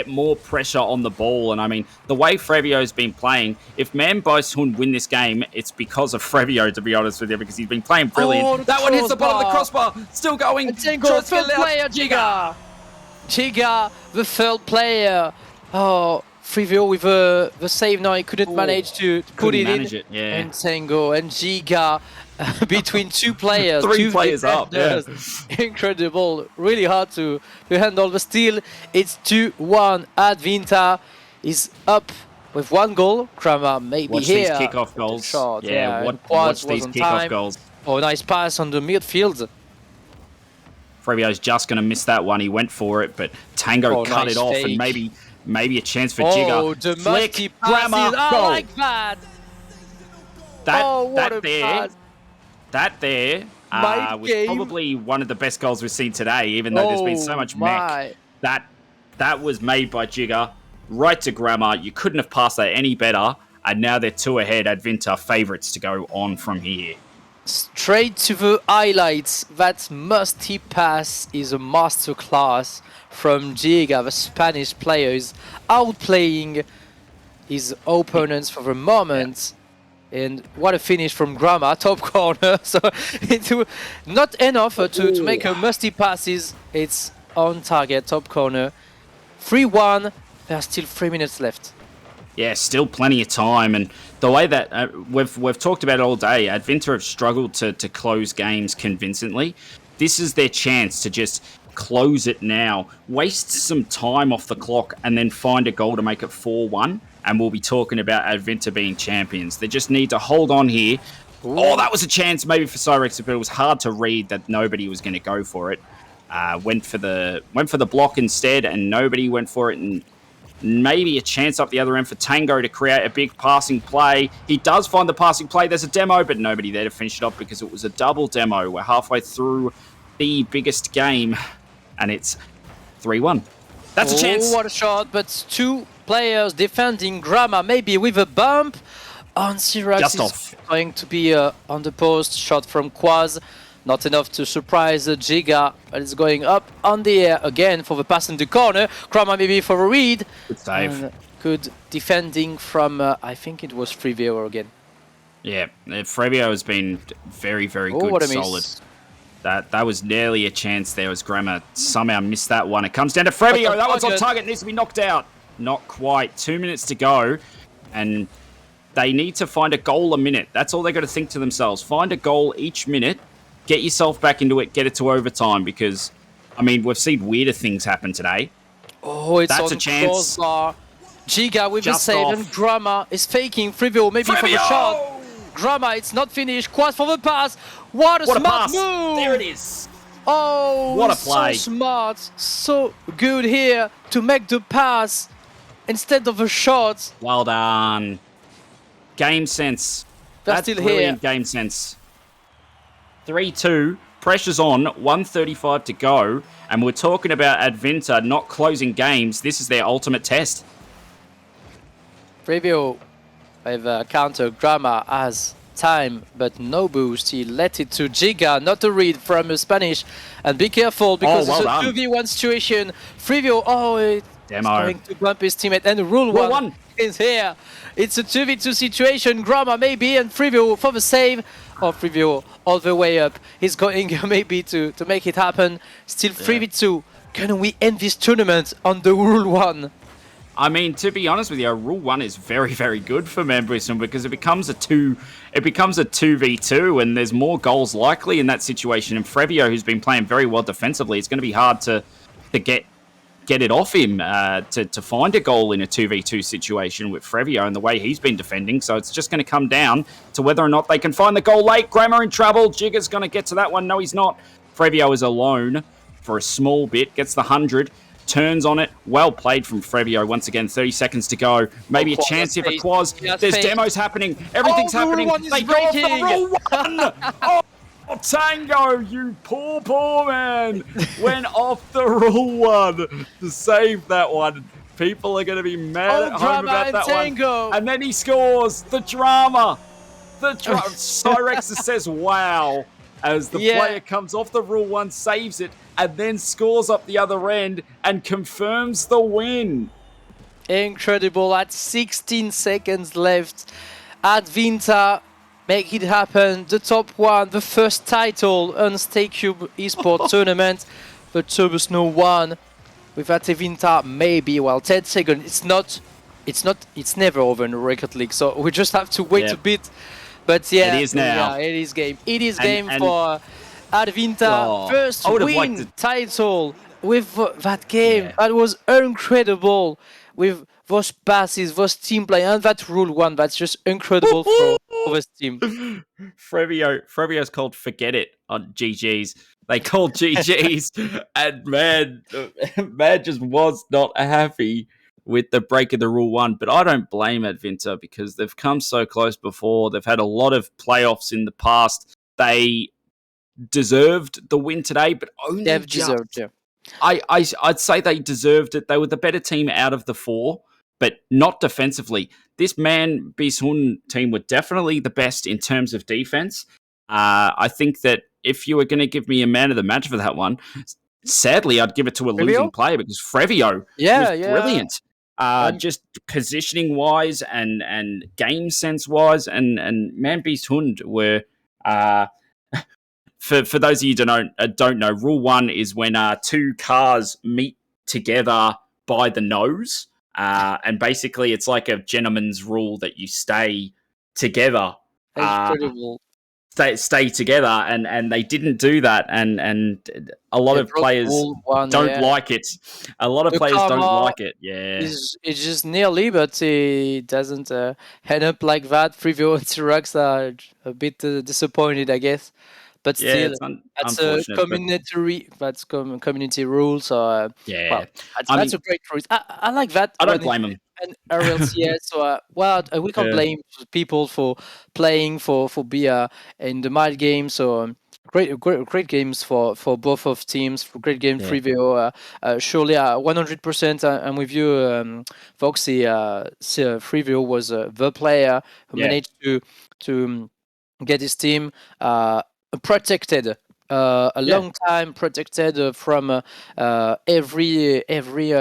Speaker 2: more pressure on the ball. And I mean, the way Frevio's been playing, if Man Boshun win this game, it's because of Frevio, to be honest with you, because he's been playing brilliant. That one hits the bottom of the crossbar, still going.
Speaker 1: And Tango, third player, Giga. Giga, the third player. Oh, Frevio with the save now. He couldn't manage to put it in. And Tango and Giga between 2 players.
Speaker 2: 3
Speaker 1: 2
Speaker 2: players up. Yeah.
Speaker 1: Incredible. Really hard to handle. But still, it's 2-1. Advinta is up with 1 goal. Kramer maybe
Speaker 2: Watch
Speaker 1: here.
Speaker 2: these kickoff goals.
Speaker 1: Shot.
Speaker 2: Watch these kickoff goals.
Speaker 1: Oh, nice pass on the midfield.
Speaker 2: Frevio's just going to miss that one. He went for it, but Tango cut it off, and maybe a chance for Giga.
Speaker 1: Oh, the musky passes. I like that. What a pass.
Speaker 2: That there was probably one of the best goals we've seen today, even though there's been so much mech. That was made by Giga. right to Grammar. You couldn't have passed that any better. And now they're 2 ahead. Advinta favourites to go on from here.
Speaker 1: Straight to the highlights. That musty pass is a masterclass from Giga. The Spanish player is outplaying his opponents for the moment. And what a finish from Grama, top corner. So not enough to make a musty passes. It's on target, top corner. 3-1. There's still 3 minutes left.
Speaker 2: Yeah, still plenty of time, and the way that we've talked about it all day, Advinta have struggled to close games convincingly. This is their chance to just close it now, waste some time off the clock, and then find a goal to make it 4-1, and we'll be talking about Advinta being champions. They just need to hold on here. Ooh. Oh, that was a chance maybe for Cyrex, but it was hard to read that nobody was going to go for it. Went for the block instead, and nobody went for it, and maybe a chance up the other end for Tango to create a big passing play. He does find the passing play. There's a demo, but nobody there to finish it off because it was a double demo. We're halfway through the biggest game, and it's 3-1. That's a chance.
Speaker 1: What a shot, but 2 players defending Grama, maybe with a bump. On Cyrex is going to be on the post. Shot from Quaz. Not enough to surprise Giga, but it's going up on the air again for the pass in the corner. Grama maybe for a read.
Speaker 2: Good save.
Speaker 1: Good defending from, I think it was Frevio again.
Speaker 2: Yeah, Frevio has been very, very good, solid. That was nearly a chance there as Grama somehow missed that one. It comes down to Frevio. That one's on target, needs to be knocked out. Not quite. 2 minutes to go, and they need to find a goal a minute. That's all they got to think to themselves. Find a goal each minute. Get yourself back into it, get it to overtime, because, I mean, we've seen weirder things happen today.
Speaker 1: Oh, it's
Speaker 2: that's
Speaker 1: on
Speaker 2: a chance.
Speaker 1: Crossbar. Giga with the save, and Grama is faking Frevio maybe for the shot. Grama, it's not finished. Quad for the pass. What a smart move!
Speaker 2: There it is.
Speaker 1: Oh,
Speaker 2: what a play.
Speaker 1: So smart, so good here to make the pass instead of a shot.
Speaker 2: Well done. Game sense. That's
Speaker 1: still
Speaker 2: brilliant
Speaker 1: here.
Speaker 2: Game sense. 3-2, pressure's on, 1:35 to go, and we're talking about Advinta not closing games. This is their ultimate test.
Speaker 1: Frevio with counter. Grama has time, but no boost. He let it to Giga, not a read from a Spanish. And be careful, because it's a 2v1 situation. Frevio, it's going to bump his teammate, and rule one is here. It's a 2v2 situation. Grama maybe, and Frevio for the save. Frevio all the way up. He's going maybe to make it happen. Still 3v2. Can we end this tournament on the rule 1?
Speaker 2: I mean, to be honest with you, rule 1 is very, very good for Membrism because it becomes a 2v2, and there's more goals likely in that situation. And Frevio, who's been playing very well defensively, it's going to be hard to get it off him to find a goal in a 2v2 situation with Frevio and the way he's been defending. So it's just going to come down to whether or not they can find the goal late. Grammar in trouble. Jigger's going to get to that one. No, he's not. Frevio is alone for a small bit. Gets the 100. Turns on it. Well played from Frevio. Once again, 30 seconds to go. Maybe a chance here for Quaz. There's demos happening. Everything's happening. They go off the rule 1. Oh, Tango, you poor man, went off the rule 1 to save that one. People are going to be mad at home about that
Speaker 1: Tango.
Speaker 2: one. And then he scores. The drama. Cyrex says, wow, as the player comes off the rule 1, saves it, and then scores up the other end and confirms the win.
Speaker 1: Incredible. At 16 seconds left, Advinta make it happen. The top 1, the first title on StakeCube eSport tournament. The Turbo Snow 1 with Advinta maybe, 10 seconds. It's never over in Rocket League, so we just have to wait a bit. But
Speaker 2: it is now.
Speaker 1: Yeah, it is game. It is game for Advinta. First win title with that game. Yeah. That was incredible with those passes, those team play, and that rule 1. That's just incredible for this team.
Speaker 2: Frevio's called Forget It on GG's. They called GG's, and man just was not happy with the break of the rule 1. But I don't blame Advinta because they've come so close before. They've had a lot of playoffs in the past. They deserved the win today, but only
Speaker 1: they've deserved. Yeah.
Speaker 2: I'd say they deserved it. They were the better team out of the 4. but not defensively. This Man Bishun team were definitely the best in terms of defense. I think that if you were going to give me a man of the match for that one, sadly, I'd give it to a losing player because Frevio was brilliant. Just positioning wise and game sense wise, and Man Beast Hund were. For those of you who don't know, rule 1 is when two cars meet together by the nose, and basically it's like a gentleman's rule that you stay together.
Speaker 1: Incredible.
Speaker 2: Stay together, and they didn't do that, and a lot of players don't like it. A lot of players don't like it. Yeah,
Speaker 1: it's just nearly, but it doesn't end up like that. Frivio and T-Rex are a bit disappointed, I guess. But still, that's a community rule. So that's a great choice. I like that.
Speaker 2: I don't blame them.
Speaker 1: And RLCS, so we can't blame people for playing for BR in the mild game. So great games for both of teams. Great game, Frivio. Surely, 100%. I'm with you, Foxy. Frivio was the player who managed to get his team protected long time, protected from every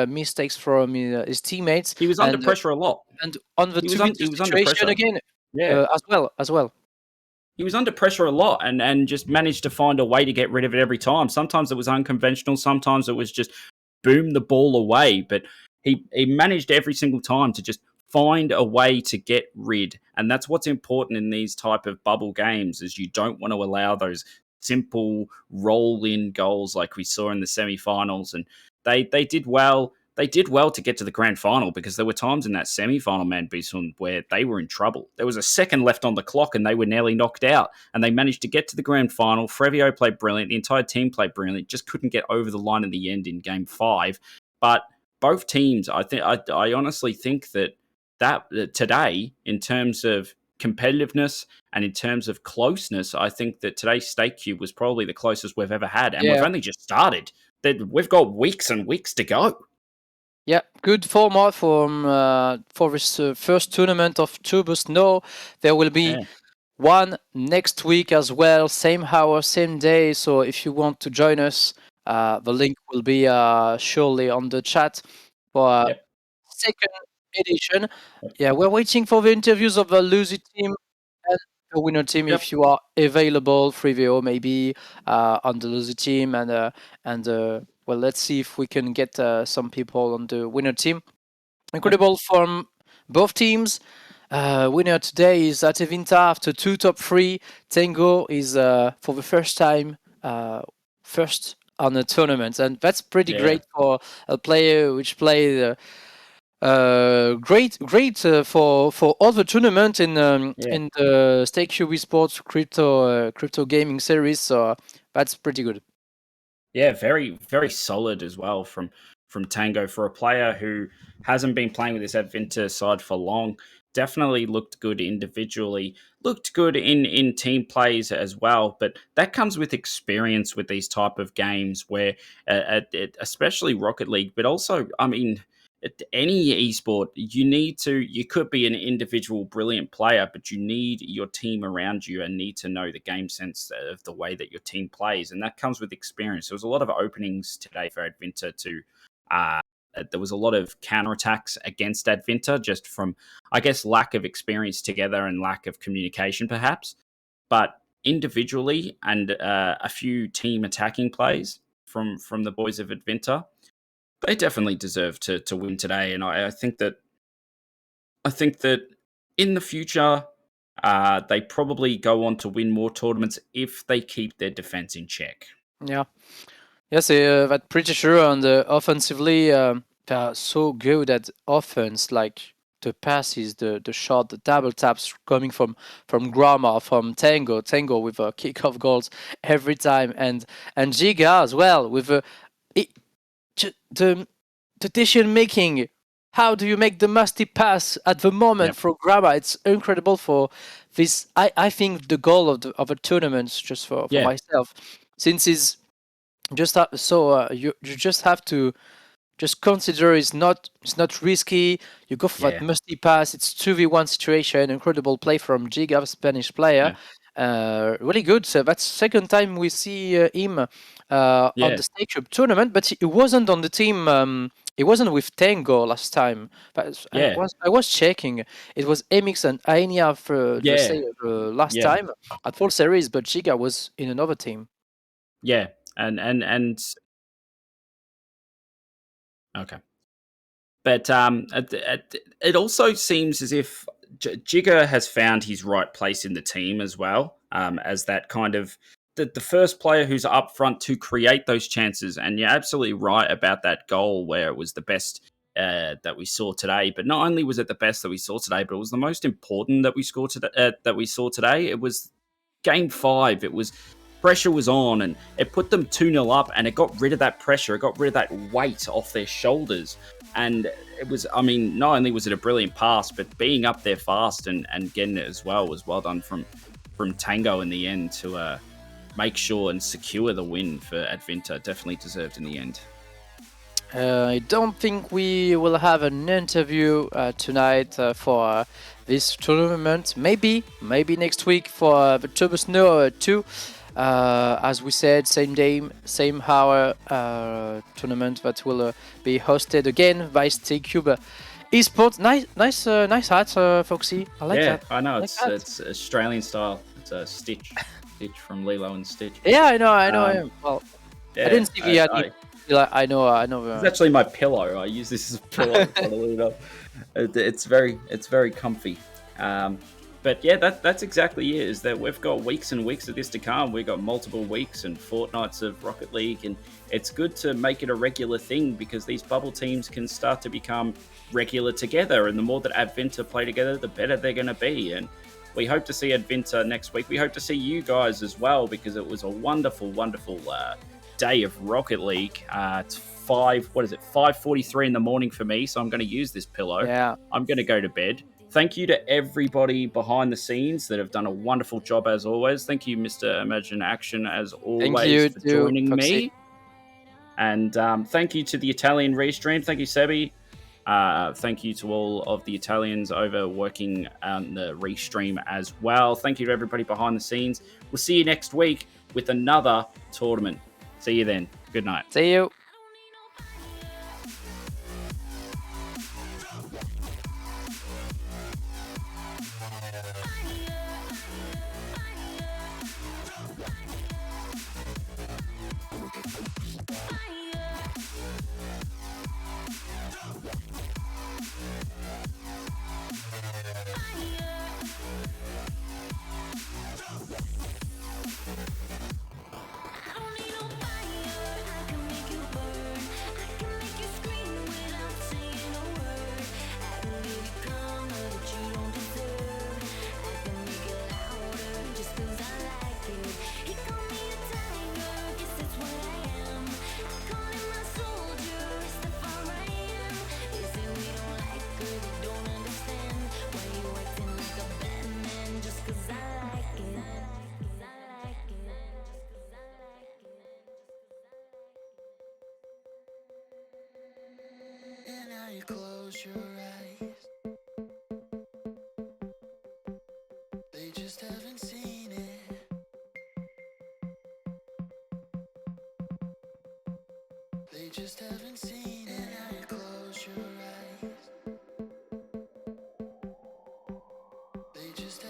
Speaker 1: mistakes from his teammates.
Speaker 2: He was under pressure a lot,
Speaker 1: and on the situation again, as well.
Speaker 2: He was under pressure a lot, and just managed to find a way to get rid of it every time. Sometimes it was unconventional, sometimes it was just boom the ball away, but he managed every single time to just find a way to get rid. And that's what's important in these type of bubble games, is you don't want to allow those simple roll-in goals like we saw in the semi-finals. And they did well. They did well to get to the grand final, because there were times in that semi-final, Man Bison, where they were in trouble. There was a second left on the clock and they were nearly knocked out, and they managed to get to the grand final. Frevio played brilliant. The entire team played brilliant. Just couldn't get over the line in the end in game 5. But both teams, I honestly think that today, in terms of competitiveness and in terms of closeness, I think that today's StakeCube was probably the closest we've ever had, and we've only just started. We've got weeks and weeks to go.
Speaker 1: Yeah, good format for this first tournament of Turbos. No, there will be one next week as well, same hour, same day. So if you want to join us, the link will be surely on the chat for second edition. Yeah, we're waiting for the interviews of the loser team and the winner team. If you are available, Frivio maybe on the loser team, and well, let's see if we can get some people on the winner team. Incredible from both teams. Winner today is Atevinta after 2 top 3. Tango is for the first time first on a tournament, and that's pretty great for a player which played great for other tournament in the StakeCube eSports crypto gaming series. So that's pretty good.
Speaker 2: Yeah, very very solid as well from Tango, for a player who hasn't been playing with this Advinta side for long. Definitely looked good individually, looked good in team plays as well. But that comes with experience with these type of games, where especially Rocket League, but also, I mean, any esport, you could be an individual brilliant player, but you need your team around you and need to know the game sense of the way that your team plays, and that comes with experience. There was a lot of openings today for Advinta there was a lot of counterattacks against Advinta, just from, I guess, lack of experience together and lack of communication perhaps. But individually, and a few team attacking plays from the boys of Advinta, they definitely deserve to win today. And I think that in the future, they probably go on to win more tournaments if they keep their defense in check.
Speaker 1: Yeah. Yes, that's pretty sure. And offensively, they're so good at offense, like the passes, the shot, the double taps coming from Grama, from Tango with kickoff goals every time, and Giga as well with the decision making. How do you make the musty pass at the moment for Grama? It's incredible for this. I think the goal of a tournament, just for myself, since it's just you just have to just consider it's not risky. You go for that musty pass. It's 2v1 situation. Incredible play from Giga, Spanish player. Really good. So that's second time we see him on the StakeCube tournament, but he wasn't on the team. He wasn't with Tango last time. But I was checking. It was Emix and Aenia for last time at full series, but Giga was in another team.
Speaker 2: Yeah, and okay. But it also seems as if Jigger has found his right place in the team as well, as that kind of the first player who's up front to create those chances. And you're absolutely right about that goal where it was the best that we saw today. But not only was it the best that we saw today, but it was the most important that we scored today. That we saw today. It was game 5. It was pressure was on, and it put them 2-0 up, and it got rid of that pressure. It got rid of that weight off their shoulders. And it was, I mean, not only was it a brilliant pass, but being up there fast and getting it as well was well done from Tango in the end to make sure and secure the win for Advinta. Definitely deserved in the end.
Speaker 1: I don't think we will have an interview tonight for this tournament. Maybe next week for the Turbo Snow 2. As we said, same day, same hour tournament that will be hosted again by StakeCube eSport. Nice hat, Foxy. I like that.
Speaker 2: Yeah, I know. It's Australian style. It's a Stitch from Lilo and Stitch.
Speaker 1: Yeah, I know. Well, I didn't see the hat. I know.
Speaker 2: It's actually my pillow. I use this as a pillow. It's very comfy. But yeah, that's exactly it. Is that we've got weeks and weeks of this to come. We've got multiple weeks and fortnights of Rocket League, and it's good to make it a regular thing because these bubble teams can start to become regular together. And the more that Advinta play together, the better they're going to be. And we hope to see Advinta next week. We hope to see you guys as well because it was a wonderful, wonderful day of Rocket League. It's 5:43 in the morning for me, so I'm going to use this pillow.
Speaker 1: Yeah,
Speaker 2: I'm going to go to bed. Thank you to everybody behind the scenes that have done a wonderful job as always. Thank you, Mr. Imagine Action, as always, for joining me. And thank you to the Italian Restream. Thank you, Sebi. Thank you to all of the Italians over working on the Restream as well. Thank you to everybody behind the scenes. We'll see you next week with another tournament. See you then. Good night.
Speaker 1: See you.
Speaker 3: And now you close your eyes. They just haven't seen it. They just haven't seen it. And now you close your eyes. They just